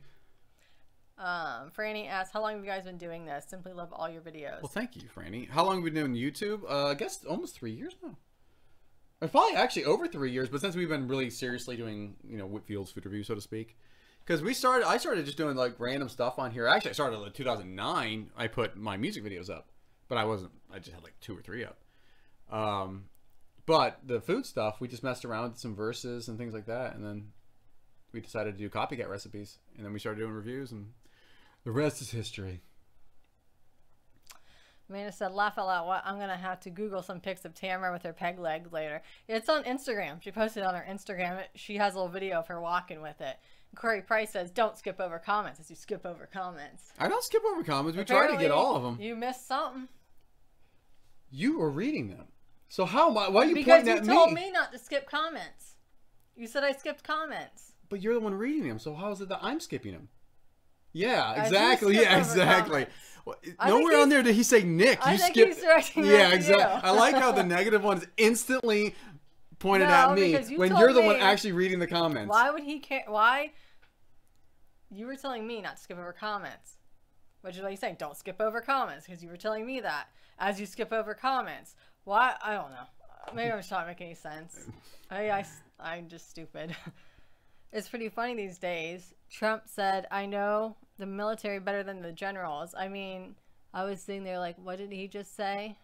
Franny asks, how long have you guys been doing this? Simply love all your videos. Well, thank you, Franny. How long have we been doing YouTube? I guess almost 3 years now. It's probably actually over 3 years, but since we've been really seriously doing, Whitfield's food review, so to speak. Because I started just doing like random stuff on here. Actually, I started in 2009. I put my music videos up, but I just had like 2 or 3 up. But the food stuff, we just messed around with some verses and things like that, and then we decided to do copycat recipes, and then we started doing reviews, and the rest is history. Amanda said, laugh out loud. What? I'm going to have to Google some pics of Tamara with her peg leg later. It's on Instagram. She posted it on her Instagram. She has a little video of her walking with it. Corey Price says, don't skip over comments as you skip over comments. I don't skip over comments. We try to get all of them. You missed something. You were reading them. So why are you pointing at me? Because you told me not to skip comments. You said I skipped comments. But you're the one reading them, so how is it that I'm skipping them? Yeah, exactly. Yeah, exactly. Well, nowhere on there did he say Nick. You skipped. Yeah, exactly. I like how the negative one is instantly pointed at me when you're the one actually reading the comments. Why would he care? Why? You were telling me not to skip over comments. Which is what you saying. Don't skip over comments because you were telling me that as you skip over comments. Why? I don't know. Maybe I'm just not making any sense. I'm just stupid. It's pretty funny these days. Trump said, I know the military better than the generals. I mean, I was sitting there like, what did he just say?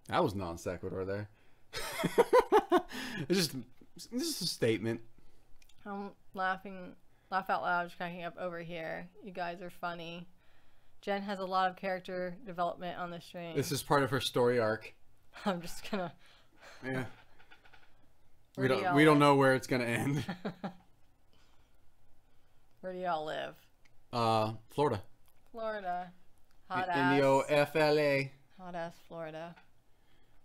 That was non sequitur there. It's just a statement. I'm laughing, laugh out loud, just cracking up over here. You guys are funny. Jen has a lot of character development on the stream. This is part of her story arc. I'm just gonna... Yeah. We don't know where it's gonna end. Where do y'all live? Florida. Florida. Hot ass. In the OFLA. Hot ass Florida.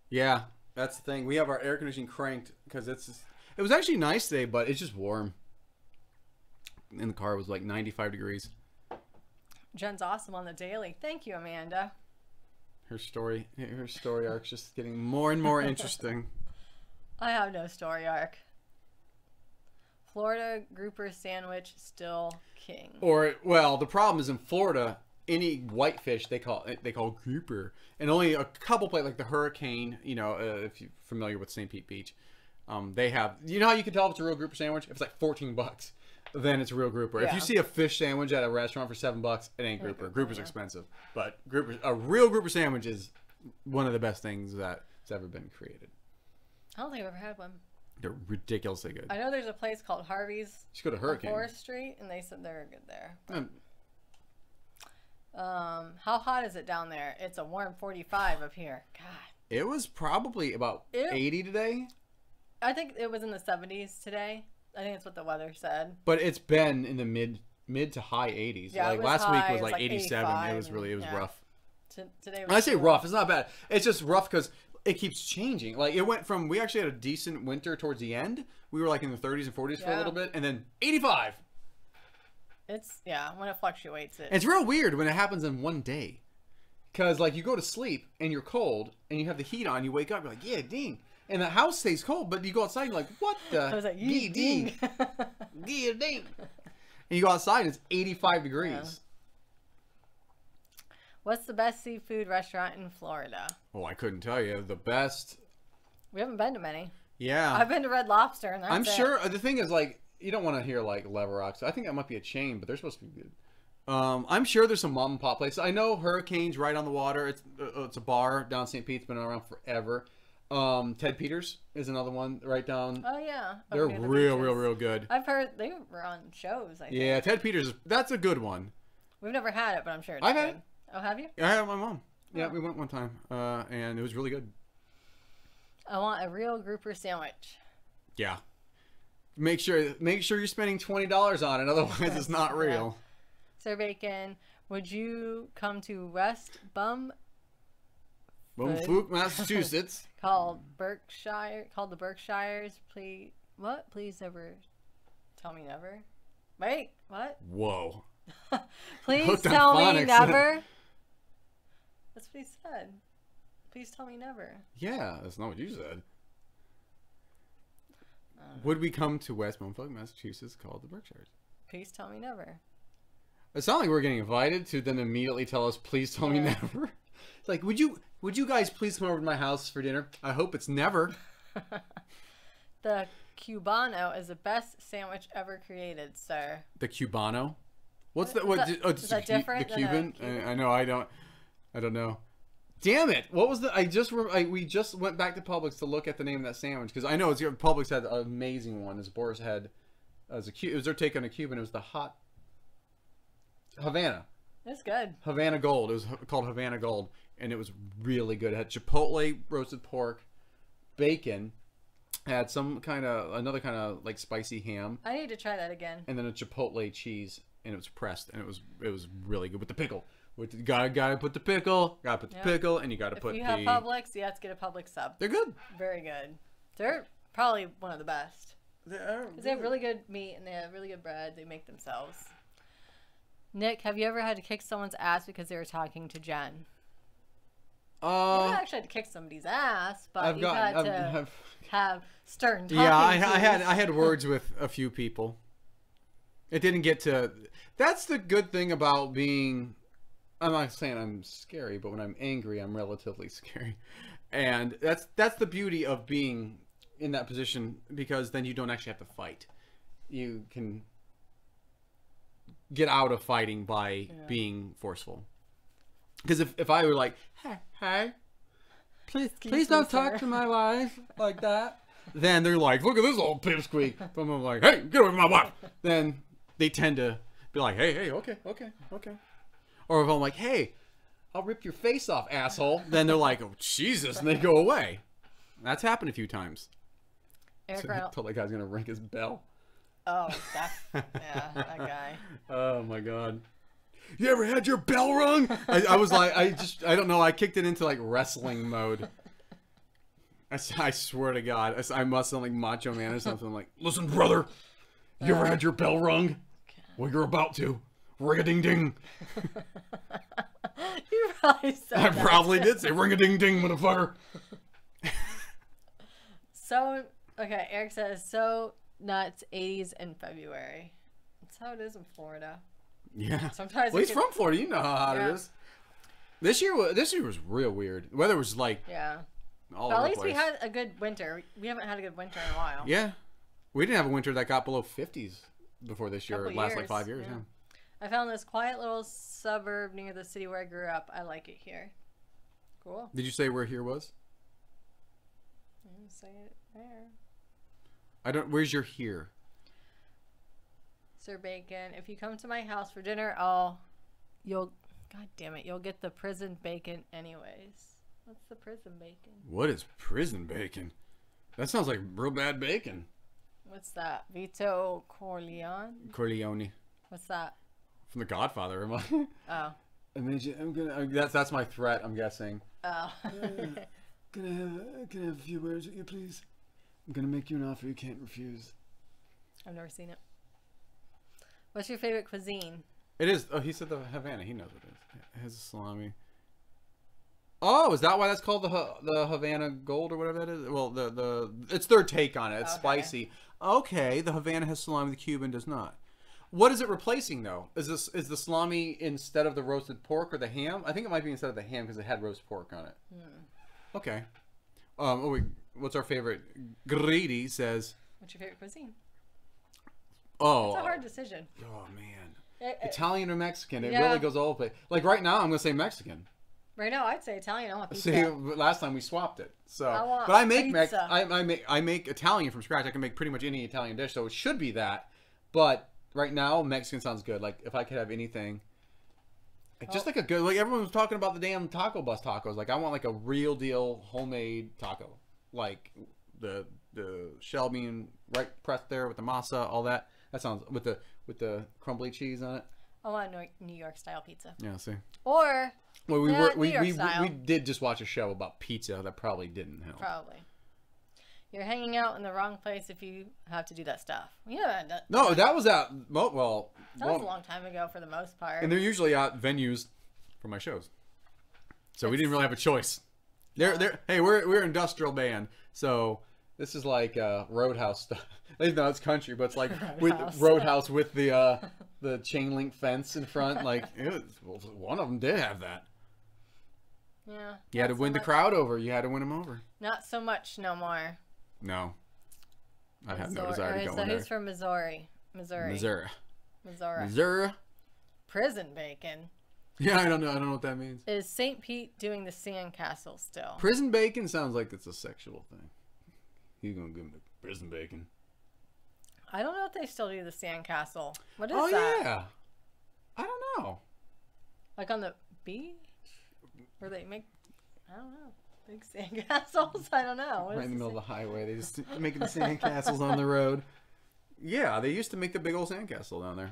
Yeah, that's the thing. We have our air conditioning cranked because it was actually nice today, but it's just warm. In the car it was like 95 degrees. Jen's awesome on the daily. Thank you, Amanda. Her story arc's just getting more and more interesting. I have no story arc. Florida grouper sandwich still king. Or, well, the problem is in Florida, any whitefish they call grouper, and only a couple places like the Hurricane. If you're familiar with St. Pete Beach, they have. You know how you can tell if it's a real grouper sandwich? If it's like $14, then it's a real grouper. Yeah. If you see a fish sandwich at a restaurant for $7, it ain't grouper. Grouper's expensive, but a real grouper sandwich is one of the best things that's ever been created. I don't think I've ever had one. They're ridiculously good. I know there's a place called Harvey's. Just go to Hurricane. On 4th Street, and they said they're good there. How hot is it down there? It's a warm 45 up here. God. It was probably about 80 today. I think it was in the 70s today. I think that's what the weather said. But it's been in the mid to high 80s. Yeah, like last week was like 87. It was rough. Today when I say rough, it's not bad. It's just rough because it keeps changing. Like it went from, we actually had a decent winter towards the end. We were like in the 30s and 40s for a little bit, and then 85. It's, when it fluctuates. It's real weird when it happens in one day. Because like you go to sleep and you're cold and you have the heat on, you wake up, you're like, yeah, ding. And the house stays cold, but you go outside, you're like, what the? I was like, ding. Yeah, ding. And you go outside, it's 85 degrees. Yeah. What's the best seafood restaurant in Florida? Oh, I couldn't tell you. The best. We haven't been to many. Yeah. I've been to Red Lobster, and that's I'm it. sure. The thing is, like, you don't want to hear, like, Lever Rocks. I think that might be a chain, but they're supposed to be good. I'm sure there's some mom and pop places. I know Hurricane's right on the water. It's a bar down St. Pete's, been around forever. Ted Peters is another one right down. Oh, yeah. They're real good. I've heard they were on shows, I think. Yeah, Ted Peters, that's a good one. We've never had it, but I'm sure it's I've good. had it. Oh, have you? I had my mom. Yeah, we went one time, and it was really good. I want a real grouper sandwich. Yeah. Make sure you're spending $20 on it, otherwise it's not real. Sir Bacon, would you come to West Bumfuuk, Massachusetts. called the Berkshires, please never tell me never. Wait, what? Whoa. Please Hooked on tell me phonics. never. That's what he said. Please tell me never. Yeah, that's not what you said. Would we come to West Bumfuuk, Massachusetts, called the Berkshires? Please tell me never. It sounds like we're getting invited to then immediately tell us, please tell me never. It's like, would you guys please come over to my house for dinner? I hope it's never. The Cubano is the best sandwich ever created, sir. The Cubano? What's that? Is that different The than a Cuban? Cuban? I know. I don't know. Damn it! What was the? We just went back to Publix to look at the name of that sandwich because I know Publix had an amazing one. As Boris had, it was their take on a Cuban. It was the hot Havana. It's good. Havana Gold. It was called Havana Gold, and it was really good. It had chipotle roasted pork, bacon, had another kind of like spicy ham, I need to try that again. and then a chipotle cheese, and it was pressed, and it was really good with the pickle. Gotta put the pickle, pickle, and you gotta put If you have Publix, you have to get a Publix sub. They're good. Very good. They're probably one of the best. They're Because they have really good meat and they have really good bread they make themselves. Nick, have you ever had to kick someone's ass because they were talking to Jen? You haven't actually had to kick somebody's ass, but you've had to have stern talking. Yeah, I had words with a few people. It didn't get to. That's the good thing about being. I'm not saying I'm scary, but when I'm angry, I'm relatively scary, and that's the beauty of being in that position because then you don't actually have to fight. You can get out of fighting by being forceful. Because if I were like, hey, please don't talk to my wife like that, then they're like, look at this old pipsqueak. But I'm like, hey, get away from my wife. Then they tend to be like, hey, okay. Or if I'm like, hey, I'll rip your face off, asshole. Then they're like, oh, Jesus, and they go away. That's happened a few times. Eric So I told that guy's going to ring his bell. Oh, that guy. Oh, my God. You ever had your bell rung? I was like, I don't know. I kicked it into like wrestling mode. I swear to God, I must sound like Macho Man or something. I'm like, listen, brother, you ever had your bell rung? Well, you're about to. Ring-a-ding-ding. You probably said I that. probably did say ring-a-ding-ding, motherfucker. So, okay, Eric says, so nuts 80s in February. That's how it is in Florida. Yeah. Sometimes well, he's from Florida. You know how hot Yeah. it is. This year was real weird. The weather was like all But at over the least we place. had a good winter. We haven't had a good winter in a while. Yeah. We didn't have a winter that got below 50s before this year. It lasted like 5 years. yeah. Yeah. I found this quiet little suburb near the city where I grew up. I like it here. Cool. Did you say where here was? I didn't say it there. I don't. Where's your here? Sir Bacon, if you come to my house for dinner, you'll get the prison bacon anyways. What's the prison bacon? What is prison bacon? That sounds like real bad bacon. What's that? Vito Corleone? Corleone. What's that? From The Godfather, am I? Oh. That's my threat, I'm guessing. Oh. Can I have a few words with you, please? I'm gonna make you an offer you can't refuse. I've never seen it. What's your favorite cuisine? It is. Oh, he said the Havana. He knows what it is. It has a salami. Oh, is that why that's called the Havana Gold or whatever that is? Well, it's their take on it. It's Okay. spicy. Okay, the Havana has salami. The Cuban does not. What is it replacing though? Is the salami instead of the roasted pork or the ham? I think it might be instead of the ham because it had roast pork on it. Okay. What's our favorite? Grady says. What's your favorite cuisine? Oh. It's a hard decision. Oh man. Italian or Mexican? It Yeah. really goes all over the place. Like right now, I'm gonna say Mexican. Right now, I'd say Italian. I want pizza. See, last time we swapped it. So, want but I make pizza. I make Italian from scratch. I can make pretty much any Italian dish, so it should be that. But right now, Mexican sounds good. Like if I could have anything, like, just like a good, like everyone was talking about the damn taco bus tacos. Like I want like a real deal homemade taco, like the shell being right pressed there with the masa, all that. That sounds with the crumbly cheese on it. I want a New York style pizza. Yeah, see. Or Well, New York we style. did just watch a show about pizza that probably didn't help. Probably. You're hanging out in the wrong place if you have to do that stuff. Yeah. No, that was at well. That was a long time ago for the most part. And they're usually at venues for my shows, so we didn't really have a choice. Hey, we're an industrial band, so this is like Roadhouse stuff. No, it's country, but it's like Roadhouse with the chain link fence in front. Like one of them did have that. Yeah. You had to win the crowd over. You had to win them over. Not so much no more. No. I have no desire to go so in there. he's from Missouri. Missouri. Prison bacon. Yeah, I don't know what that means. Is St. Pete doing the sandcastle still? Prison bacon sounds like it's a sexual thing. He's gonna give him the prison bacon. I don't know if they still do the sandcastle. What is that? that? Yeah. I don't know. Like on the beach? Where they make, I don't know, big sandcastles? I don't know. Right in the middle of the highway. They just making the sandcastles on the road. Yeah, they used to make the big old sandcastle down there.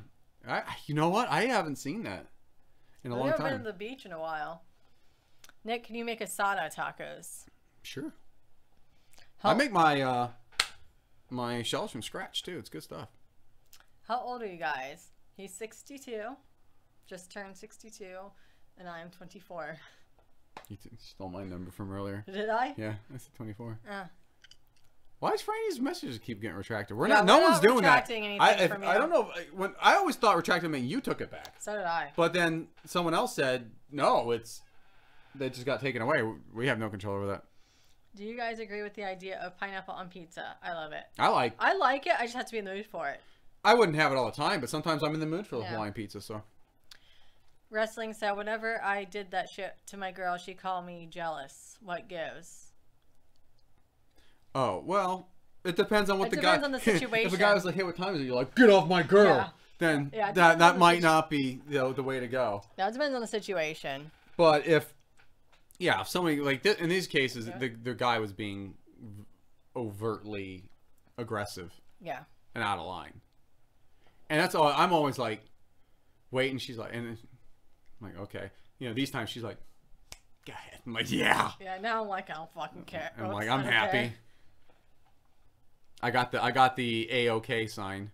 You know what? I haven't seen that in a long time. I've never been to the beach in a while. Nick, can you make asada tacos? Sure. I make my my shells from scratch too. It's good stuff. How old are you guys? He's 62. Just turned 62. And I am 24. You stole my number from earlier. Did I? Yeah, I said 24. Why is Franny's messages keep getting retracted? No one's doing that. I don't know. When I always thought retracted meant you took it back. So did I. But then someone else said no. They just got taken away. We have no control over that. Do you guys agree with the idea of pineapple on pizza? I love it. I like it. I just have to be in the mood for it. I wouldn't have it all the time, but sometimes I'm in the mood for the Hawaiian pizza. So. Wrestling said, whenever I did that shit to my girl, she called me jealous. What gives? Oh, well, it depends on what the guy... It depends on the situation. If a guy was like, hey, what time is it? You're like, get off my girl. Yeah. Then that might not be the way to go. Now, it depends on the situation. But if somebody, like, in these cases, the guy was being overtly aggressive. Yeah. And out of line. And that's all. I'm always like, wait, and she's like, and... I'm like, okay. These times she's like, go ahead. I'm like, yeah. Yeah, now I'm like, I don't fucking care. I'm like, I'm happy. Okay. I got the A-OK sign.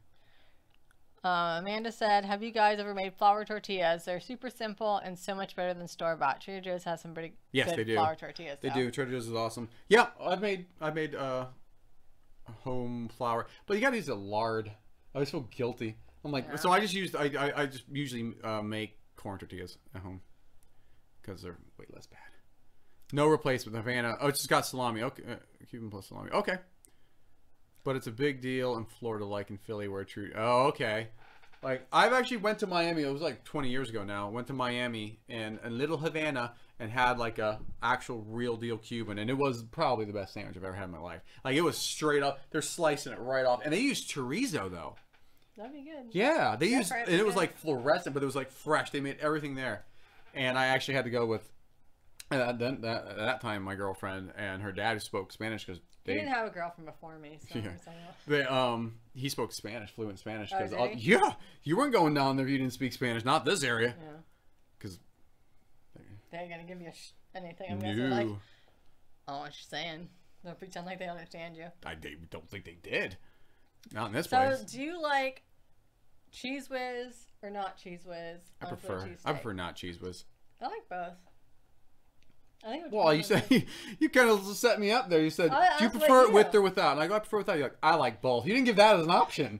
Amanda said, have you guys ever made flour tortillas? They're super simple and so much better than store-bought. Trader Joe's has some pretty good flour tortillas. They do. Trader Joe's is awesome. Yeah, I made home flour. But you got to use the lard. I always feel guilty. I'm like, so I just usually make corn tortillas at home because they're way less bad. No replacement. Havana. Oh, it's just got salami. Okay, Cuban plus salami. Okay, but it's a big deal in Florida, like in Philly, where true. Oh, okay. Like I've actually went to Miami. It was like 20 years ago now. Went to Miami and a little Havana and had like a actual real deal Cuban, and it was probably the best sandwich I've ever had in my life. Like it was straight up. They're slicing it right off, and they used chorizo though. That'd be good. Yeah, they used, and it was like fluorescent, but it was like fresh. They made everything there, and I actually had to go with. At that time, my girlfriend and her dad spoke Spanish because they didn't have a girlfriend before me. So he spoke Spanish, fluent Spanish. Oh, Because you weren't going down there if you didn't speak Spanish. Not this area. Yeah. Because they ain't gonna give you anything. I'm guessing like, oh, what you're saying. They'll pretend like they understand you. I don't think they did. Not in this place. So, do you like Cheese Whiz or not Cheese Whiz? I prefer not Cheese Whiz. I like both. I think. Well, you said you kind of set me up there. You said, do you prefer it with or without? And I go, I prefer without. You're like, I like both. You didn't give that as an option.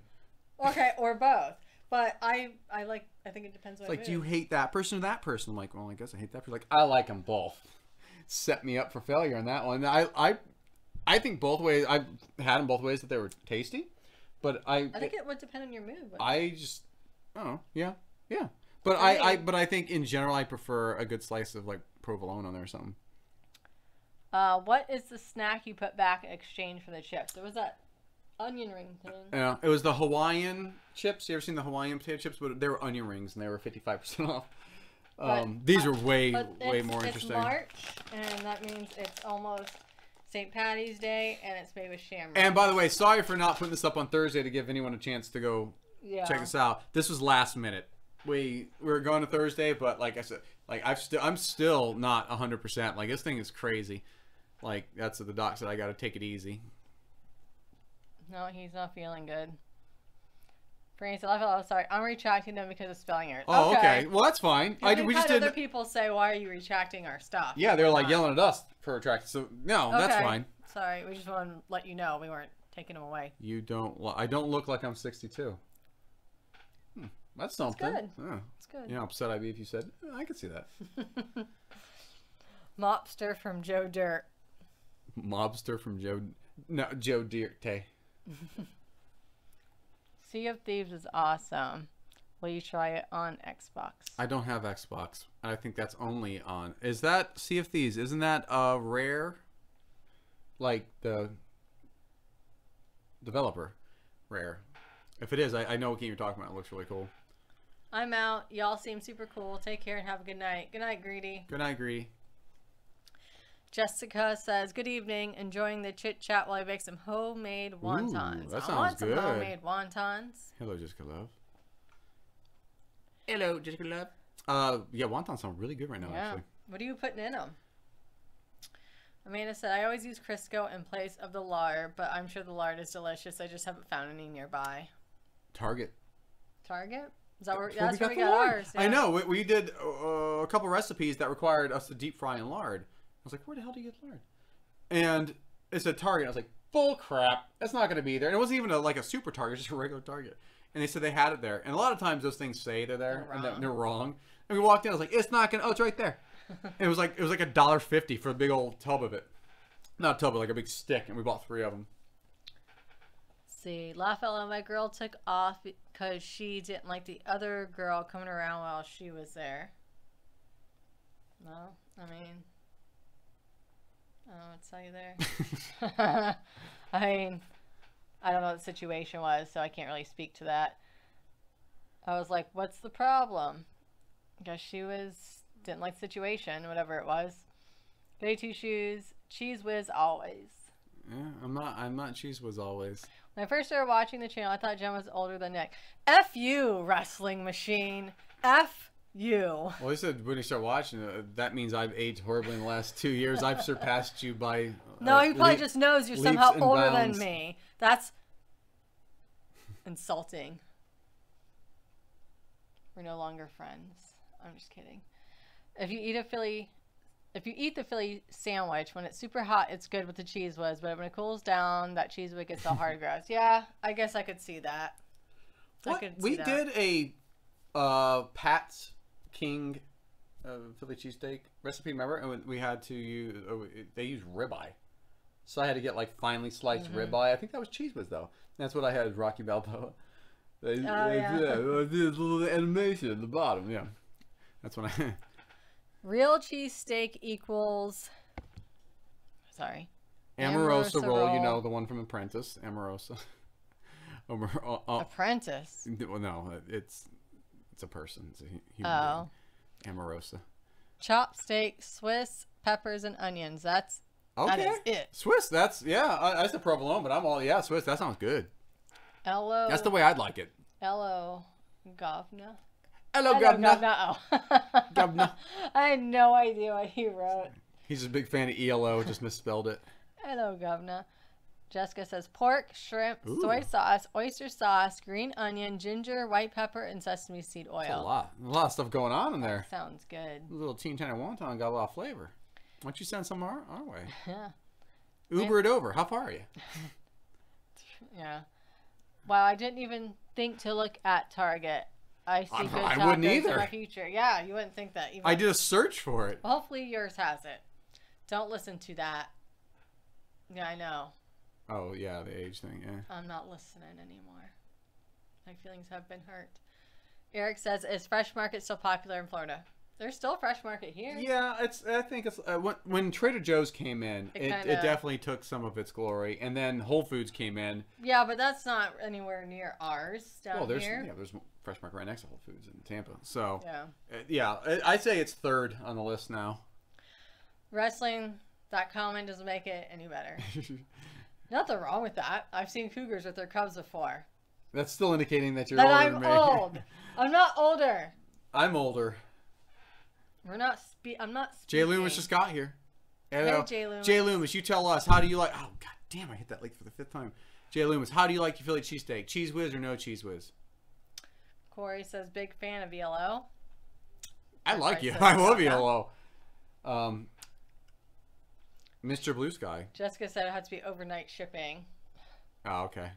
Okay, or both. But I think it depends on It's like, do you hate that person or that person? I'm like, well, I guess I hate that person. Like, I like them both. Set me up for failure on that one. I think both ways. I've had them both ways that they were tasty, but I think it would depend on your mood. I just, I don't know. Yeah. But I think in general I prefer a good slice of like provolone on there or something. What is the snack you put back in exchange for the chips? There was that onion ring thing. Yeah, it was the Hawaiian chips. You ever seen the Hawaiian potato chips? But they were onion rings and they were 55% off. These are way more interesting. It's March, and that means it's almost St. Patty's Day, and it's made with Shamrock. And by the way, sorry for not putting this up on Thursday to give anyone a chance to go check this out. This was last minute. We were going to Thursday, but like I said, like I'm still not 100%. Like this thing is crazy. Like that's what the doc said. I got to take it easy. No, he's not feeling good. Frank said, "Oh, sorry, I'm retracting them because of spelling errors." Oh, okay. Well, that's fine. We just had other people say, "Why are you retracting our stuff?" Yeah, they're like yelling at us for retracting. So no, that's fine. Sorry, we just want to let you know we weren't taking them away. You don't. I don't look like I'm 62. That's something. That's good. Oh. That's good. You know how upset I'd be if you said, I could see that. Mobster from Joe Dirt. Mobster from Joe Dirt. Sea of Thieves is awesome. Will you try it on Xbox? I don't have Xbox. I think that's only on. Is that Sea of Thieves? Isn't that Rare? Like the developer, Rare. If it is, I know what game you're talking about. It looks really cool. I'm out. Y'all seem super cool. Take care and have a good night. Good night, Greedy. Good night, Greedy. Jessica says, good evening. Enjoying the chit chat while I make some homemade wontons. Ooh, that sounds I want good. some homemade wontons. Hello, Jessica Love. Hello, Jessica Love. Yeah, wontons sound really good right now, actually. What are you putting in them? Amanda said, I always use Crisco in place of the lard, but I'm sure the lard is delicious. I just haven't found any nearby. Target? Is that where, that's where we got ours? Yeah. I know. We did a couple recipes that required us to deep fry in lard. I was like, where the hell do you get lard? And it said Target. I was like, bull crap. That's not going to be there. And it wasn't even like a super Target, just a regular Target. And they said they had it there. And a lot of times those things say they're there, and they're wrong. And we walked in. I was like, it's not going to. Oh, it's right there. And it was like $1.50 for a big old tub of it. Not a tub, but like a big stick. And we bought 3 of them. See, Lafayette, my girl took off because she didn't like the other girl coming around while she was there. No, I mean, I don't know what to tell you there. I mean, I don't know what the situation was, so I can't really speak to that. I was like, what's the problem? Because she didn't like the situation, whatever it was. Goody two shoes, cheese whiz always. Yeah, I'm not cheese whiz always. When I first started watching the channel, I thought Jen was older than Nick. F you, wrestling machine. F you. Well, he said when you start watching, that means I've aged horribly in the last 2 years. I've surpassed you by... no, he probably just knows you're somehow older than me. That's insulting. We're no longer friends. I'm just kidding. If you eat the Philly sandwich, when it's super hot, it's good with the cheese whiz, but when it cools down, that cheese whiz gets all hard gross. Yeah, I guess I could see that. We did a Pat's King Philly cheesesteak recipe, remember? And we had to use, they use ribeye. So I had to get like finely sliced ribeye. I think that was cheese whiz though. That's what I had as Rocky Balboa. Yeah, this little animation at the bottom, yeah. That's when I... Real cheesesteak equals... Sorry. Amorosa roll, you know, the one from Apprentice. Amorosa. Apprentice? Well, no, it's a person. It's a human being. Amorosa. Chopped steak, Swiss, peppers, and onions. That is it. Swiss, that's, yeah, I said provolone, but I'm all, yeah, Swiss, that sounds good. Hello. That's the way I'd like it. Hello, Govna. Hello, Governor. Oh. Governor. I had no idea what he wrote. He's a big fan of ELO, just misspelled it. Hello, Governor. Jessica says pork, shrimp, soy sauce, oyster sauce, green onion, ginger, white pepper, and sesame seed oil. That's a lot of stuff going on in there. That sounds good. A little teeny tiny wonton got a lot of flavor. Why don't you send some our way? Yeah. Uber it over. How far are you? Yeah. Wow, I didn't even think to look at Target. I see good I tacos wouldn't either. in my future. Yeah, you wouldn't think that. Even I did a search for it. Well, hopefully yours has it. Don't listen to that. Yeah, I know. Oh, yeah, the age thing, yeah. I'm not listening anymore. My feelings have been hurt. Eric says, is Fresh Market still popular in Florida? There's still a Fresh Market here. Yeah, I think it's when Trader Joe's came in, it definitely took some of its glory, and then Whole Foods came in. Yeah, but that's not anywhere near ours down here. Yeah, there's Fresh Market right next to Whole Foods in Tampa. So yeah, I'd say it's third on the list now. Wrestling, that comment doesn't make it any better. Nothing wrong with that. I've seen cougars with their cubs before. That's still indicating that you're older than me. That I'm old. I'm not older. I'm older. I'm not speaking. Jay Loomis just got here. Hey, Jay Loomis. Jay Loomis, you tell us, how do you like... Oh, god damn, I hit that like for the 5th time. Jay Loomis, how do you like your Philly cheesesteak? Cheese whiz or no cheese whiz? Corey says, big fan of ELO. I like you. I love ELO. Mr. Blue Sky. Jessica said it had to be overnight shipping. Oh, okay.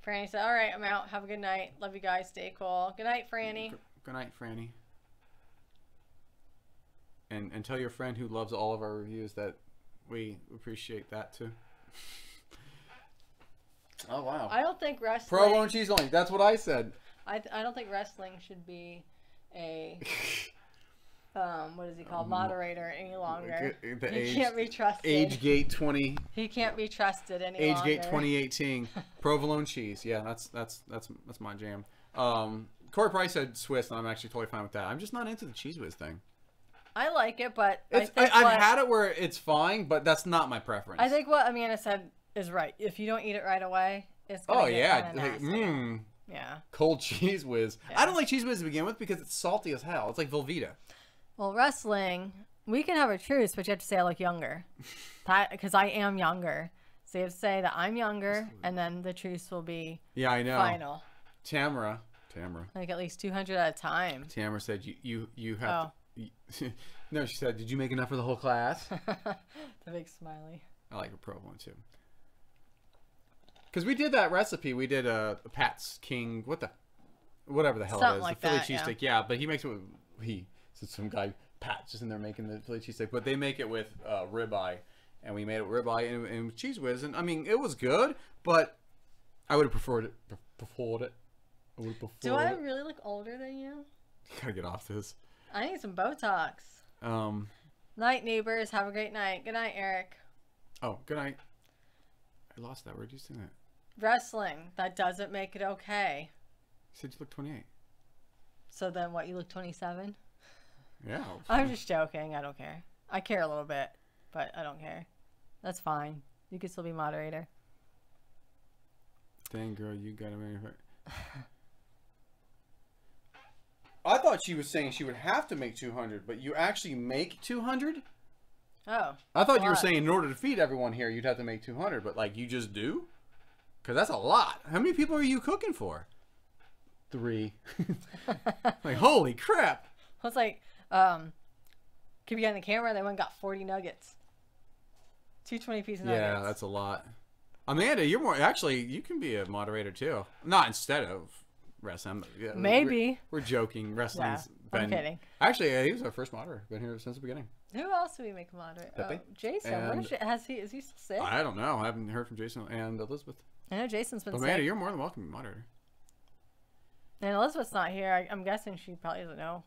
Franny said, all right, I'm out. Have a good night. Love you guys. Stay cool. Good night, Franny. Good night, Franny. And tell your friend who loves all of our reviews that we appreciate that too. Oh, wow. I don't think wrestling... Provolone cheese only. That's what I said. I don't think wrestling should be a... what is he called? Moderator any longer. He can't be trusted. Age gate 20. He can't be trusted any Age longer. gate 2018. Provolone cheese. Yeah, that's my jam. Corey Price said Swiss, and I'm actually totally fine with that. I'm just not into the cheese whiz thing. I like it, but I've had it where it's fine, but that's not my preference. I think what Amanda said is right. If you don't eat it right away, it's gonna get kinda nasty. Yeah. Cold cheese whiz. Yeah. I don't like cheese whiz to begin with because it's salty as hell. It's like Velveeta. Well, wrestling, we can have a truce, but you have to say I look younger. Because I am younger. So you have to say that I'm younger, and then the truce will be final. Tamara. Like at least 200 at a time. Tamara said you have to... No, she said, did you make enough for the whole class? The big smiley. I like a provolone too. Because we did that recipe. We did Pat's King, whatever the hell Something it is. Like the Philly that, cheesesteak. Yeah, but he makes it with, some guy, Pat's just in there making the Philly cheesesteak. But they make it with ribeye. And we made it with ribeye and with cheese whiz. And I mean, it was good, but I would have preferred it. Do I really look older than you? Gotta get off this. I need some Botox. Night, neighbors. Have a great night. Good night, Eric. Oh, good night. I lost that. Where'd you say that? Wrestling. That doesn't make it okay. You said you look 28. So then what? You look 27? Yeah. I'm just joking. I don't care. I care a little bit, but I don't care. That's fine. You can still be moderator. Dang, girl, you got to I thought she was saying she would have to make 200, but you actually make 200? Oh. I thought you were saying in order to feed everyone here, you'd have to make 200, but like you just do? Because that's a lot. How many people are you cooking for? 3. Like, holy crap. Well, it's like, keep behind the camera, they went and got 40 nuggets. 220-piece nuggets. Yeah, that's a lot. Amanda, you're more, actually, you can be a moderator too. Not instead of wrestling. Yeah, maybe. We're joking. Wrestling's been... I'm kidding. Actually, he was our first moderator. Been here since the beginning. Who else do we make a moderator? Pepe. Jason. Is he still sick? I don't know. I haven't heard from Jason and Elizabeth. I know Jason's been sick. Amanda, you're more than welcome to be moderator. And Elizabeth's not here. I'm guessing she probably doesn't know.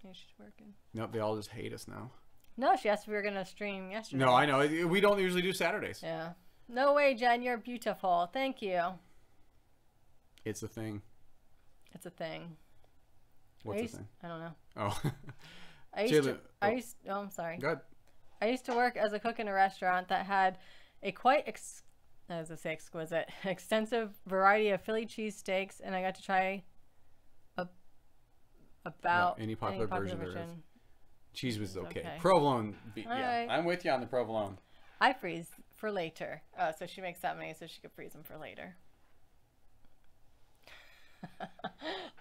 Maybe she's working. Nope, they all just hate us now. No, she asked if we were going to stream yesterday. No, I know. We don't usually do Saturdays. Yeah. No way, Jen. You're beautiful. Thank you. It's a thing. It's a thing. What's the thing? I don't know. Oh. I'm sorry. Go ahead. I used to work as a cook in a restaurant that had a quite exquisite, extensive variety of Philly cheesesteaks, and I got to try about any popular version there is. Cheese was okay. Okay. Provolone. Right. I'm with you on the provolone. I freeze for later. Oh, so she makes that many so she could freeze them for later.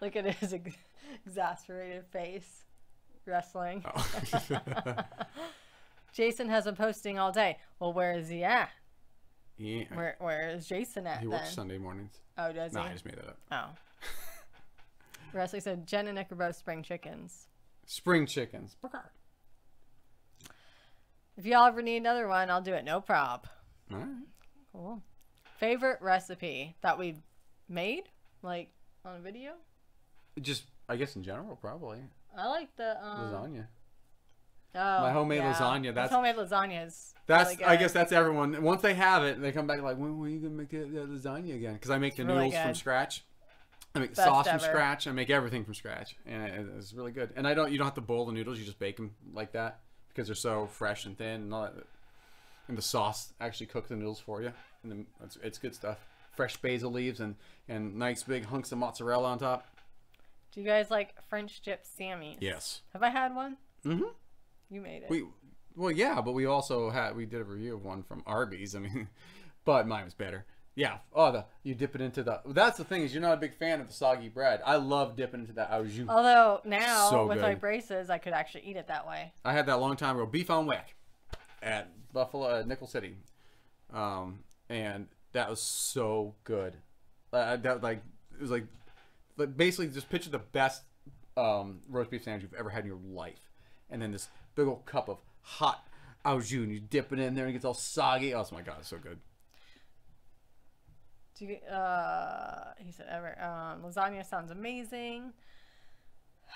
Look at his exasperated face. Wrestling. Oh. Jason has been posting all day. Well, where is he at? Yeah. Where is Jason at He then? works Sunday mornings. Oh, does he? No, I just made that up. Oh. Wesley said Jen and Nick are both spring chickens. Spring chickens. If y'all ever need another one, I'll do it. No prob. All right. Cool. Favorite recipe that we've made, like on video? Just, I guess in general, probably. I like the Lasagna. Oh, My homemade lasagna. That's homemade lasagna is. That's. Really good. I guess that's everyone. Once they have it, they come back like, when are you gonna make the lasagna again? Because I make the really noodles from good. scratch. I make the Best sauce from ever. scratch. I make everything from scratch, and it's really good. And you don't have to boil the noodles. You just bake them like that because they're so fresh and thin, and all that. And the sauce actually cooks the noodles for you, and then it's good stuff. Fresh basil leaves and nice big hunks of mozzarella on top. Do you guys like French dip Sammys? Yes. Have I had one? Mm-hmm. You made it. Well, yeah, but we also we did a review of one from Arby's. I mean, but mine was better. Yeah. Oh, you dip it into the. That's the thing is you're not a big fan of the soggy bread. I love dipping into that au jus. Although now So with good. my braces, I could actually eat it that way. I had that a long time ago. Beef on wick at Buffalo, Nickel City, and that was so good. It was like basically just picture the best roast beef sandwich you've ever had in your life, and then this big old cup of hot au jus, and you dip it in there, and it gets all soggy. Oh my god, it's so good. Do you, he said ever. Lasagna sounds amazing.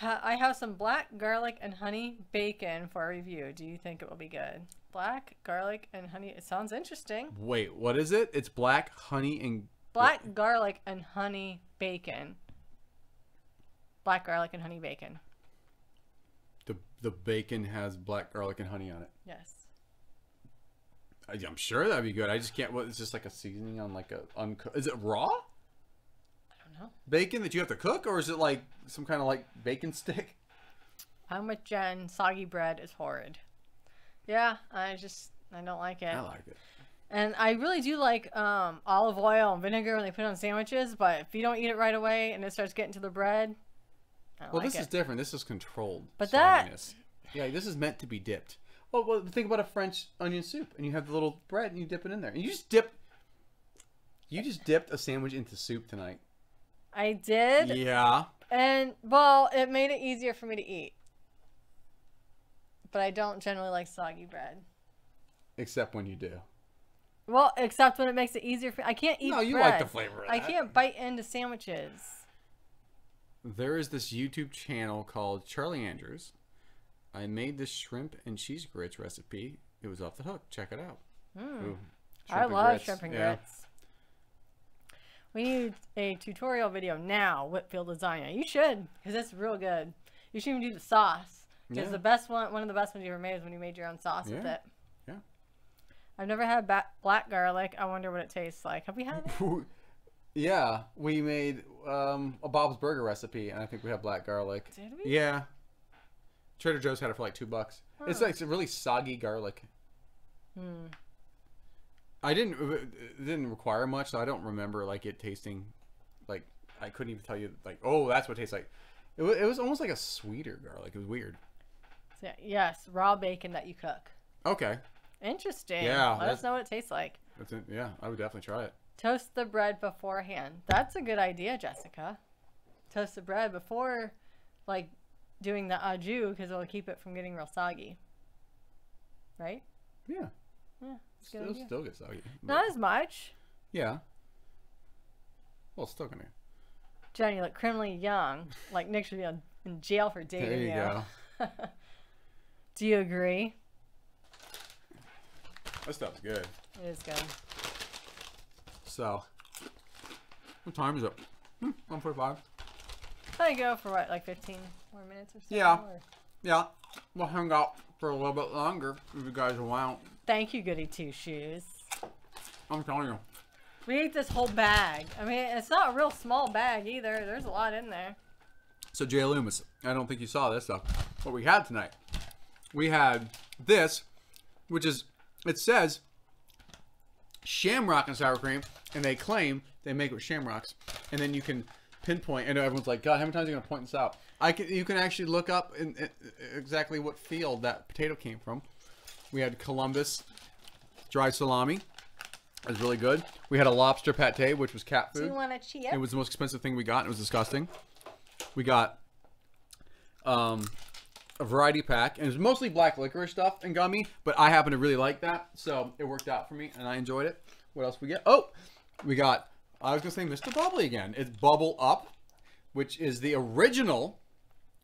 I have some black garlic and honey bacon for a review. Do you think it will be good? Black garlic and honey. It sounds interesting. Wait, what is it? It's black honey and Black garlic and honey bacon. Black garlic and honey bacon. the bacon has black garlic and honey on it. Yes. I'm sure that'd be good. I just can't. What? It's just like a seasoning on like a uncooked. Is it raw I don't know. bacon that you have to cook, or is it like some kind of like bacon stick? I'm with Jen. Soggy bread is horrid. Yeah, I don't like it. I like it. And I really do like olive oil and vinegar when they put it on sandwiches, but if you don't eat it right away and it starts getting to the bread, I don't Well, like this is different. This is controlled. But that- sogginess. Yeah, this is meant to be dipped. Well, think about a French onion soup, and you have the little bread, and you dip it in there, and you just dipped a sandwich into soup tonight. I did. Yeah. And, well, it made it easier for me to eat. But I don't generally like soggy bread. Except when you do. Well, except when it makes it easier for I can't eat No, you bread. like the flavor of I that. can't bite into sandwiches. There is this YouTube channel called Charlie Andrews. I made this shrimp and cheese grits recipe. It was off the hook. Check it out. Ooh, I shrimp and love grits. shrimp and Yeah. grits. We need a tutorial video now, Whitfield lasagna. You should, because it's real good. You should even do the sauce. Because Yeah. the best one of the best ones you ever made is when you made your own sauce with Yeah. it. Yeah. I've never had black garlic. I wonder what it tastes like. Have we had it? Yeah, we made a Bob's Burger recipe, and I think we have black garlic. Did we? Yeah. Trader Joe's had it for like $2. It's like a really soggy garlic. It didn't require much, so I don't remember like it tasting like I couldn't even tell you like, oh, that's what it tastes like. It was almost like a sweeter garlic. It was weird. So, yes, raw bacon that you cook. Okay. Interesting. Yeah, Let us know what it tastes like. That's it. Yeah, I would definitely try it. Toast the bread beforehand. That's a good idea, Jessica. Toast the bread before, like, doing the au jus, because it'll keep it from getting real soggy. Right? Yeah. Yeah, it's a good idea. Still get soggy. Not as much. Yeah. Well, it's still gonna. Jen, you look criminally young. Like Nick should be in jail for dating There you go. Do you agree? That stuff's good. It is good. So, what time is it? 1:45. Let go for what, like 15 more minutes or so? Yeah. Or... Yeah, we'll hang out for a little bit longer if you guys want. Thank you, Goody Two Shoes. I'm telling you. We ate this whole bag. I mean, it's not a real small bag either. There's a lot in there. So, Jay Loomis, I don't think you saw this stuff. What we had tonight. We had this, which is, it says Shamrock and sour cream, and they claim they make it with Shamrocks. And then you can pinpoint, and everyone's like, God, how many times are you going to point this out? You can actually look up in exactly what field that potato came from. We had Columbus dry salami. It was really good. We had a lobster pate, which was cat food. Do you want a chia? It was the most expensive thing we got. It was disgusting. We got a variety pack, and it was mostly black licorice stuff and gummy, but I happen to really like that, so it worked out for me, and I enjoyed it. What else we get? Oh, we got, I was going to say Mr. Bubbly again. It's Bubble Up, which is the original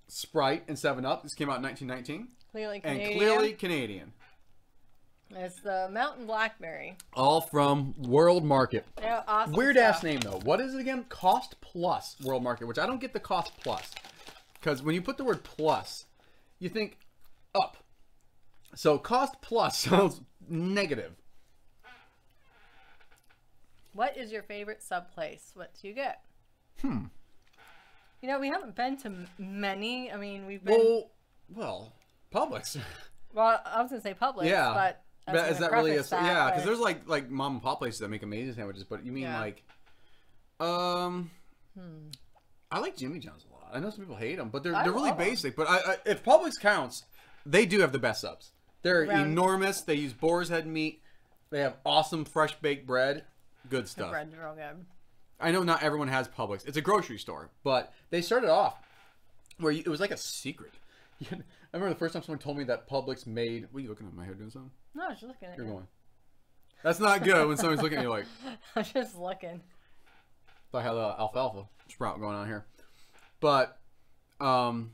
Sprite and 7-Up. This came out in 1919. Clearly Canadian. And clearly Canadian. It's the Mountain Blackberry. All from World Market. Yeah, awesome Weird stuff. ass name though. What is it again? Cost Plus World Market, which I don't get the Cost Plus. Because when you put the word plus, you think up. So Cost Plus sounds negative. What is your favorite sub place? What do you get? You know, we haven't been to many. I mean, we've been... Well, Publix. Well, I was going to say Publix, Yeah. but... Is that really a... preface that Yeah, because with- there's like mom and pop places that make amazing sandwiches, but you mean Yeah. like... I like Jimmy John's a lot. I know some people hate them, but they're really love 'em. basic. But if Publix counts, they do have the best subs. They're Round- enormous. They use boar's head meat. They have awesome fresh baked bread. Good The stuff. bread's real good. I know not everyone has Publix. It's a grocery store, but they started off where it was like a secret. I remember the first time someone told me that Publix made... What are you looking at my hair doing something? No, I was just looking at You're you. going. That's not good when someone's looking at you like... I was just looking. I had alfalfa sprout going on here. But, no,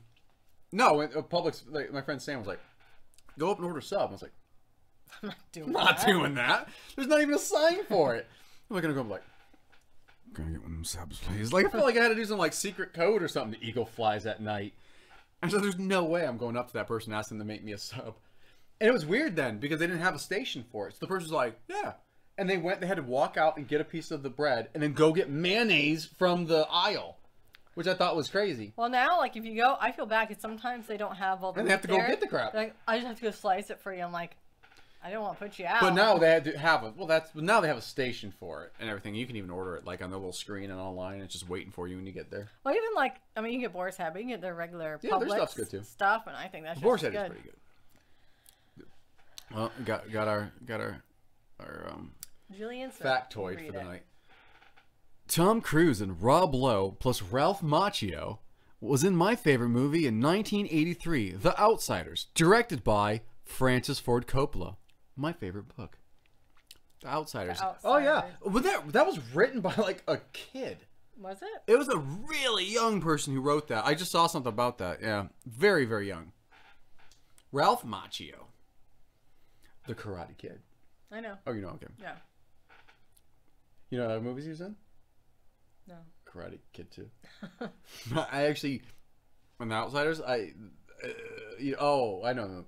when Publix, like, my friend Sam was like, go up and order a sub. I was like, I'm not doing I'm not that. doing that. There's not even a sign for it. I'm looking to go, I'm like, can I get one of them subs, please? Like, I felt like I had to do some, like, secret code or something. The eagle flies at night. And so there's no way I'm going up to that person and asking them to make me a sub. And it was weird then, because they didn't have a station for it. So the person was like, yeah. And they had to walk out and get a piece of the bread and then go get mayonnaise from the aisle, which I thought was crazy. Well, now, like, if you go, I feel bad because sometimes they don't have all the And they have meat to go there. get the crap. They're like, I just have to go slice it for you. I'm like, I don't want to put you out. But now they had to have now they have a station for it and everything. You can even order it like on the little screen and online. It's just waiting for you when you get there. Well, even like, I mean, you can get Boar's Head, but you can get their regular Yeah, their Publix stuff's good, too. stuff, and I think that's Boar's just Head is good. pretty good. Well, got our Julian's factoid for the night. Tom Cruise and Rob Lowe plus Ralph Macchio was in my favorite movie in 1983, The Outsiders, directed by Francis Ford Coppola. My favorite book. The Outsiders. Oh yeah, but that was written by like a kid. Was it? It was a really young person who wrote that. I just saw something about that. Yeah, very, very young. Ralph Macchio. The Karate Kid. I know. Oh, you know, okay. Yeah. You know what other movies he was in? No. Karate Kid 2. I actually, on The Outsiders, I know.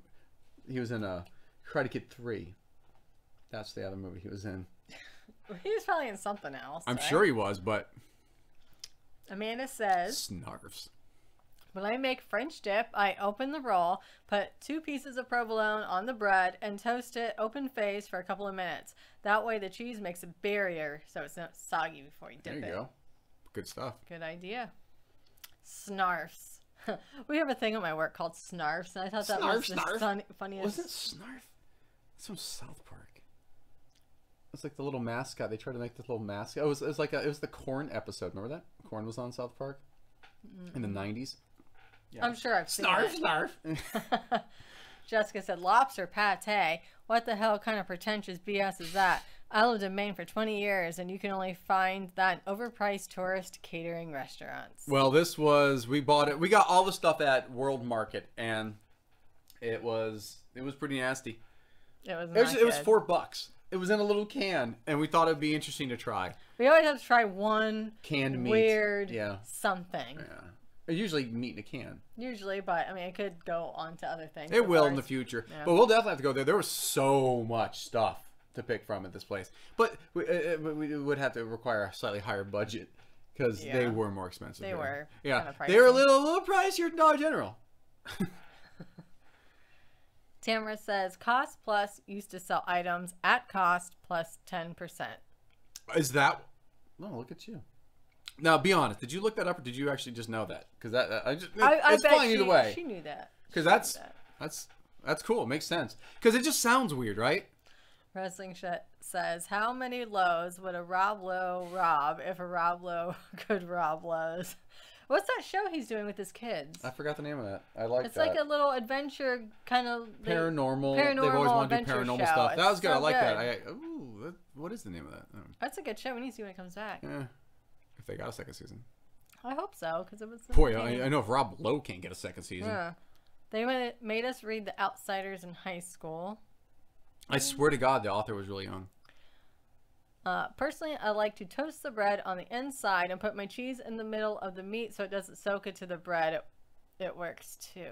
He was in Karate Kid 3. That's the other movie he was in. He was probably in something else. I'm right? sure he was, but... Amanda says, Snarfs. when I make French dip, I open the roll, put 2 pieces of provolone on the bread, and toast it open face for a couple of minutes. That way the cheese makes a barrier so it's not soggy before you dip it. There you go. Good stuff. Good idea. Snarfs. We have a thing at my work called Snarfs, and I thought that was the funniest. Was it Snarf? It's from South Park. It's like the little mascot. They tried to make this little mascot. It was the Corn episode. Remember that? Corn was on South Park in the 90s. Yeah. I'm sure I've seen Snarf. Jessica said, lobster pate. What the hell kind of pretentious BS is that? I lived in Maine for 20 years, and you can only find that in overpriced tourist catering restaurants. Well, we bought it. We got all the stuff at World Market, and it was pretty nasty. It was It was $4. It was in a little can, and we thought it'd be interesting to try. We always have to try one Canned meat. weird Yeah. something. Yeah. Usually meat in a can. Usually, but I mean, it could go on to other things. It will in the future. Yeah. But we'll definitely have to go there. There was so much stuff to pick from at this place. But we would have to require a slightly higher budget because they were more expensive. They here. were. Yeah. Kind of They were a pricey. little pricier than Dollar General. Tamara says, cost plus used to sell items at cost plus 10%. Is that... Oh, look at you. Now, be honest. Did you look that up, or did you actually just know that? Because it's bet fine either way. She knew that. Because that's cool. It makes sense. Because it just sounds weird, right? Wrestling Shit says, how many lows would a Rob Lowe rob if a Rob Lowe could rob lows? What's that show he's doing with his kids? I forgot the name of that. I like it's that. It's like a little adventure kind of... Paranormal. They've always wanted to do paranormal show. stuff. That was good. So I like good. that. What is the name of that? That's a good show. We need to see when it comes back. Yeah. If they got a second season. I hope so, because it was... Boy, I know if Rob Lowe can't get a second season. Yeah. They made us read The Outsiders in high school. I swear to God, the author was really young. Personally, I like to toast the bread on the inside and put my cheese in the middle of the meat so it doesn't soak into the bread. It works too.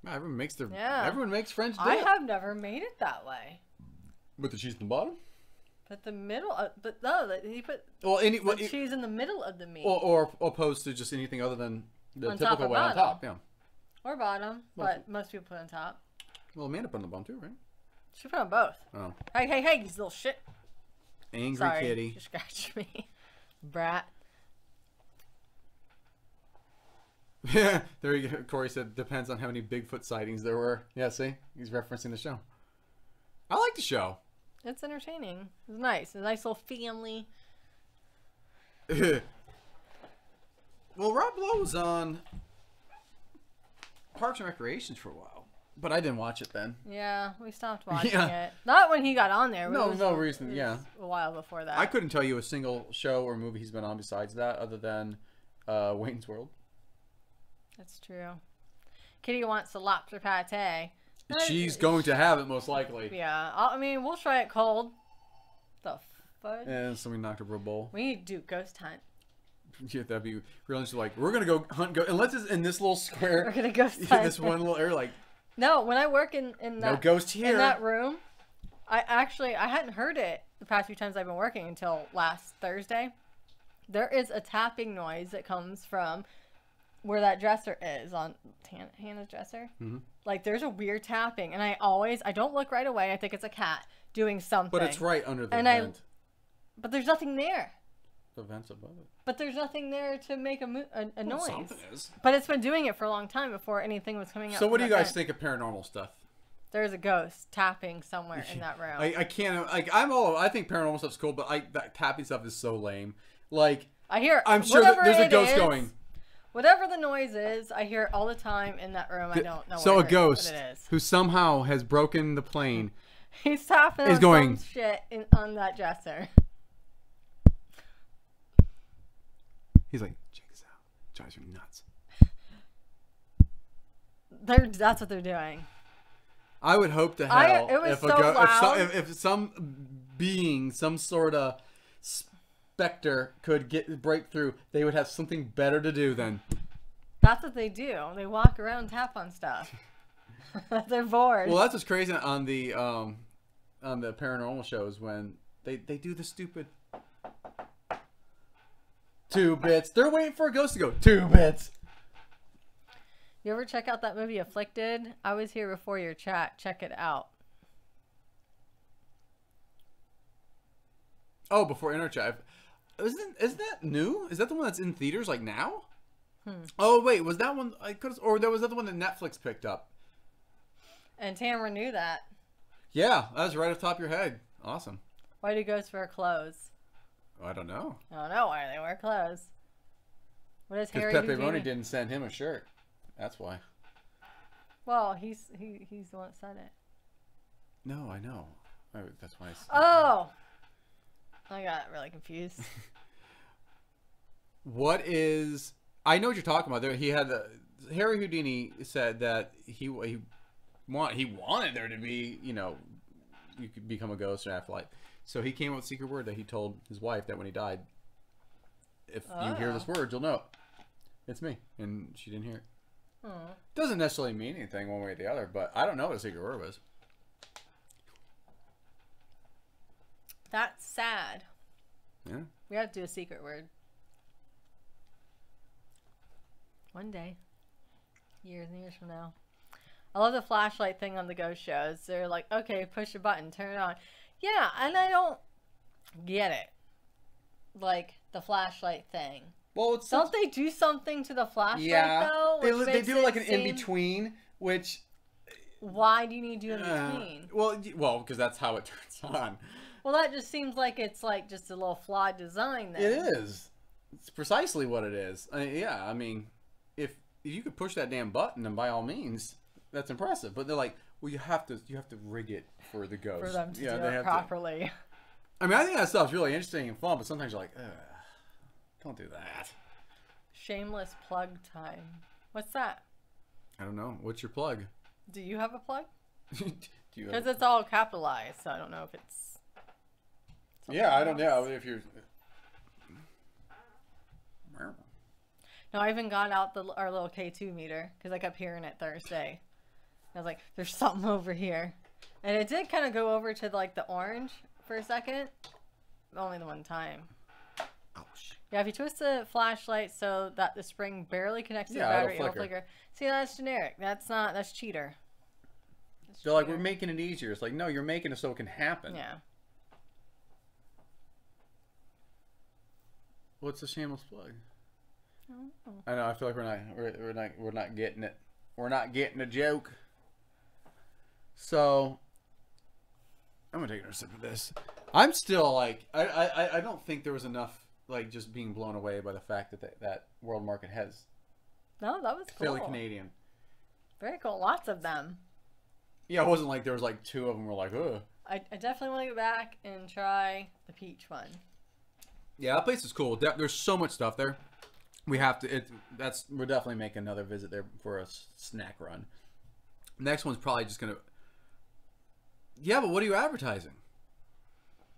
Everyone makes everyone makes French dip. I have never made it that way. With the cheese in the bottom? But the middle, but no, he put cheese in the middle of the meat. Or opposed to just anything other than the on typical way on top, yeah. Or bottom, but most people put on top. Well, Amanda put on the bottom too, right? She put on both. Oh. Hey, you little shit. Angry kitty. She scratched me. Brat. Yeah, there you go. Corey said, depends on how many Bigfoot sightings there were. Yeah, see? He's referencing the show. I like the show. It's entertaining. It's nice. A nice little family. Well, Rob Lowe was on Parks and Recreations for a while. But I didn't watch it then. Yeah, we stopped watching it. Not when he got on there. No reason, yeah. A while before that. I couldn't tell you a single show or movie he's been on besides that, other than Wayne's World. That's true. Kitty wants the lobster pate. She's going to have it, most likely. Yeah, I mean, we'll try it cold. The fuck? And somebody knocked over a bowl. We need to do ghost hunt. Yeah, that'd be real interesting. Like, we're going to go hunt, unless it's in this little square. We're going to ghost hunt. This one little area, like. No, when I work in that, no ghost here. In that room, I hadn't heard it the past few times I've been working until last Thursday. There is a tapping noise that comes from where that dresser is on Hannah's dresser. Mm-hmm. Like, there's a weird tapping, and I don't look right away. I think it's a cat doing something. But it's right under the vent. But there's nothing there. The vent's above it. But there's nothing there to make a noise. Something is. But it's been doing it for a long time before anything was coming out. So what do you guys think of paranormal stuff? There's a ghost tapping somewhere in that room. I can't. Like, I think paranormal stuff's cool, but that tapping stuff is so lame. Like, I'm sure there's a ghost going. Whatever the noise is, I hear it all the time in that room. I don't know. So what a ghost it is. who somehow has broken the plane. He's tapping on some shit on that dresser. He's like, check this out. Drives me nuts. That's what they're doing. I would hope to hell it was loud. If some being, some sort of specter could break through, they would have something better to do than. That's what they do. They walk around and tap on stuff. They're bored. Well, that's what's crazy on the paranormal shows when they do the stupid 2 bits. They're waiting for a ghost to go 2 bits. You ever check out that movie Afflicted? I was here before your chat. Check it out. Oh, before Inner Chat. Isn't that new? Is that the one that's in theaters like now? Oh wait, was that one? Or there was the other one that Netflix picked up. And Tamara knew that. Yeah, that was right off the top of your head. Awesome. Why do ghosts wear clothes? I don't know. I don't know why they wear clothes. What is Harry? Because Pepperoni didn't send him a shirt. That's why. Well, he's the one that said it. No, I know. That's why. Oh, I got really confused. What is? I know what you're talking about. There, he had Harry Houdini said that he wanted there to be, you could become a ghost or afterlife. So he came up with a secret word that he told his wife that when he died, if you hear this word, you'll know it's me, and she didn't hear it. Doesn't necessarily mean anything one way or the other, but I don't know what the secret word was. That's sad. Yeah. We have to do a secret word. One day. Years and years from now. I love the flashlight thing on the ghost shows. They're like, okay, push a button, turn it on. Yeah, and I don't get it. Like, the flashlight thing. Well, don't they do something to the flashlight, though? They do like an in-between, which why do you need to do in between? Well, because that's how it turns on. Well, that just seems like it's like just a little flawed design there. It is. It's precisely what it is. Yeah, I mean, if you could push that damn button, then by all means, that's impressive. But they're like, well, you have to rig it for the ghost. For them to do they it have properly. I mean, I think that stuff's really interesting and fun, but sometimes you're like, ugh, don't do that. Shameless plug time. What's that? I don't know. What's your plug? Do you have a plug? Do Because it's all capitalized, so I don't know if it's... Yeah, I don't know if you're... No, I even got out our little K2 meter because I kept hearing it Thursday. I was like, there's something over here. And it did kind of go over to like the orange for a second. Only the one time. Ouch. Yeah, if you twist the flashlight so that the spring barely connects to the battery, it'll flicker. See, that's generic. That's cheater. They're like, we're making it easier. It's like, no, you're making it so it can happen. Yeah. What's the shameless plug? Oh. I know. I feel like we're not getting it. We're not getting a joke. So I'm gonna take another sip of this. I'm still like, I don't think there was enough like just being blown away by the fact that that world market has. No, that was cool. Fairly Canadian. Very cool. Lots of them. Yeah, it wasn't like there was like 2 of them. We're like, ugh. I definitely want to go back and try the peach one. Yeah, that place is cool. There's so much stuff there. We have to. We're definitely making another visit there for a snack run. Next one's probably just gonna. Yeah, but what are you advertising?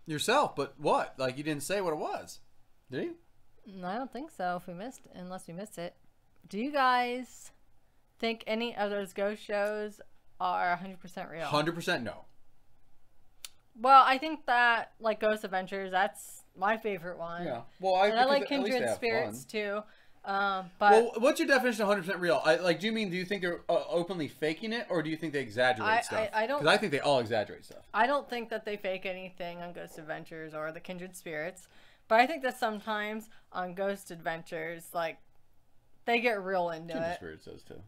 Yourself, but what? Like you didn't say what it was, did you? No, I don't think so. Unless we missed it. Do you guys think any of those ghost shows are 100% real? 100% no. Well, I think that like Ghost Adventures, that's my favorite one. Yeah. Well, I like Kindred Spirits too. But well, what's your definition of 100% real? Do you think they're openly faking it, or do you think they exaggerate stuff? I don't. Because I think they all exaggerate stuff. I don't think that they fake anything on Ghost Adventures or the Kindred Spirits, but I think that sometimes on Ghost Adventures, like they get real into Kindred it. Spirits does too.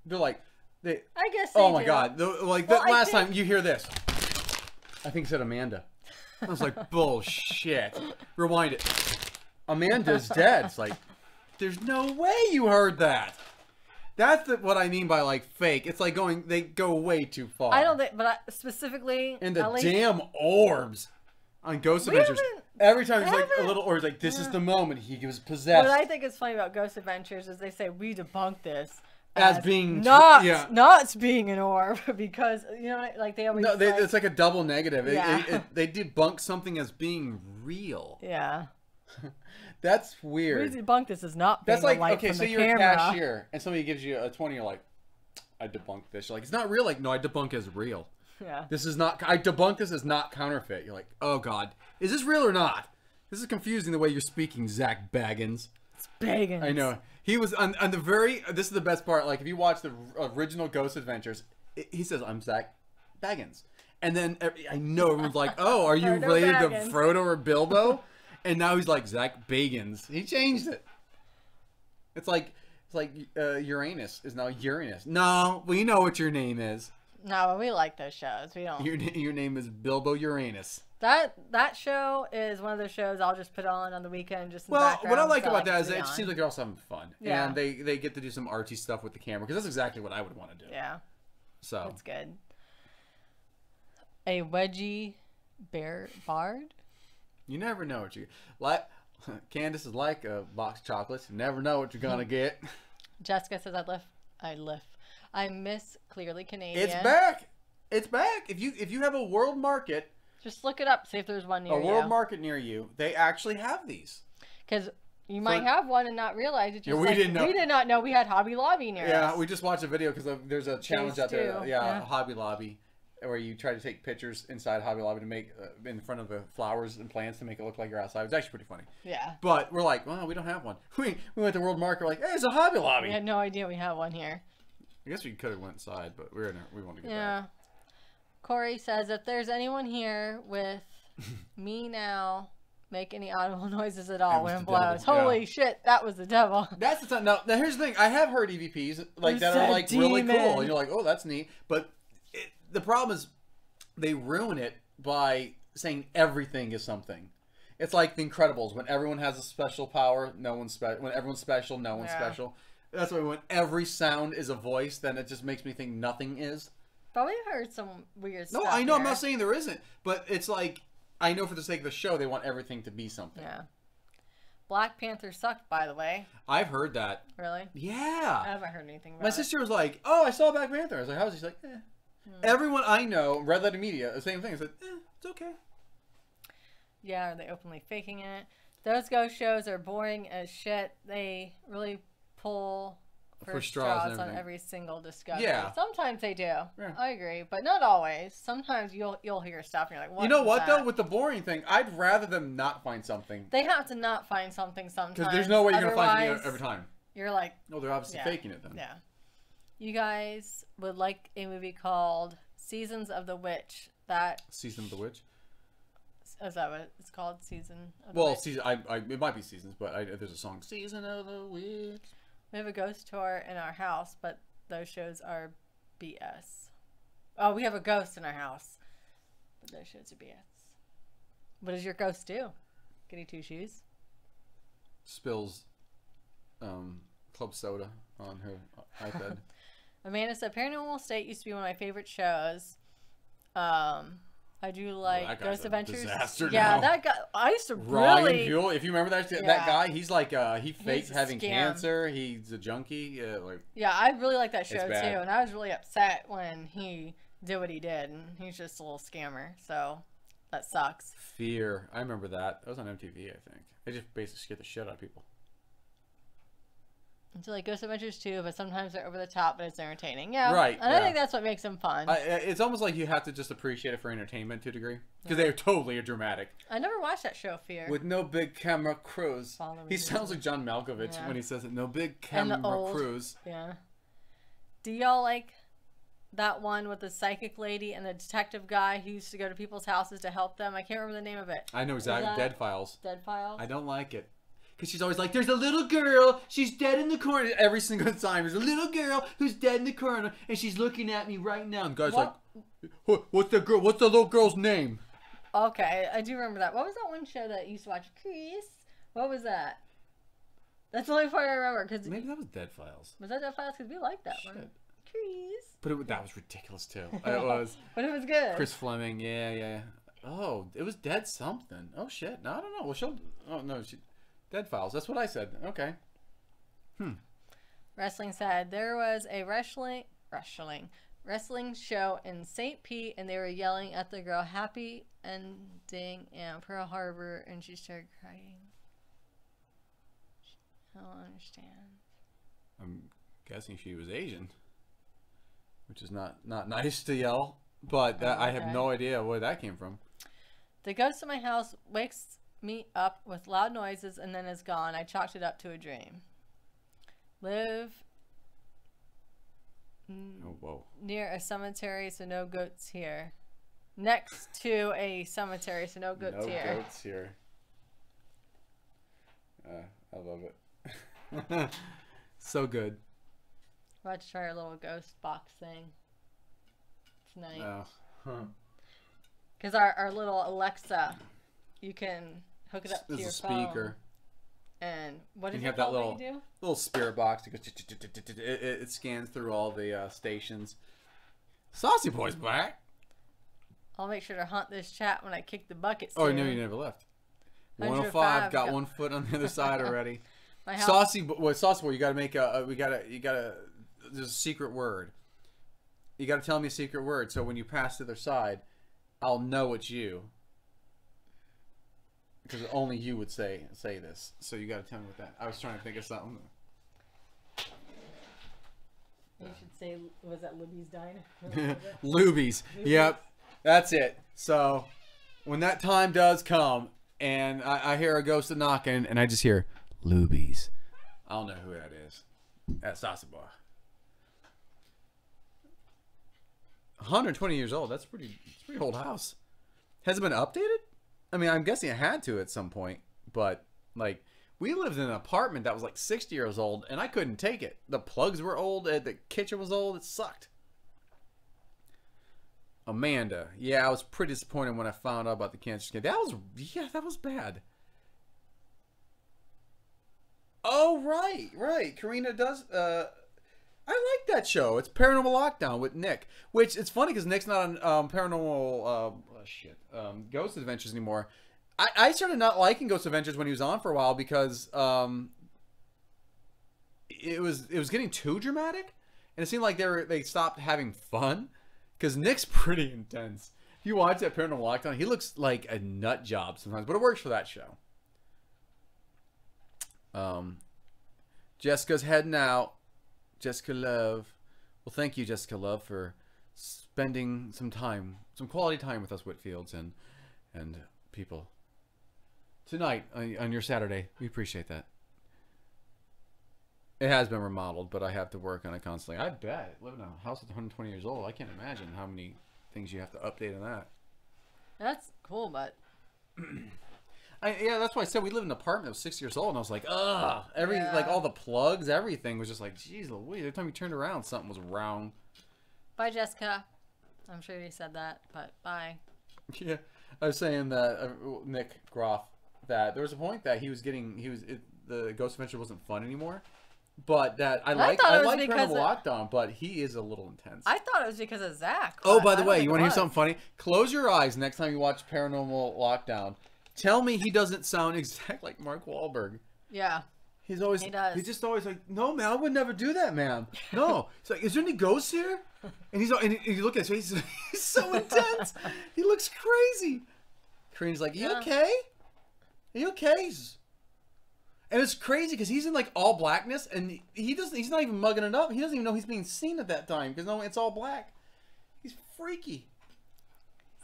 They're like, I guess. Oh my God! Last time you hear this, I think it said Amanda. I was like, bullshit. Rewind it. Amanda's dead. It's like, there's no way you heard that. That's what I mean by like fake. It's like they go way too far. I don't think, but specifically. And the damn orbs on Ghost Adventures. Every time there's like a little orb, like this is the moment he was possessed. What I think is funny about Ghost Adventures is they say we debunk this. As being not being an orb because like they always it's like a double negative. Yeah. They debunk something as being real. Yeah. That's weird. We debunk this as not being That's like, a light okay, from so the you're camera. a cashier and somebody gives you a 20, you're like, I debunk this. You're like, it's not real. Like, no, I debunk as real. Yeah. This is not, I debunk this as not counterfeit. You're like, oh God, is this real or not? This is confusing the way you're speaking, Zach Baggins. It's Baggins. I know. He was on the this is the best part. Like, if you watch the original Ghost Adventures, he says, I'm Zach Baggins. And then I know everyone's like, oh, are you related to Frodo or Bilbo? And now he's like Zach Baggins. He changed it. It's like Uranus is now Uranus. No, we know what your name is. No, but we like those shows. We don't. Your name is Bilbo Uranus. That show is one of those shows I'll just put on the weekend just in the background. What I like about that is it seems like they're also having fun. Yeah. And they get to do some artsy stuff with the camera because that's exactly what I would want to do. Yeah. So that's good. A wedgie bard? You never know what you like. Candace is like a box of chocolates. You never know what you're gonna get. Jessica says I miss Clearly Canadian. It's back. It's back. If you have a world market, just look it up. See if there's one near you. A world market near you. They actually have these. Because you might have one and not realize it. Just we didn't know. We did not know we had Hobby Lobby near us. Yeah, we just watched a video because there's a challenge out there. Yeah, Hobby Lobby, where you try to take pictures inside Hobby Lobby to make in front of the flowers and plants to make it look like you're outside. It's actually pretty funny. Yeah. But we're like, well, we don't have one. We went to World Market. We're like, hey, it's a Hobby Lobby. We had no idea we had one here. I guess we could have went inside, but we want to get back. Yeah. Corey says if there's anyone here with me now, make any audible noises at all when it the devil, blows. Holy shit, that was the devil. That's the time. Now, here's the thing. I have heard EVPs like that are like really cool, and you're like, oh, that's neat. But the problem is they ruin it by saying everything is something. It's like The Incredibles. When everyone has a special power, no one's special. When everyone's special, no one's special. That's why when every sound is a voice, then it just makes me think nothing is. But we've heard some weird stuff. No, I know. Here. I'm not saying there isn't. But it's like, I know for the sake of the show, they want everything to be something. Yeah. Black Panther sucked, by the way. I've heard that. Really? Yeah. I haven't heard anything about My sister was like, oh, I saw Black Panther. I was like, how was he? She's like, eh. Everyone I know, Red Letter Media, the same thing. I said, it's okay. Yeah, are they openly faking it? Those ghost shows are boring as shit. They really pull for straws on every single discovery. Yeah. Sometimes they do. Yeah. I agree, but not always. Sometimes you'll hear stuff and you're like, what? You know what, that? though? With the boring thing, I'd rather them not find something. They have to not find something sometimes. Because there's no way you're going to find something every time. You're like... No, they're obviously faking it then. Yeah. You guys would like a movie called Seasons of the Witch. Season of the Witch? Is that what it's called? Season of the Witch? Season. It might be Seasons, but there's a song. Season of the Witch. We have a ghost tour in our house, but those shows are BS. Oh, we have a ghost in our house, but those shows are BS. What does your ghost do? Goody two shoes? Spills club soda on her iPad. Amanda said Paranormal State used to be one of my favorite shows. I do like Ghost Adventures. Yeah, that guy. I used to Ryan really. Buell, if you remember that guy, he's like he faked having cancer. He's a junkie. Yeah, I really like that show too, and I was really upset when he did what he did, and he's just a little scammer. So that sucks. Fear. I remember that. That was on MTV, I think. They just basically scared the shit out of people. Until like Ghost Adventures too, but sometimes they're over the top, but it's entertaining. Yeah, right. And I think that's what makes them fun. It's almost like you have to just appreciate it for entertainment to a degree, because they're totally dramatic. I never watched that show, Fear. With no big camera crews. He sounds like John Malkovich when he says it. No big camera crews. Yeah. Do y'all like that one with the psychic lady and the detective guy who used to go to people's houses to help them? I can't remember the name of it. I know exactly. Dead Files. Dead Files. I don't like it. Because she's always like, there's a little girl, she's dead in the corner. Every single time, there's a little girl who's dead in the corner, and she's looking at me right now. And the guy's like, what's the little girl's name? Okay, I do remember that. What was that one show that you used to watch? Chris? What was that? That's the only part I remember. Cause maybe that was Dead Files. Was that Dead Files? Because we liked that one. Chris. But that was ridiculous, too. It was. But it was good. Chris Fleming, yeah. Oh, it was Dead something. Oh, shit. No, I don't know. Well, oh, no, Dead Files. That's what I said. Okay. Wrestling said there was a wrestling show in St. Pete, and they were yelling at the girl "Happy Ending" and Pearl Harbor, and she started crying. I don't understand. I'm guessing she was Asian, which is not nice to yell, but I have no idea where that came from. The ghost in my house wakes me up with loud noises and then is gone. I chalked it up to a dream. Live near a cemetery, so no goats here. Next to a cemetery, so no goats here. No goats here. I love it. So good. We're about to try our little ghost box thing tonight. Oh. Because our little Alexa, you can hook it up to your speaker. And what did you have that little spirit box? It scans through all the stations. Saucy Boy's back. I'll make sure to haunt this chat when I kick the bucket. Oh, no, you never left. 105 got one foot on the other side already. Saucy Boy, you gotta make there's a secret word. You gotta tell me a secret word, so when you pass to the other side, I'll know it's you. Because only you would say this. So you got to tell me what that. I was trying to think of something. You should say, was that Libby's Diner? Luby's. Yep. That's it. So when that time does come and I hear a ghost knocking and I just hear Luby's, I'll know who that is. That's Saucy Boy. 120 years old. That's pretty old house. Has it been updated? I mean, I'm guessing it had to at some point, but like we lived in an apartment that was like 60 years old, and I couldn't take it. The plugs were old, the kitchen was old. It sucked. Amanda, yeah, I was pretty disappointed when I found out about the cancer skin. That was bad. Oh, right. Karina does. I like that show. It's Paranormal Lockdown with Nick. Which it's funny because Nick's not on Paranormal Ghost Adventures anymore. I started not liking Ghost Adventures when he was on for a while because it was getting too dramatic, and it seemed like they stopped having fun. Because Nick's pretty intense. If you watch that Paranormal Lockdown, he looks like a nut job sometimes, but it works for that show. Jessica's heading out. Jessica Love. Well, thank you, Jessica Love, for spending some quality time with us Whitfields and people tonight on your Saturday. We appreciate that. It has been remodeled, but I have to work on it constantly. I bet. Living in a house that's 120 years old, I can't imagine how many things you have to update on that. That's cool, but... yeah, that's why I said we lived in an apartment that was 6 years old, and I was like, ugh. Like, all the plugs, everything was just like, geez Louise. Every time you turned around, something was wrong. Bye, Jessica. I'm sure you said that, but bye. Yeah. I was saying that, Nick Groff, that there was a point that the Ghost Adventure wasn't fun anymore. But that I like Paranormal Lockdown, but he is a little intense. I thought it was because of Zach. Oh, by the way, you want to hear something funny? Close your eyes next time you watch Paranormal Lockdown. Tell me he doesn't sound exactly like Mark Wahlberg. Yeah. He does. He's just always like, no, man, I would never do that, man. No. He's like, is there any ghosts here? And you look at his face, he's so intense. He looks crazy. Karina's like, you okay? Are you okay? And it's crazy because he's in like all blackness, and he's not even mugging it up. He doesn't even know he's being seen at that time because it's all black. He's freaky.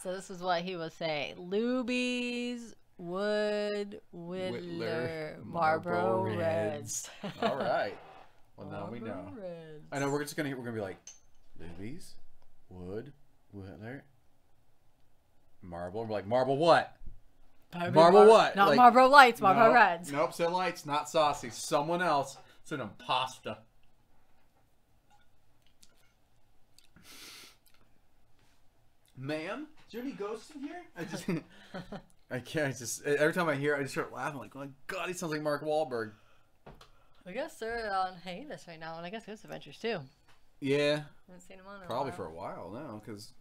So this is what he will say: Lubies, Wood, Whittler, Marlboro Reds. All right. Well, now we know. Reds. I know we're gonna be like Lubies, Wood, Whittler, Marble. We're like, Marble what? Marble what? Not like, Marlboro Lights, Marlboro Reds. Nope, said Lights, not Saucy. Someone else. It's an imposter. Ma'am, is there any ghosts in here? I can't. Every time I hear it, I just start laughing. Like, oh my God, he sounds like Mark Wahlberg. I guess they're on hiatus right now, and I guess Ghost Adventures too. Yeah. I haven't seen them on in probably a while. for a while now, because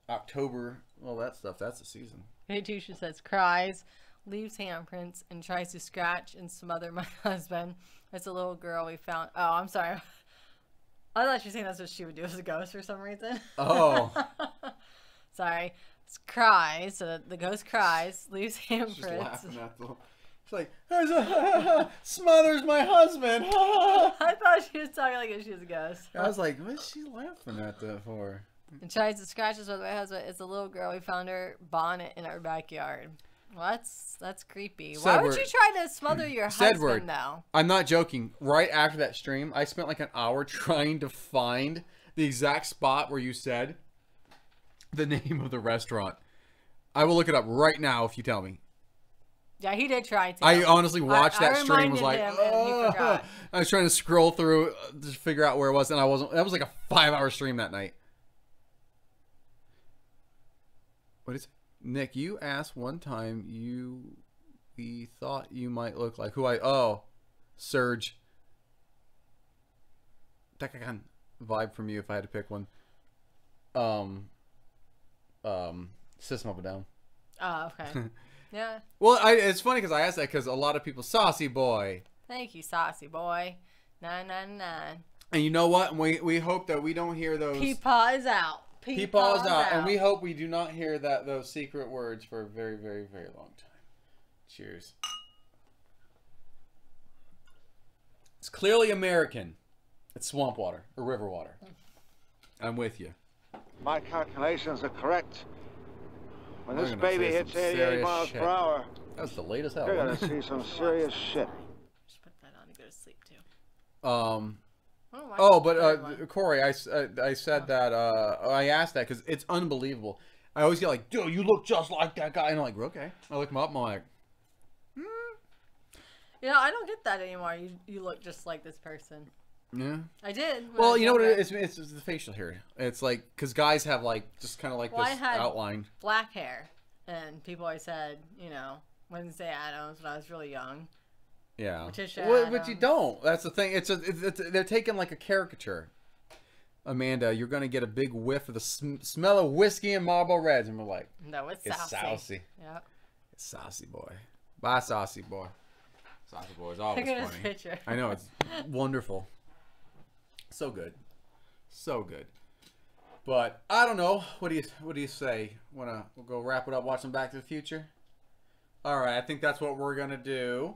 October, all that stuff. That's the season. Tusha says cries, leaves handprints, and tries to scratch and smother my husband. It's a little girl we found. Oh, I'm sorry. I thought she was saying that's what she would do as a ghost for some reason. Oh. Sorry. It's cries. So the ghost cries, leaves handprints. She's laughing at them. It's like, smothers my husband. I thought she was talking like if she was a ghost. I was like, what's she laughing at that for? And tries to scratch us with my husband. It's a little girl. We found her bonnet in our backyard. Well, that's creepy. Why would you try to smother your husband, though? I'm not joking. Right after that stream, I spent like an hour trying to find the exact spot where you said the name of the restaurant. I will look it up right now if you tell me. Yeah, he did try to. I honestly watched that stream. Was like, oh. I was trying to scroll through to figure out where it was, and I wasn't. That was like a 5-hour stream that night. What is it? Nick, you asked one time we thought you might look like Surge. Takakan vibe from you if I had to pick one. System Up and Down. Oh, okay. Yeah. Well, it's funny because I asked that because a lot of people, Saucy Boy. Thank you, Saucy Boy. 999. And you know what? We hope that we don't hear those. Peepaw is out. Peepaw is out. And we hope we do not hear those secret words for a very, very, very long time. Cheers. It's clearly American. It's swamp water or river water. I'm with you. My calculations are correct. When this baby hits 88 miles per hour, that was the latest hell. You're gonna see some serious shit. Just put that on and go to sleep too. But Corey, I said that I asked that because it's unbelievable. I always get like, dude, you look just like that guy. And I'm like, okay. I look him up and I'm like, You know, I don't get that anymore. You look just like this person. yeah. I did. Well, you know what it is? It's the facial hair. It's like, because guys have like, just kind of like Well, I this had outline. black hair. And people always said, you know, Wednesday Addams when I was really young. Yeah. Letitia Well, but you Adams. don't. That's the thing. It's they're taking like a caricature. Amanda, you're going to get a big whiff of the smell of whiskey and Marlboro Reds. And we're like, No, it's it's saucy. Yeah. It's saucy boy. Bye, saucy boy. Saucy boy is always Look at his funny. picture. I know, it's wonderful. So good. So good. But I don't know. What do you say? We'll go wrap it up, watch some Back to the Future? All right, I think that's what we're going to do.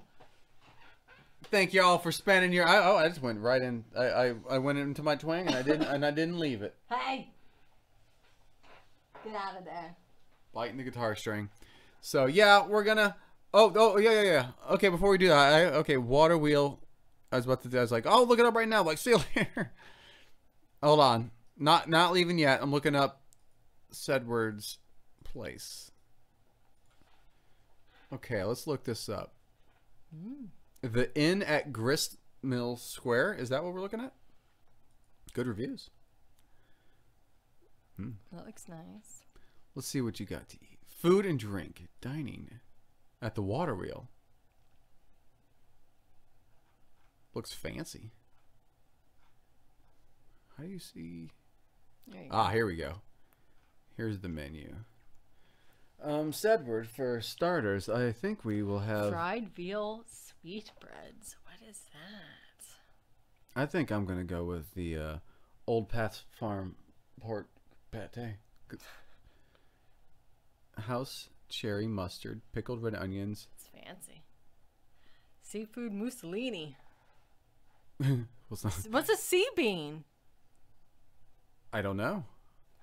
Thank y'all for spending your I just went right in. I went into my twang and I didn't leave it. Hey. Get out of there. Biting the guitar string. So yeah, we're gonna. Oh yeah. Okay, before we do that, okay, water wheel. I was like, oh, look it up right now. Like, see you later. Hold on, not leaving yet. I'm looking up Sedward's place. Okay, let's look this up. The Inn at Grist Mill Square. Is that what we're looking at? Good reviews. That looks nice. Let's see what you got to eat. Food and drink. Dining at the water wheel. Looks fancy. How do you see? There you Ah, go. here we go. Here's the menu. Sedward, for starters, I think we will have... Fried veal sweetbreads. What is that? I think I'm going to go with the Old Path Farm pork pate. Good. House cherry mustard, pickled red onions. It's fancy. Seafood Mussolini. What's that? What's a sea bean? I don't know.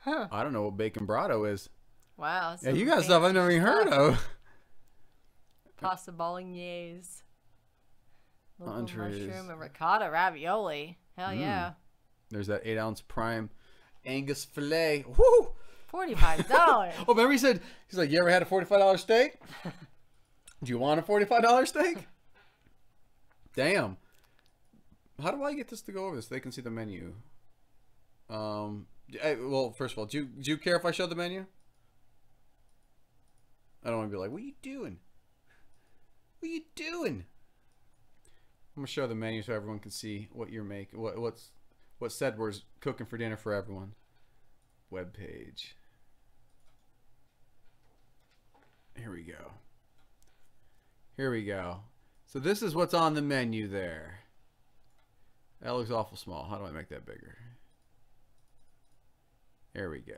Huh. I don't know what bacon brado is. Wow. Yeah, some you got stuff I've never even heard of. Pasta bolognese. Local Entrees. mushroom and ricotta ravioli. Hell yeah. There's that 8-ounce prime Angus filet. Woo! $45. Oh, remember he's like, you ever had a $45 steak? Do you want a $45 steak? Damn. How do I get this to go over this? They can see the menu. Well, first of all, do you care if I show the menu? I don't want to be like, what are you doing? What are you doing? I'm gonna show the menu so everyone can see what you're making. What Sedward's cooking for dinner for everyone. Web page. Here we go. Here we go. So this is what's on the menu there. That looks awful small. How do I make that bigger? There we go.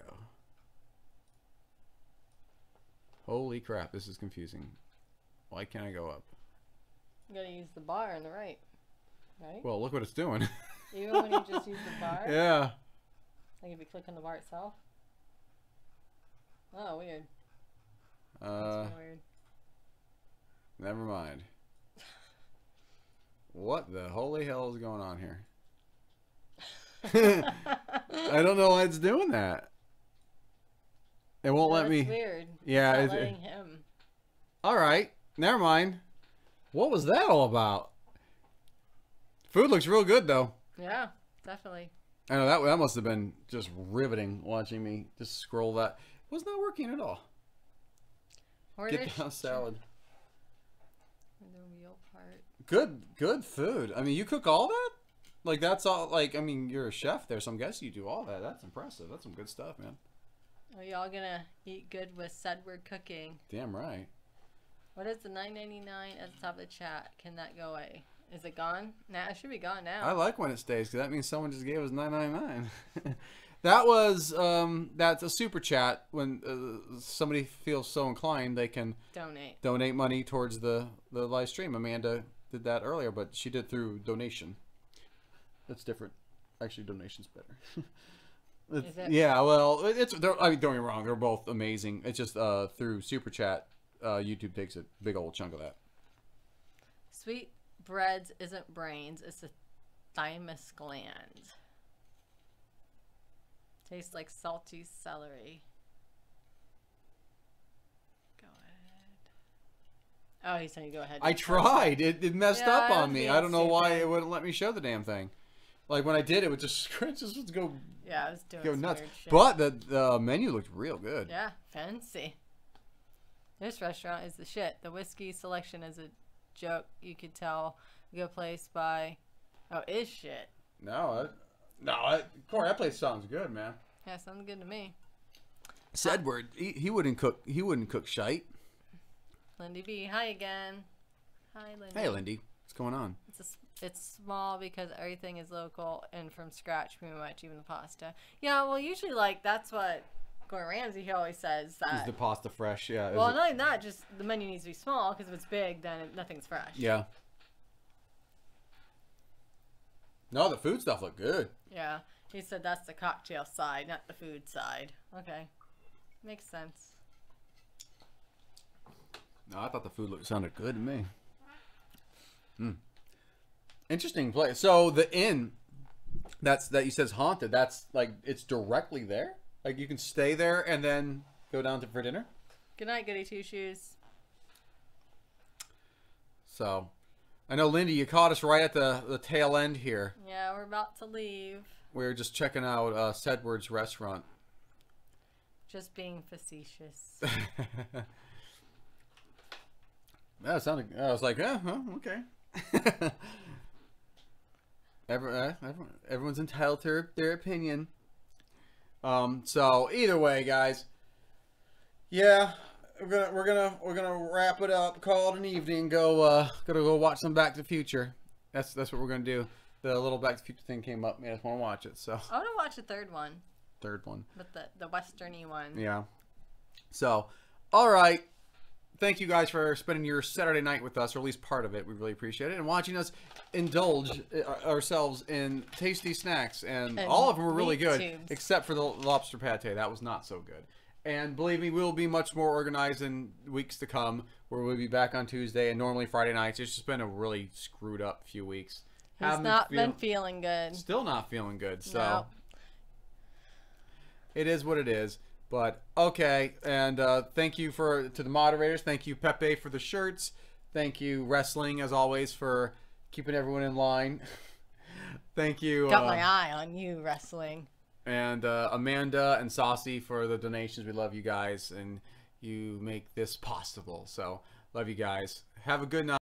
Holy crap, this is confusing. Why can't I go up? You gotta use the bar on the right. Right? Well, look what it's doing. Even when you just use the bar? Yeah. Like if you click on the bar itself? Oh, weird. That's kinda weird. Never mind. What the holy hell is going on here? I don't know why it's doing that. It won't let me. Weird. Yeah, It's it's not letting him. all right. Never mind. What was that all about? Food looks real good though. Yeah, definitely. I know that must have been just riveting watching me just scroll that. It was not working at all. Get down salad. The real part. Good food. I mean, you cook all that? Like that's all. Like I mean, you're a chef there, so I'm guessing you do all that. That's impressive. That's some good stuff, man. Are y'all gonna eat good with Sedward cooking? Damn right. What is the $9.99 at the top of the chat? Can that go away? Is it gone? Nah, it should be gone now. I like when it stays because that means someone just gave us $9.99. That was that's a super chat. When somebody feels so inclined, they can donate money towards the live stream. Amanda did that earlier, but she did through donation. That's different. Actually, donation's better. Yeah, well, I mean, don't get me wrong. They're both amazing. It's just through super chat, YouTube takes a big old chunk of that. Sweet breads isn't brains. It's a thymus gland. Tastes like salty celery. Oh, he said you go ahead. I tried. It messed up on me. I don't know why stupid. it wouldn't let me show the damn thing. Like when I did, it would just go. Yeah, I was doing Go some nuts. weird shit. But the menu looked real good. Yeah, fancy. This restaurant is the shit. The whiskey selection is a joke. You could tell a good place by... Oh, is shit. No, Corey, that place sounds good, man. Yeah, sounds good to me. Sedward, he wouldn't cook. He wouldn't cook shite. Lindy B, hi again. Hi, Lindy. Hey, Lindy, what's going on? It's small because everything is local and from scratch, pretty much, even the pasta. Yeah, well, usually, like, that's what Gordon Ramsay, he always says. Is the pasta fresh? Yeah. Well, not even that, just the menu needs to be small, because if it's big, then nothing's fresh. Yeah. No, the food stuff looked good. Yeah, he said that's the cocktail side, not the food side. Okay, makes sense. No, I thought the food sounded good to me. Interesting place. So the inn that you said is haunted. That's like it's directly there. Like you can stay there and then go down for dinner. Good night, Goody Two Shoes. So, I know Lindy, you caught us right at the tail end here. Yeah, we're about to leave. We were just checking out Sedward's restaurant. Just being facetious. That sounded. I was like, yeah, well, okay. Everyone's entitled to their opinion. So either way, guys. Yeah, we're gonna wrap it up, call it an evening, gonna go watch some Back to the Future. That's what we're gonna do. The little Back to the Future thing came up, made us want to watch it. So I want to watch the third one. Third one. But the westerny one. Yeah. So, all right. Thank you guys for spending your Saturday night with us, or at least part of it. We really appreciate it. And watching us indulge ourselves in tasty snacks. And all of them were really good, except for the lobster pate. That was not so good. And believe me, we'll be much more organized in weeks to come, where we'll be back on Tuesday and normally Friday nights. It's just been a really screwed up few weeks. He's not been feeling good. Still not feeling good. So no. It is what it is. But okay, and thank you to the moderators. Thank you, Pepe, for the shirts. Thank you, Wrestling, as always, for keeping everyone in line. Thank you. Got my eye on you, Wrestling. And Amanda and Saucy for the donations. We love you guys, and you make this possible. So love you guys. Have a good night.